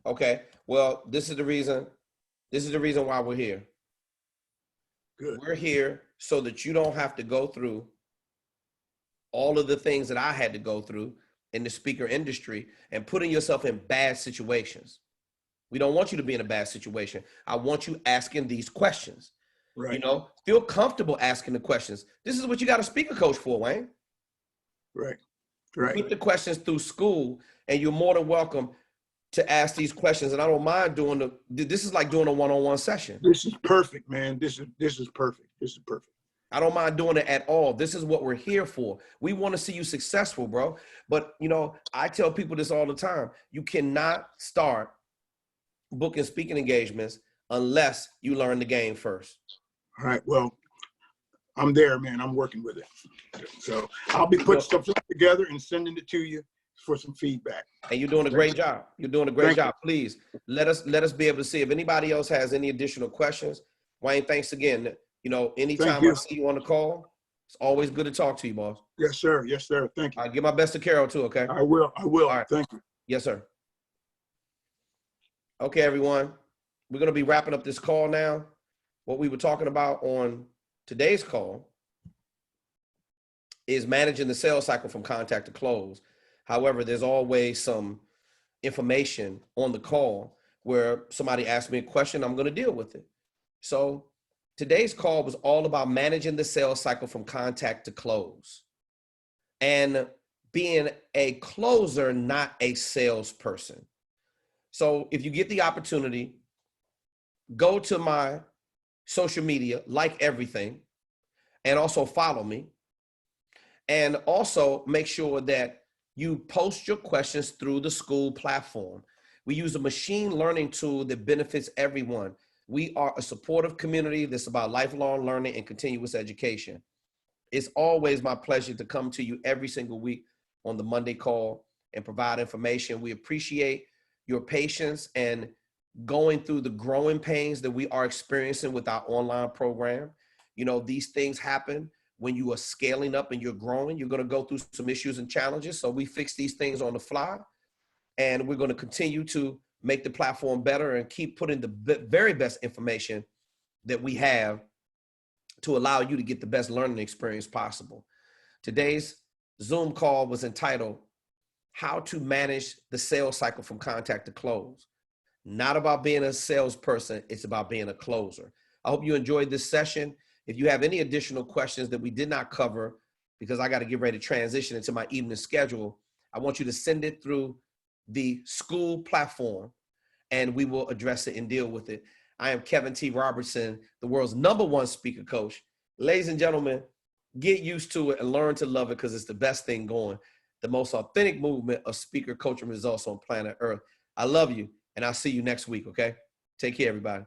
Okay. Well, this is the reason why we're here. Good. We're here so that you don't have to go through all of the things that I had to go through in the speaker industry and putting yourself in bad situations. We don't want you to be in a bad situation. I want you asking these questions. Right. You know, feel comfortable asking the questions. This is what you got a speaker coach for, Wayne. Right. Put the questions through school, and you're more than welcome to ask these questions. And I don't mind doing this is like doing a one-on-one session. This is perfect, man. This is perfect. This is perfect. I don't mind doing it at all. This is what we're here for. We want to see you successful, bro. But, you know, I tell people this all the time. You cannot start booking speaking engagements unless you learn the game first. All right. Well, I'm there, man. I'm working with it. So I'll be putting stuff together and sending it to you for some feedback. And you're doing a great job. You're doing a great job. Please let us be able to see if anybody else has any additional questions. Wayne, thanks again. You know, anytime I see you on the call, it's always good to talk to you, boss. Yes, sir. Yes, sir. Thank you. I'll give my best to Carol too, okay? I will. All right. Thank you. Yes, sir. Okay, everyone. We're going to be wrapping up this call now. What we were talking about on today's call is managing the sales cycle from contact to close. However, there's always some information on the call where somebody asks me a question, I'm going to deal with it. So today's call was all about managing the sales cycle from contact to close and being a closer, not a salesperson. So if you get the opportunity, go to my social media, like everything, and also follow me. And also make sure that you post your questions through the school platform. We use a machine learning tool that benefits everyone. We are a supportive community that's about lifelong learning and continuous education. It's always my pleasure to come to you every single week on the Monday call and provide information. We appreciate your patience and going through the growing pains that we are experiencing with our online program. You know, these things happen when you are scaling up and you're growing. You're going to go through some issues and challenges. So we fix these things on the fly, and we're going to continue to make the platform better and keep putting the very best information that we have to allow you to get the best learning experience possible. Today's Zoom call was entitled, How to Manage the Sales Cycle from Contact to Close. Not about being a salesperson, it's about being a closer. I hope you enjoyed this session. If you have any additional questions that we did not cover, because I got to get ready to transition into my evening schedule, I want you to send it through the school platform and we will address it and deal with it. I am Kevin T. Robertson, the world's #1 speaker coach. Ladies and gentlemen, get used to it and learn to love it because it's the best thing going. The most authentic movement of speaker coaching results on planet Earth. I love you, and I'll see you next week, okay? Take care, everybody.